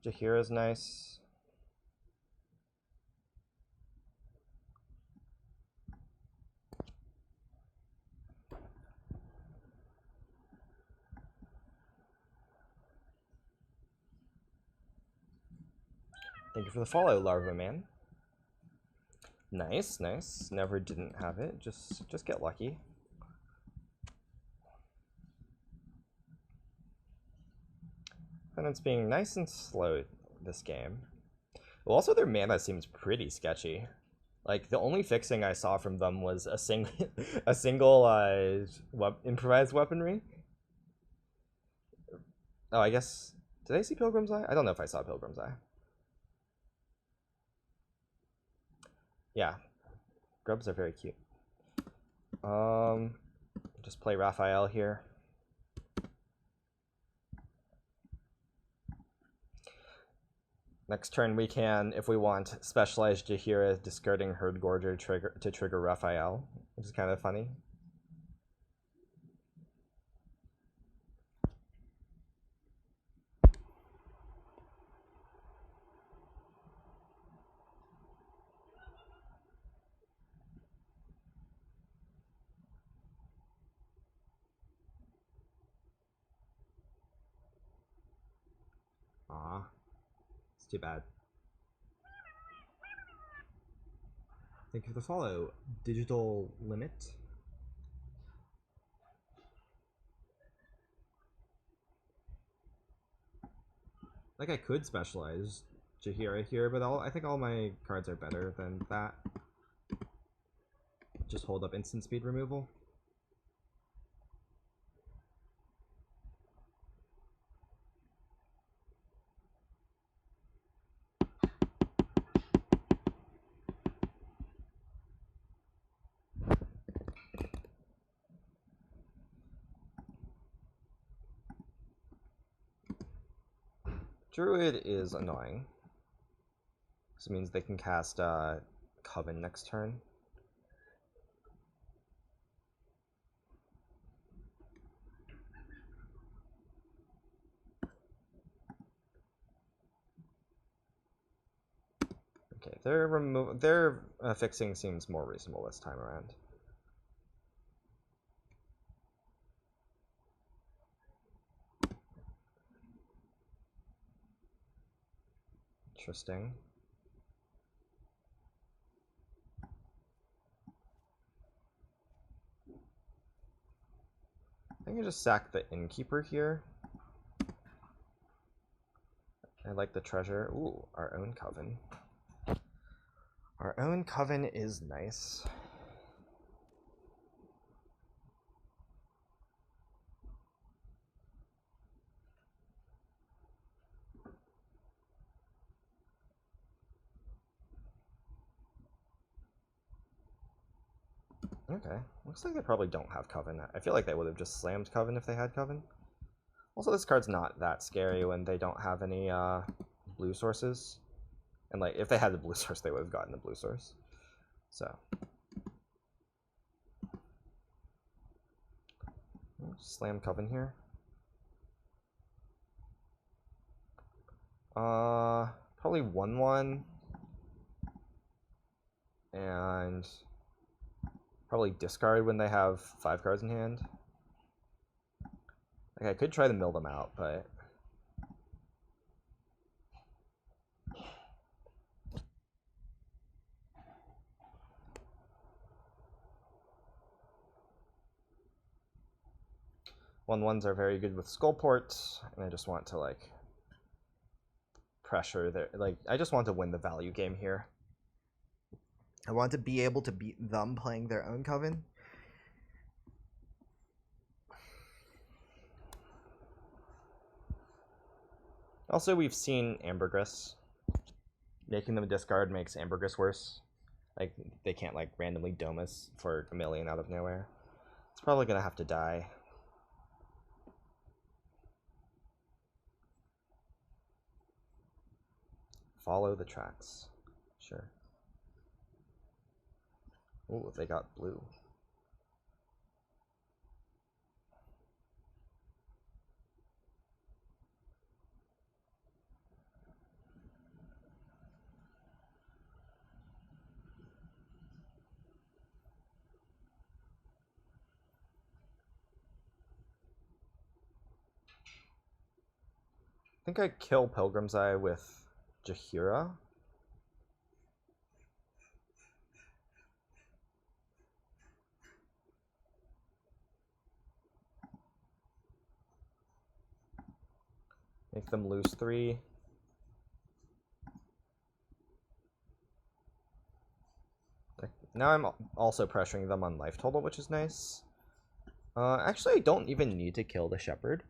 Jaheira is nice. Thank you for the follow, Larva Man. Nice, nice. Never didn't have it. Just get lucky. Opponent's being nice and slow this game. Well, also their mana seems pretty sketchy. Like the only fixing I saw from them was a single improvised weaponry. Oh, I guess did I see Pilgrim's Eye? I don't know if I saw Pilgrim's Eye. Yeah, grubs are very cute. Just play Raphael here. Next turn we can, if we want, specialize Jaheira discarding Herd Gorger to trigger Raphael, which is kind of funny. Aw. It's too bad. Thank you for the follow, Digital Limit. Like I could specialize Jaheira here, but I think all my cards are better than that. Just hold up instant speed removal. Druid is annoying. This means they can cast Coven next turn. Okay, their fixing seems more reasonable this time around. Interesting. I think I just sack the Innkeeper here. I like the treasure. Ooh, our own Coven. Our own Coven is nice. Okay, looks like they probably don't have Coven. I feel like they would have just slammed Coven if they had Coven. Also, this card's not that scary when they don't have any blue sources. And like, if they had the blue source, they would have gotten the blue source. So. Slam Coven here. Probably 1/1. And probably discard when they have 5 cards in hand. Like, I could try to mill them out, but... One-ones are very good with Skullport, and I just want to, like, pressure their... Like, I just want to win the value game here. I want to be able to beat them playing their own Coven. Also, we've seen Ambergris. Making them discard makes Ambergris worse. Like, they can't, like, randomly Domus for a million out of nowhere. It's probably gonna have to die. Follow the tracks. Sure. Ooh, they got blue. I think I kill Pilgrim's Eye with Jaheira. Make them lose 3. Now I'm also pressuring them on life total, which is nice. Actually, I don't even need to kill the Shepherd.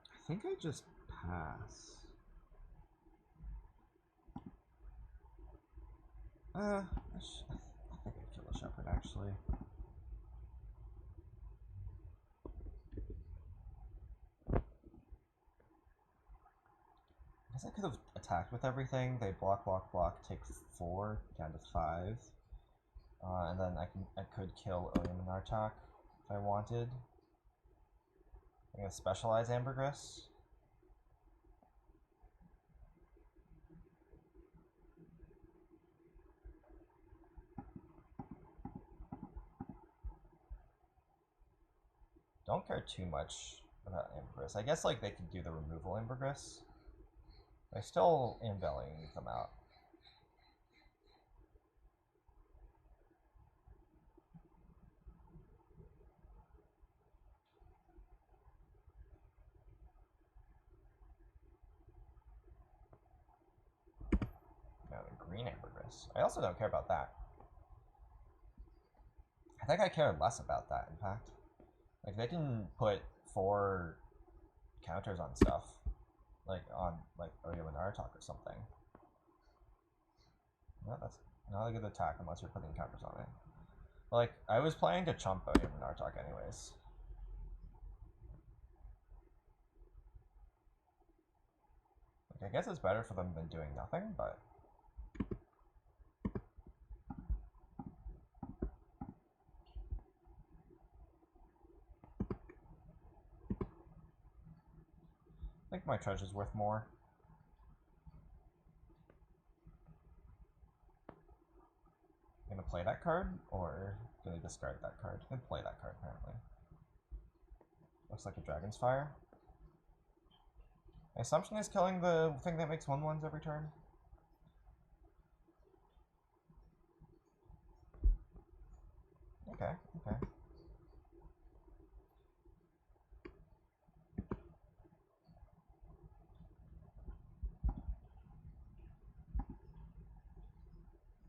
I think I just pass. I think I kill the Shepherd, actually. I guess I could have attacked with everything. They block, block, block, take 4, down to 5. And then I could kill Ilium and Artak if I wanted. I'm gonna specialize Ambergris. Don't care too much about Ambergris. I guess like they could do the removal Ambergris. I still am bellying them out. Now the green Ambergris. I also don't care about that. I think I care less about that, in fact. Like, they can put 4 counters on stuff. Like, on, like, Ilium and Artak or something. No, that's not a good attack unless you're putting counters on it. Like, I was planning to chump Ilium and Artak anyways. Like, I guess it's better for them than doing nothing, but... I think my treasure's worth more. Gonna play that card, or gonna discard that card? Gonna play that card, apparently. Looks like a Dragon's Fire. My assumption is killing the thing that makes 1/1s every turn. Okay, okay.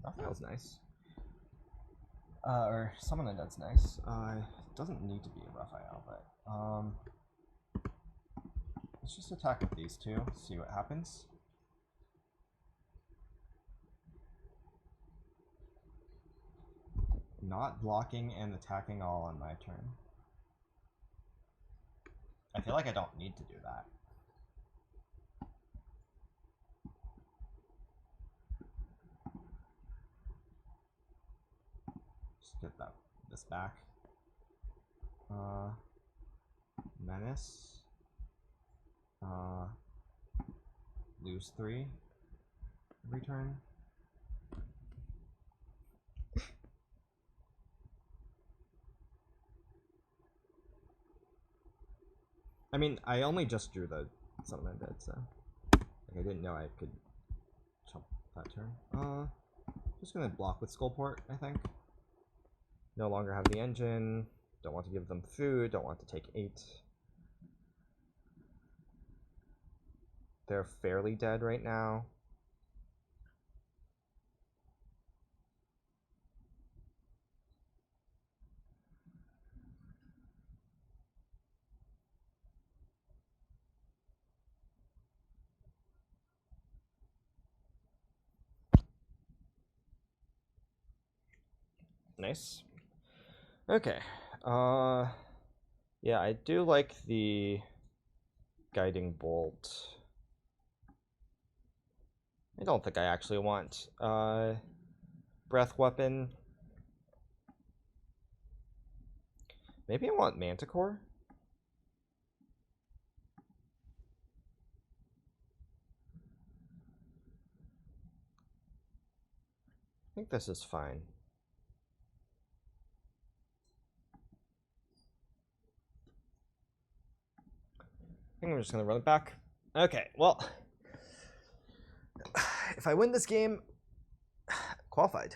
Raphael's nice. Or Summon Undead's nice. Doesn't need to be a Raphael, but let's just attack with these two, see what happens. Not blocking and attacking all on my turn. I feel like I don't need to do that. get this back. Menace. Lose 3 every turn. I mean, I only just drew the Summon Undead, so like, I didn't know I could chump that turn. Just gonna block with Skullport, I think. No longer have the engine. Don't want to give them food. Don't want to take 8. They're fairly dead right now. Nice. Okay. Yeah, I do like the Guiding Bolt. I don't think I actually want Breath Weapon. Maybe I want Manticore? I think this is fine. I think I'm just going to run it back. Okay, well, if I win this game, qualified.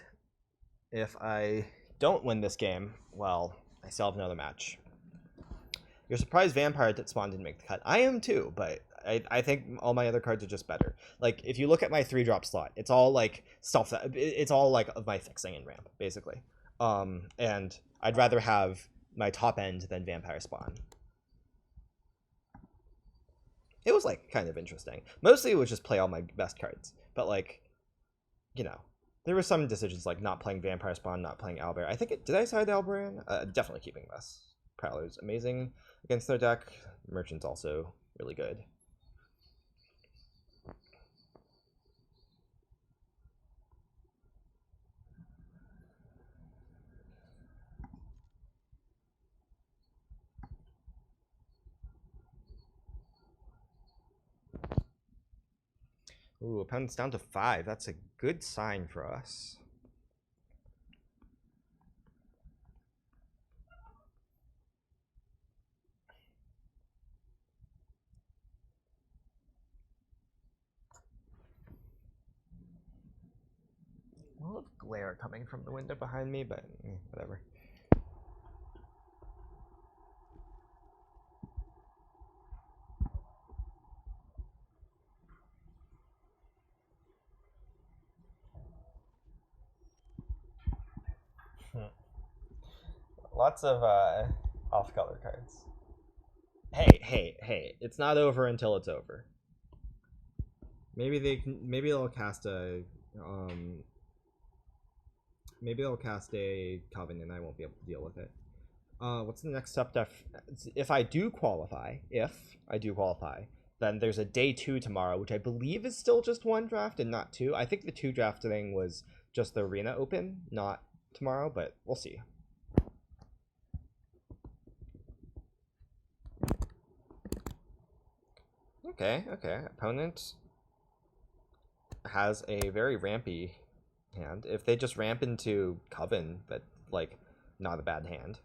If I don't win this game, well, I still have another match. You're surprised Vampire Spawn didn't make the cut. I am too, but I think all my other cards are just better. Like, if you look at my 3-drop slot, it's all like stuff that it's all like of my fixing and ramp, basically. And I'd rather have my top end than Vampire Spawn. It was like kind of interesting. Mostly it was just play all my best cards, but like, you know, there were some decisions like not playing Vampire Spawn, not playing Owlbear. I think did I side Owlbear? Definitely keeping this. Prowler's amazing against their deck. Merchant's also really good. Ooh, opponent's down to 5. That's a good sign for us. A lot of glare coming from the window behind me, but whatever. Lots of off-color cards. Hey! It's not over until it's over. Maybe they'll cast a maybe they'll cast a Coven and I won't be able to deal with it. What's the next step? If I do qualify, then there's a day 2 tomorrow, which I believe is still just 1 draft and not 2. I think the 2 draft thing was just the Arena Open, not tomorrow, but we'll see. Okay. Opponent has a very rampy hand. If they just ramp into Coven, that's like not a bad hand.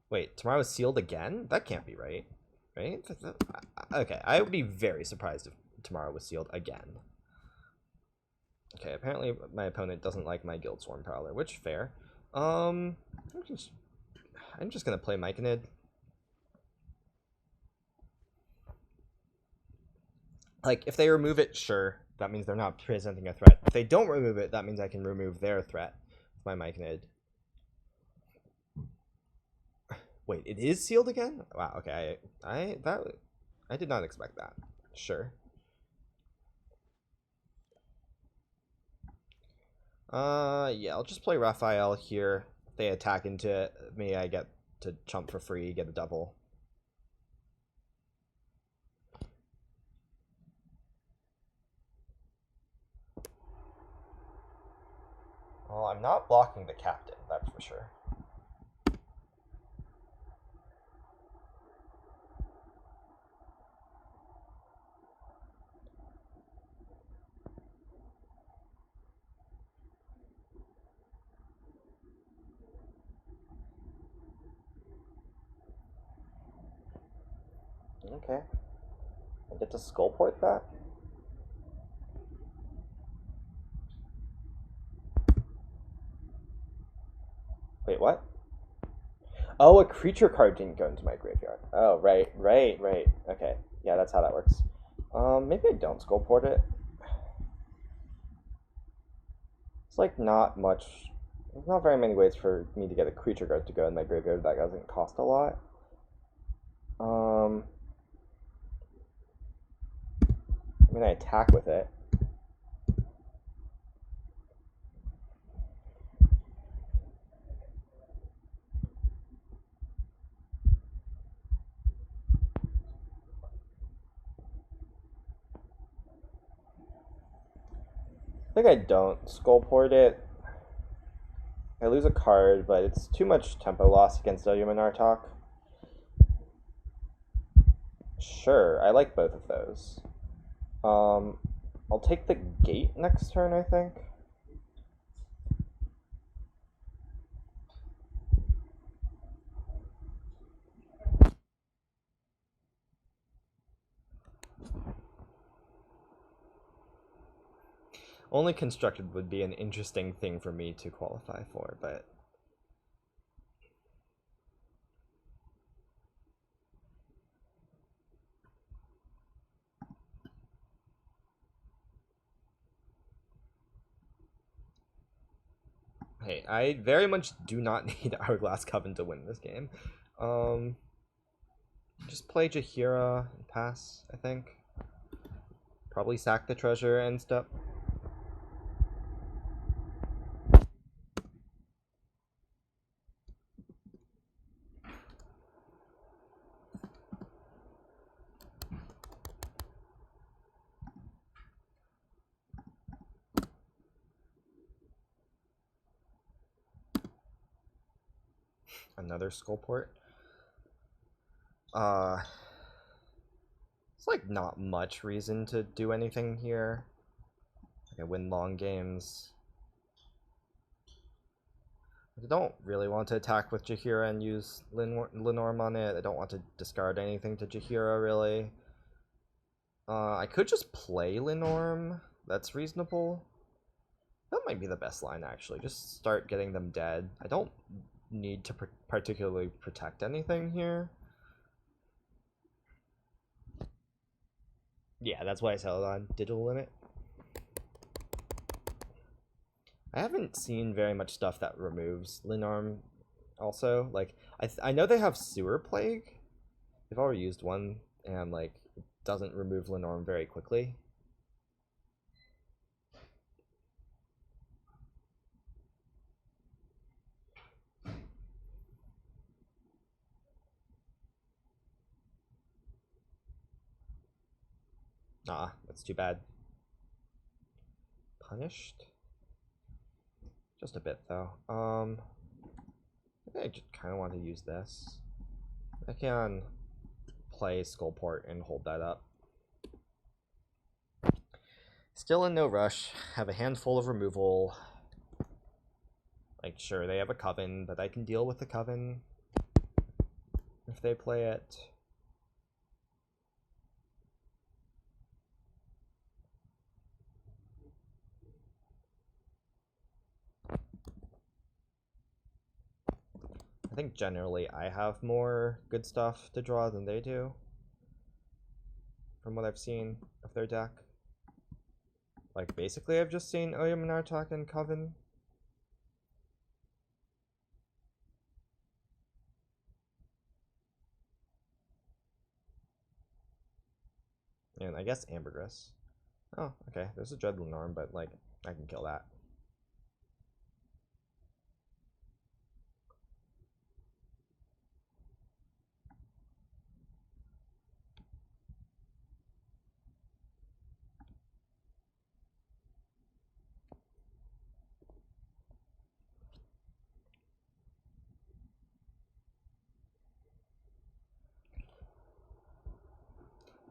Wait, tomorrow's sealed again? That can't be right. Right? Okay, I would be very surprised if tomorrow was sealed again. Okay, apparently my opponent doesn't like my Guildsworn Prowler, which fair. I'm just gonna play Myconid. Like, if they remove it, sure, that means they're not presenting a threat. If they don't remove it, that means I can remove their threat with my Myconid. Wait, it is sealed again? Wow, okay. I did not expect that. Sure. Yeah, I'll just play Raphael here. If they attack into me, I get to chump for free, get a double. not blocking the captain, that's for sure. Okay. I get to skullport that? Wait, what? Oh, a creature card didn't go into my graveyard. Oh, right. Okay. Yeah, that's how that works. Maybe I don't skullport it. It's like not much. There's not very many ways for me to get a creature card to go in my graveyard that doesn't cost a lot. I mean, I attack with it. I think I don't skullport it. I lose a card, but it's too much tempo loss against Illumin Artok. Sure, I like both of those. I'll take the gate next turn, I think. Only constructed would be an interesting thing for me to qualify for, but hey, I very much do not need Hourglass Coven to win this game. Just play Jaheira and pass, I think. Probably sack the treasure and stuff. Another skullport. It's like not much reason to do anything here. I win long games. I don't really want to attack with Jaheira and use Lenorm on it. I don't want to discard anything to Jaheira, really. I could just play Lenorm. That's reasonable. That might be the best line, actually. Just start getting them dead. I don't need to particularly protect anything here. Yeah, that's why I settled on Digital Limit. I haven't seen very much stuff that removes Lenorm also. Like, I know they have Sewer Plague. They've already used one, and, like, it doesn't remove Lenorm very quickly. Ah, that's too bad. Punished? Just a bit, though. I think I just kind of want to use this. I can play Skullport and hold that up. Still in no rush. Have a handful of removal. Like, sure, they have a Coven, but I can deal with the Coven if they play it. I think generally I have more good stuff to draw than they do, from what I've seen of their deck. Like, basically I've just seen Illumin Artok and Coven. And I guess Ambergris. Oh, okay, there's a Dread Lenorm, but, like, I can kill that.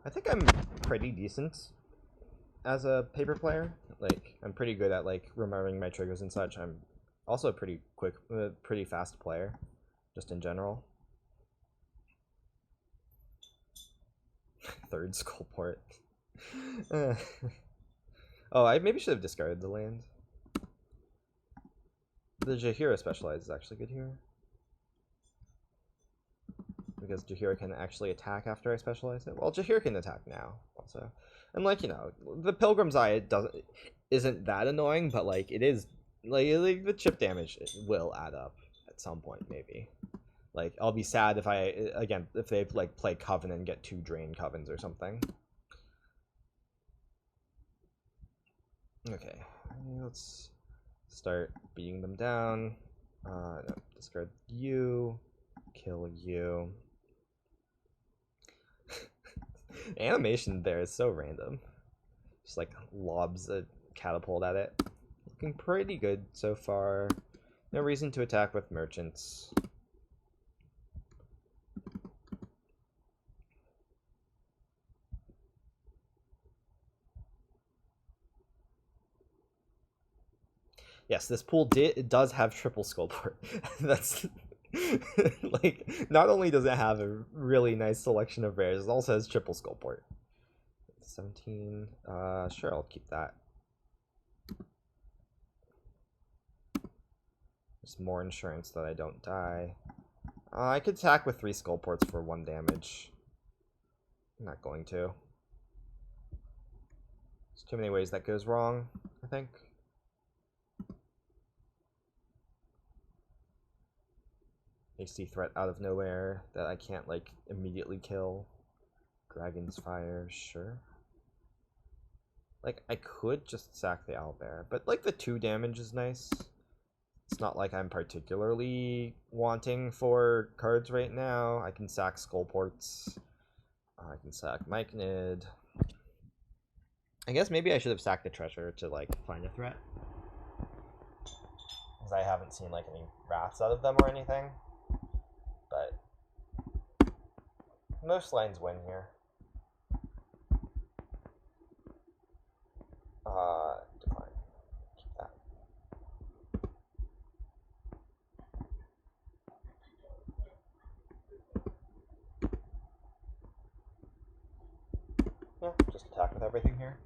I think I'm pretty decent as a paper player. Like, I'm pretty good at like remembering my triggers and such. I'm also a pretty quick, pretty fast player, just in general. Third skull port. Oh, I maybe should have discarded the land. The Jaheira specialized is actually good here. Because Jaheira can actually attack after I specialize it. Well, Jaheira can attack now, also. And, like, you know, the Pilgrim's Eye isn't that annoying, but, like, it is... Like, the chip damage will add up at some point, maybe. Like, I'll be sad if if they, like, play Coven and get 2 Drain Covens or something. Okay, let's start beating them down. No, discard you, kill you. Animation there is so random. Just like lobs a catapult at it. Looking pretty good so far. No reason to attack with merchants. Yes, this pool does have triple Skullport. That's like, not only does it have a really nice selection of rares, it also has triple Skullport. 17. Sure, I'll keep that. Just more insurance that I don't die. I could attack with 3 Skullports for 1 damage. I'm not going to. There's too many ways that goes wrong, I think. AC threat out of nowhere that I can't, like, immediately kill. Dragon's Fire, sure. Like, I could just sack the Owlbear, but, like, the 2 damage is nice. It's not like I'm particularly wanting for cards right now. I can sack Skullports. I can sack Myconid. I guess maybe I should have sacked the Treasure to, like, find a threat. Because I haven't seen, like, any Wraths out of them or anything. But most lines win here. Decline. Keep that. Yeah, just attack with everything here.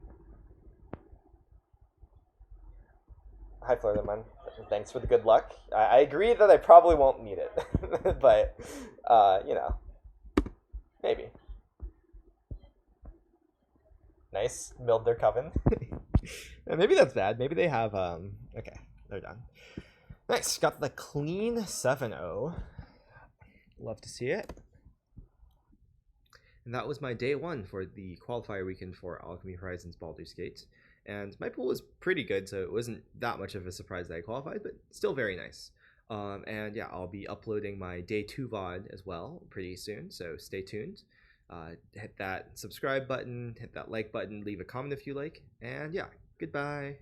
Hi, Flirterman. Thanks for the good luck. I agree that I probably won't need it, but, you know, maybe. Nice, milled their Coven. Maybe that's bad. Maybe they have, okay, they're done. Nice, got the clean 7-0. Love to see it. And that was my day 1 for the qualifier weekend for Alchemy Horizons Baldur's Gate. And my pool was pretty good, so it wasn't that much of a surprise that I qualified, but still very nice. And yeah, I'll be uploading my day 2 VOD as well pretty soon, so stay tuned. Hit that subscribe button, hit that like button, leave a comment if you like, and yeah, goodbye.